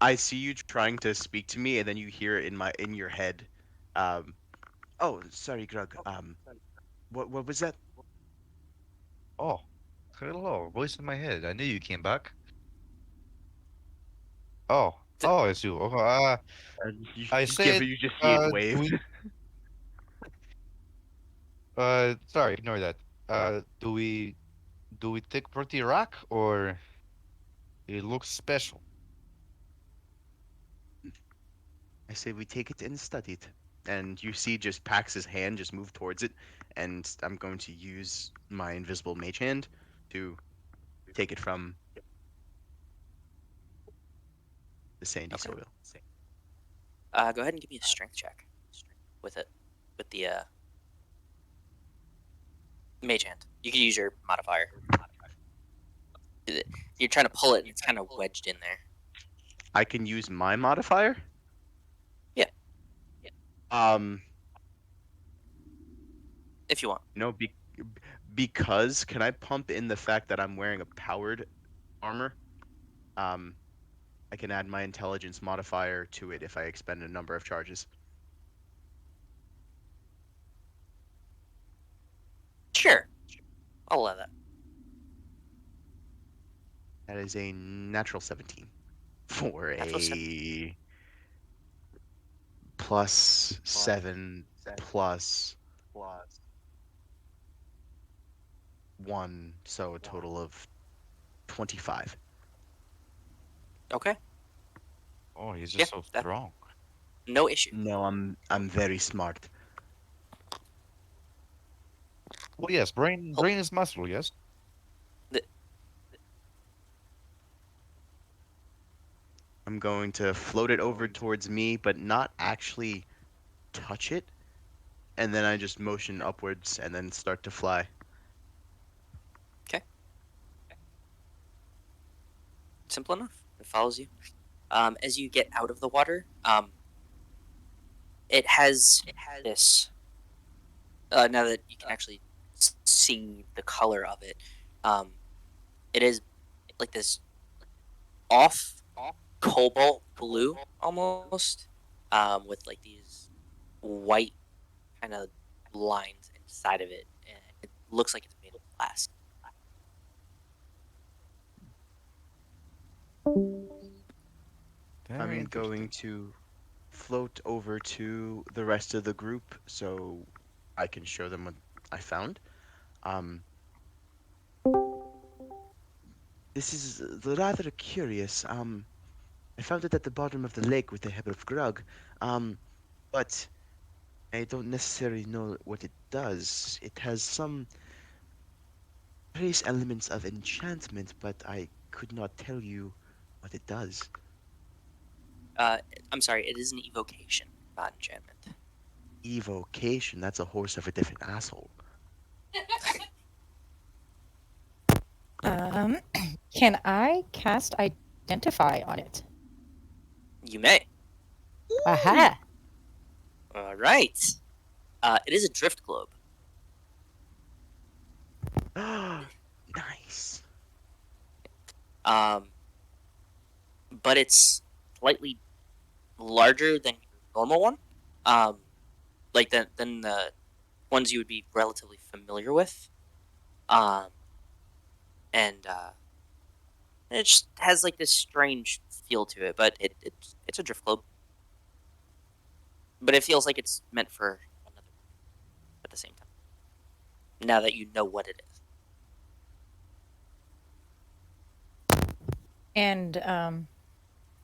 Speaker 4: I see you trying to speak to me, and then you hear it in your head. Oh, sorry, Grug. What was that?
Speaker 8: Oh, hello, voice in my head. I knew you came back. Oh, it's you. I
Speaker 4: Yeah,
Speaker 8: said,
Speaker 4: but you just see it
Speaker 8: do
Speaker 4: wave.
Speaker 8: we, sorry, ignore that. Do we take pretty rock or it looks special?
Speaker 4: I say we take it and study it. And you see just Pax's hand just move towards it, and I'm going to use my invisible mage hand to take it from the sandy
Speaker 1: Okay.
Speaker 4: soil.
Speaker 1: Go ahead and give me a strength check with it, with the mage hand. You can use your modifier. You're trying to pull it, and it's kind of wedged in there.
Speaker 4: I can use my modifier?
Speaker 1: Yeah. If you want.
Speaker 4: No, because can I pump in the fact that I'm wearing a powered armor? I can add my intelligence modifier to it if I expend a number of charges.
Speaker 1: Sure. I'll allow that.
Speaker 4: That is a natural 17 for
Speaker 1: Natural
Speaker 4: a plus 7 plus 1, so a total of 25.
Speaker 1: Okay.
Speaker 8: Oh, he's
Speaker 1: Yeah,
Speaker 8: just so
Speaker 1: that-
Speaker 8: strong.
Speaker 1: No issue.
Speaker 4: No, I'm very smart.
Speaker 8: Well, yes, brain is muscle, yes.
Speaker 4: I'm I'm going to float it over towards me, but not actually touch it. And then I just motion upwards and then start to fly.
Speaker 1: Simple enough. It follows you. As you get out of the water, it has this. Now that you can actually see the color of it, it is like this off cobalt blue almost, with like these white kind of lines inside of it, and it looks like it's made of glass.
Speaker 3: Very
Speaker 4: I'm
Speaker 3: interesting.
Speaker 4: going to float over to the rest of the group so I can show them what I found. Um, this is rather curious. I found it at the bottom of the lake with the head of Grug. But I don't necessarily know what it does. It has some trace elements of enchantment, but I could not tell you what it does.
Speaker 1: I'm sorry, it is an evocation, not enchantment.
Speaker 4: Evocation, that's a horse of a different asshole.
Speaker 7: Can I cast Identify on it?
Speaker 1: You may.
Speaker 7: Aha!
Speaker 1: All right. It is a drift globe.
Speaker 4: Nice.
Speaker 1: But it's slightly larger than your normal one. Like than the ones you would be relatively familiar with. And it just has like this strange feel to it, but it's a drift globe. But it feels like it's meant for another at the same time. Now that you know what it is.
Speaker 7: And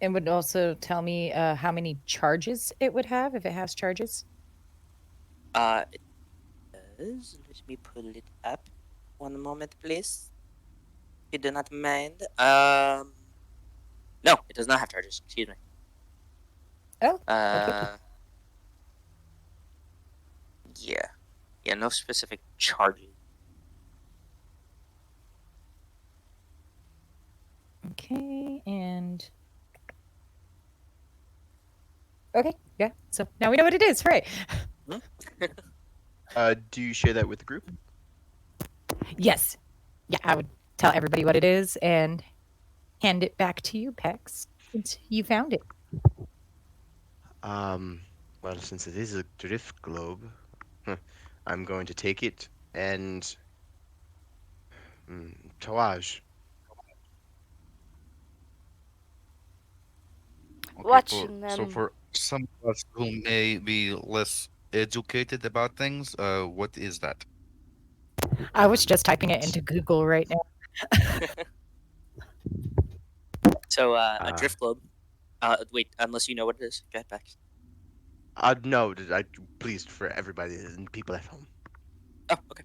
Speaker 7: it would also tell me how many charges it would have if it has charges.
Speaker 1: It does. Let me pull it up. One moment, please. If you do not mind. No, it does not have charges. Excuse me.
Speaker 7: Oh,
Speaker 1: Yeah. Yeah, no specific charges.
Speaker 7: okay, and okay, yeah. So now we know what it is, right?
Speaker 4: Do you share that with the group?
Speaker 7: Yes. Yeah, I would tell everybody what it is and hand it back to you, Pex, since you found it.
Speaker 4: Well, since it is a drift globe, I'm going to take it and Tawaj.
Speaker 3: Okay,
Speaker 2: Watching
Speaker 3: so
Speaker 2: them.
Speaker 3: for some of us who may be less educated about things, what is that?
Speaker 7: I was just typing it into Google right now.
Speaker 1: So, a drift globe. Wait, unless you know what it is. Go ahead, Pax.
Speaker 4: No, please, for everybody and people at home.
Speaker 1: Oh, okay.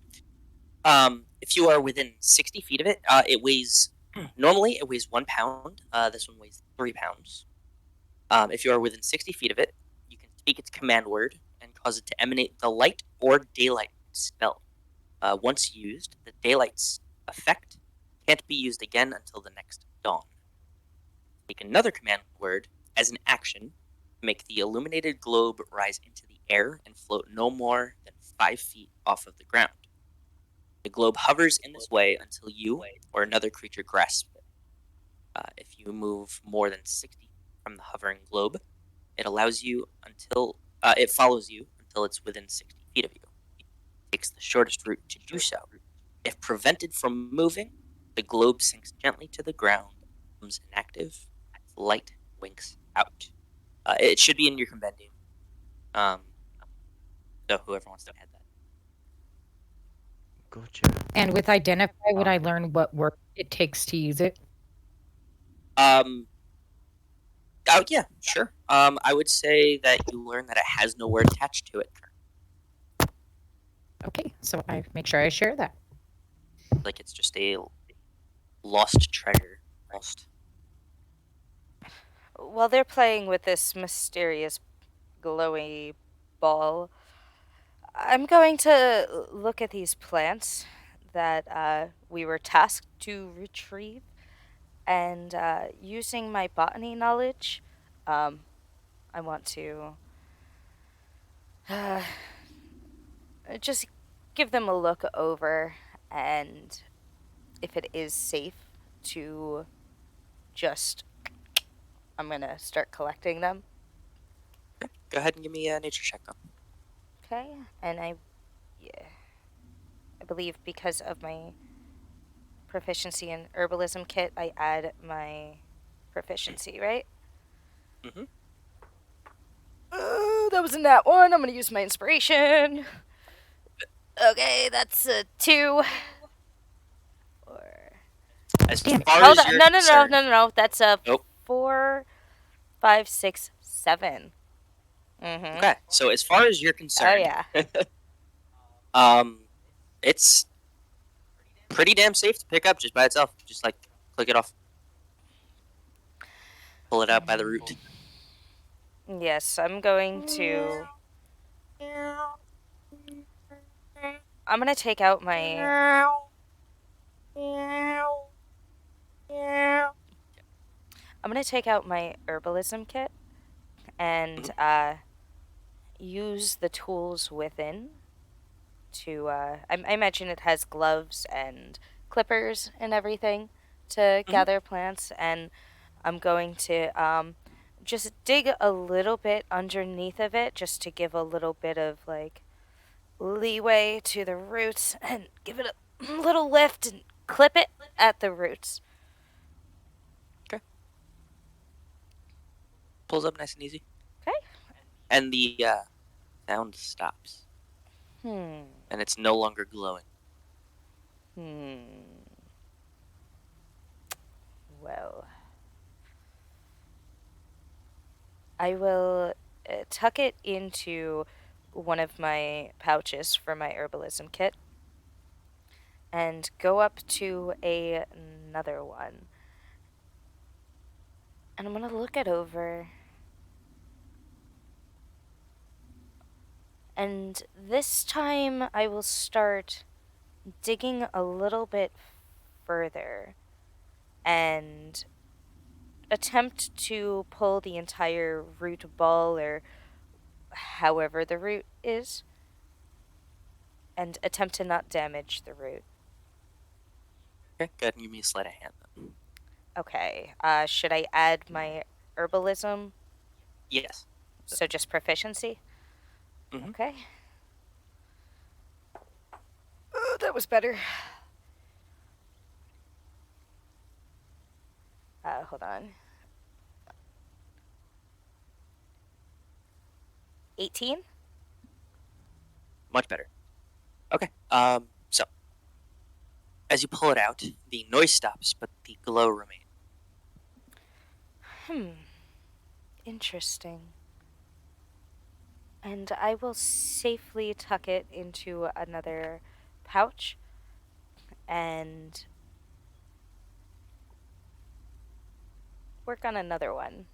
Speaker 1: If you are within 60 feet of it, it weighs. Normally, it weighs 1 pound. This one weighs 3 pounds. If you are within 60 feet of it, you can speak its command word and cause it to emanate the light or daylight spell. Once used, the daylight's effect can't be used again until the next dawn. Take another command word as an action. Make the illuminated globe rise into the air and float no more than 5 feet off of the ground. The globe hovers in this way until you or another creature grasps it. If you move more than 60 from the hovering globe, it allows you until it follows you until it's within 60 feet of you. It takes the shortest route to do so. If prevented from moving, the globe sinks gently to the ground, becomes inactive, as light winks out. It should be in your compendium. So whoever wants to add that.
Speaker 4: Gotcha.
Speaker 7: And with Identify, would I learn what work it takes to use it?
Speaker 1: Oh yeah, sure. I would say that you learn that it has no word attached to it.
Speaker 7: Okay, so I make sure I share that.
Speaker 1: Like it's just a lost treasure, almost.
Speaker 2: while they're playing with this mysterious glowy ball, I'm going to look at these plants that we were tasked to retrieve, and using my botany knowledge, I want to just give them a look over, and if it is safe to just, I'm going to start collecting them.
Speaker 1: Go ahead and give me a nature check, though.
Speaker 2: Okay, and I believe because of my proficiency in herbalism kit, I add my proficiency, right?
Speaker 1: Mm-hmm.
Speaker 2: That was in that one. I'm gonna use my inspiration. Okay, that's a 2. Or
Speaker 1: As
Speaker 6: Damn it.
Speaker 1: far
Speaker 2: hold
Speaker 1: as
Speaker 2: on,
Speaker 1: you're
Speaker 2: no,
Speaker 1: concerned,
Speaker 2: that's a
Speaker 1: Nope.
Speaker 2: 4, 5, 6, 7. Mm-hmm.
Speaker 1: Okay, so as far as you're
Speaker 2: Oh
Speaker 1: concerned,
Speaker 2: yeah.
Speaker 1: It's pretty damn safe to pick up just by itself. Just like click it off, pull it out by the root.
Speaker 2: Yes, I'm going to. I'm gonna take out my. I'm gonna take out my herbalism kit and use the tools within to. I imagine it has gloves and clippers and everything to gather plants, and I'm going to just dig a little bit underneath of it just to give a little bit of like leeway to the roots and give it a little lift and clip it at the roots.
Speaker 1: Pulls up nice and easy.
Speaker 2: Okay.
Speaker 1: And the sound stops. And it's no longer glowing.
Speaker 2: Well, I will tuck it into one of my pouches for my herbalism kit and go up to another one. And I'm going to look it over. And this time I will start digging a little bit further and attempt to pull the entire root ball or however the root is and attempt to not damage the root.
Speaker 1: Okay, go ahead and give me a sleight of hand. Then.
Speaker 2: Okay, should I add my herbalism?
Speaker 1: Yes.
Speaker 2: So just proficiency?
Speaker 1: Mhm.
Speaker 2: Okay. Oh, that was better. Hold on. 18?
Speaker 1: Much better. Okay. So as you pull it out, the noise stops, but the glow remains.
Speaker 2: Interesting. And I will safely tuck it into another pouch and work on another one.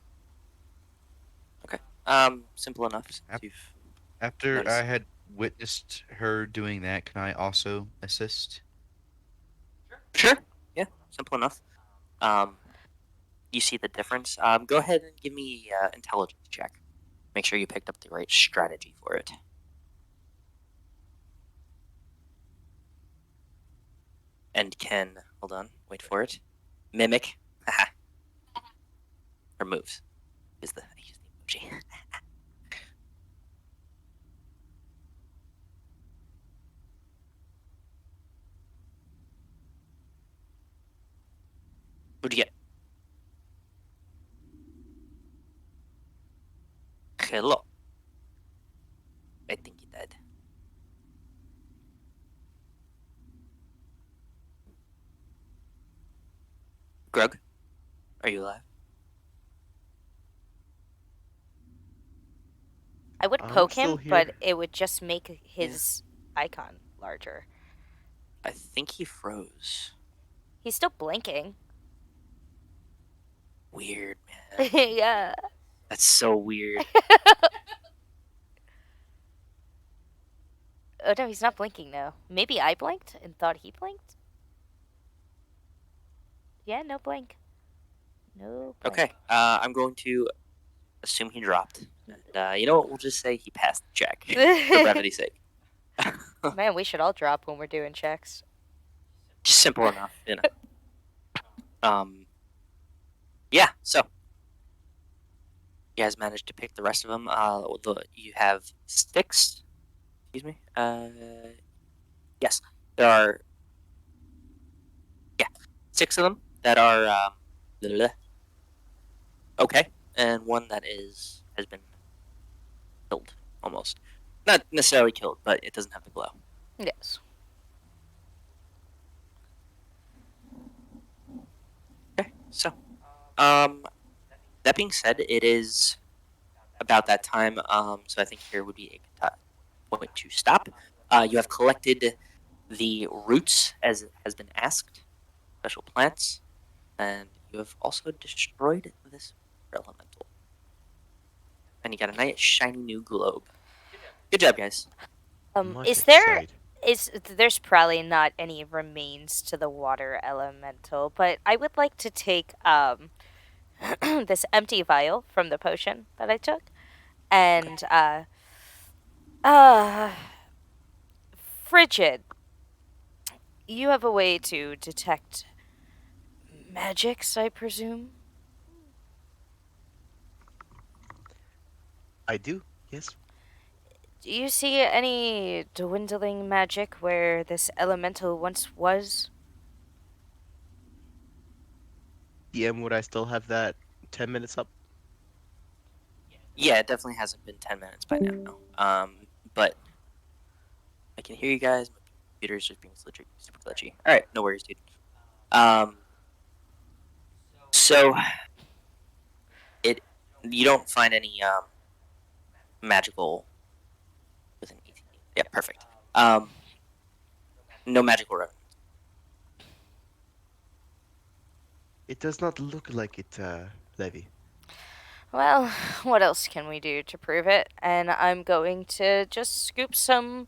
Speaker 1: Okay. Simple enough. Since you've
Speaker 8: After
Speaker 1: noticed.
Speaker 8: I had witnessed her doing that, can I also assist?
Speaker 1: Sure. Yeah. Simple enough. You see the difference. Go ahead and give me intelligence check. Make sure you picked up the right strategy for it. And can hold on, wait for it. Mimic. Haha. Or moves. Is the I use the emoji. What'd you get? Hello. I think he did. Grug, are you alive?
Speaker 2: I would
Speaker 4: I'm
Speaker 2: poke
Speaker 4: still
Speaker 2: him,
Speaker 4: here.
Speaker 2: but it would just make his icon larger.
Speaker 1: I think he froze.
Speaker 2: He's still blinking.
Speaker 1: Weird, man.
Speaker 2: Yeah.
Speaker 1: That's so weird.
Speaker 2: Oh no, he's not blinking now. Maybe I blinked and thought he blinked? Yeah, no blink. No blink.
Speaker 1: Okay, I'm going to assume he dropped. And you know what? We'll just say he passed the check for brevity's sake.
Speaker 2: Man, we should all drop when we're doing checks.
Speaker 1: Just simple enough, you know. Yeah. So you guys managed to pick the rest of them. You have sticks. Excuse me. Yes, there are. Yeah, 6 of them that are blah, blah, blah. Okay, and one that has been killed almost. Not necessarily killed, but it doesn't have the glow.
Speaker 2: Yes.
Speaker 1: Okay, so that being said, it is about that time. So I think here would be a point to stop. You have collected the roots as has been asked, special plants, and you have also destroyed this elemental. And you got a nice shiny new globe. Good job, guys.
Speaker 4: Much
Speaker 2: Is there
Speaker 4: excited.
Speaker 2: there's probably not any remains to the water elemental, but I would like to take this empty vial from the potion that I took and Frigid. You have a way to detect magics, I presume?
Speaker 4: I do, yes.
Speaker 2: Do you see any dwindling magic where this elemental once was?
Speaker 4: DM, would I still have that 10 minutes up?
Speaker 1: Yeah, it definitely hasn't been 10 minutes by now. But I can hear you guys. My computer's just being super glitchy. All right, no worries, dude. So you don't find any magical with an ET. Yeah, perfect. No magical remnants.
Speaker 4: It does not look like it, Levi.
Speaker 2: Well, what else can we do to prove it? And I'm going to just scoop some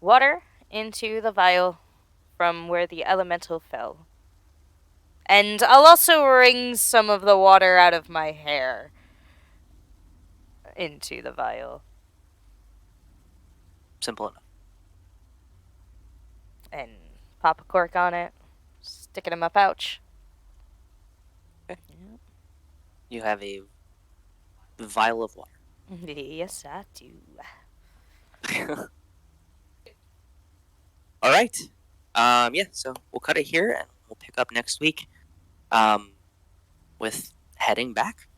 Speaker 2: water into the vial from where the elemental fell. And I'll also wring some of the water out of my hair into the vial.
Speaker 1: Simple enough.
Speaker 2: And pop a cork on it, stick it in my pouch.
Speaker 1: Okay. You have a vial of water.
Speaker 2: Yes, I do.
Speaker 1: All right. Yeah, so we'll cut it here and we'll pick up next week with heading back,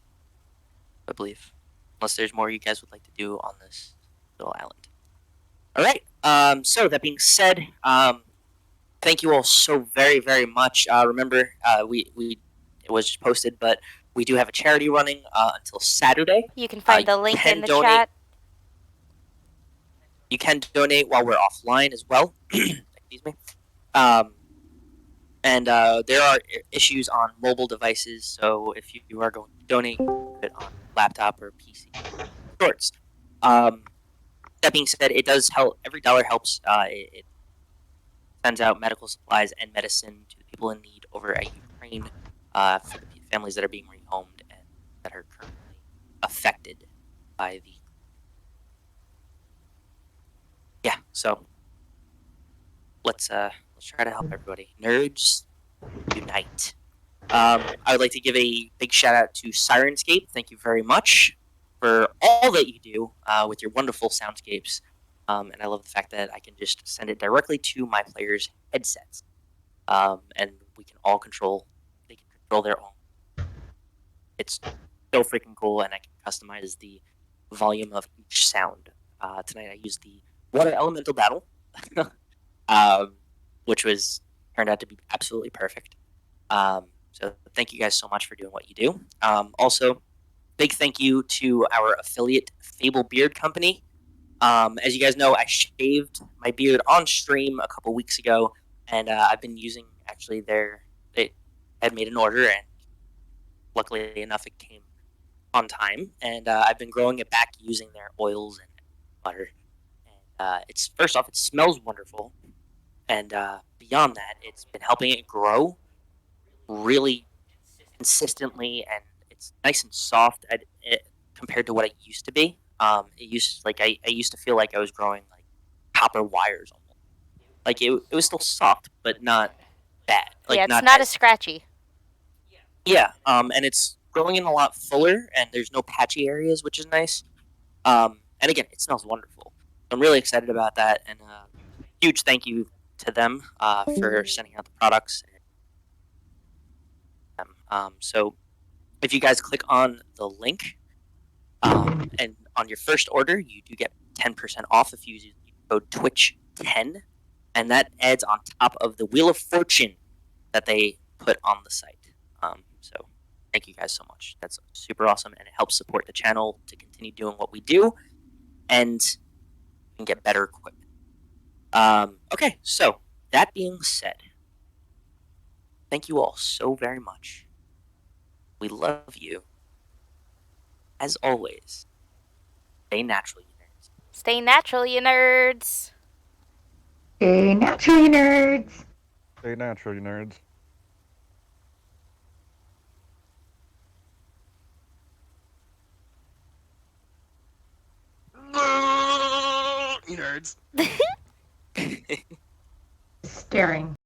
Speaker 1: I believe. Unless there's more you guys would like to do on this little island. All right. So that being said, thank you all so very, very much. Remember, it was just posted, but we do have a charity running until Saturday.
Speaker 2: You can find the link in the chat.
Speaker 1: You can donate while we're offline as well. Excuse me. And there are issues on mobile devices, so if you are going to donate, you can do it on laptop or PC. Sorts. That being said, it does help. Every dollar helps. It sends out medical supplies and medicine to the people in need over at Ukraine, for the families that are being rehomed and that are currently affected by the. Yeah, so let's try to help everybody. Nerds unite. I would like to give a big shout out to Sirenscape. Thank you very much for all that you do with your wonderful soundscapes. And I love the fact that I can just send it directly to my players' headsets. And we can all they can control their own. It's so freaking cool, and I can customize the volume of each sound. Tonight I used the Water Elemental Battle, which turned out to be absolutely perfect. So thank you guys so much for doing what you do. Also, big thank you to our affiliate, Fable Beard Company. As you guys know, I shaved my beard on stream a couple weeks ago, and I've been using they had made an order, and luckily enough, it came on time, and I've been growing it back using their oils and butter. And it's first off, it smells wonderful, and beyond that, it's been helping it grow really consistently, and it's nice and soft compared to what it used to be. I used to feel like I was growing like copper wires almost. Like it was still soft, but not bad. Like
Speaker 2: yeah, it's not
Speaker 1: as
Speaker 2: as scratchy.
Speaker 1: yeah. And it's growing in a lot fuller, and there's no patchy areas, which is nice. And again, it smells wonderful. I'm really excited about that, and huge thank you to them for sending out the products. So if you guys click on the link, and on your first order, you do get 10% off if you use code Twitch10, and that adds on top of the Wheel of Fortune that they put on the site. So thank you guys so much. That's super awesome, and it helps support the channel to continue doing what we do, and we can get better equipment. Okay, so that being said, thank you all so very much. We love you. As always, stay natural, you nerds.
Speaker 2: Stay natural, you nerds.
Speaker 9: Stay natural, you nerds.
Speaker 5: Stay natural, you nerds.
Speaker 4: You nerds.
Speaker 9: Staring.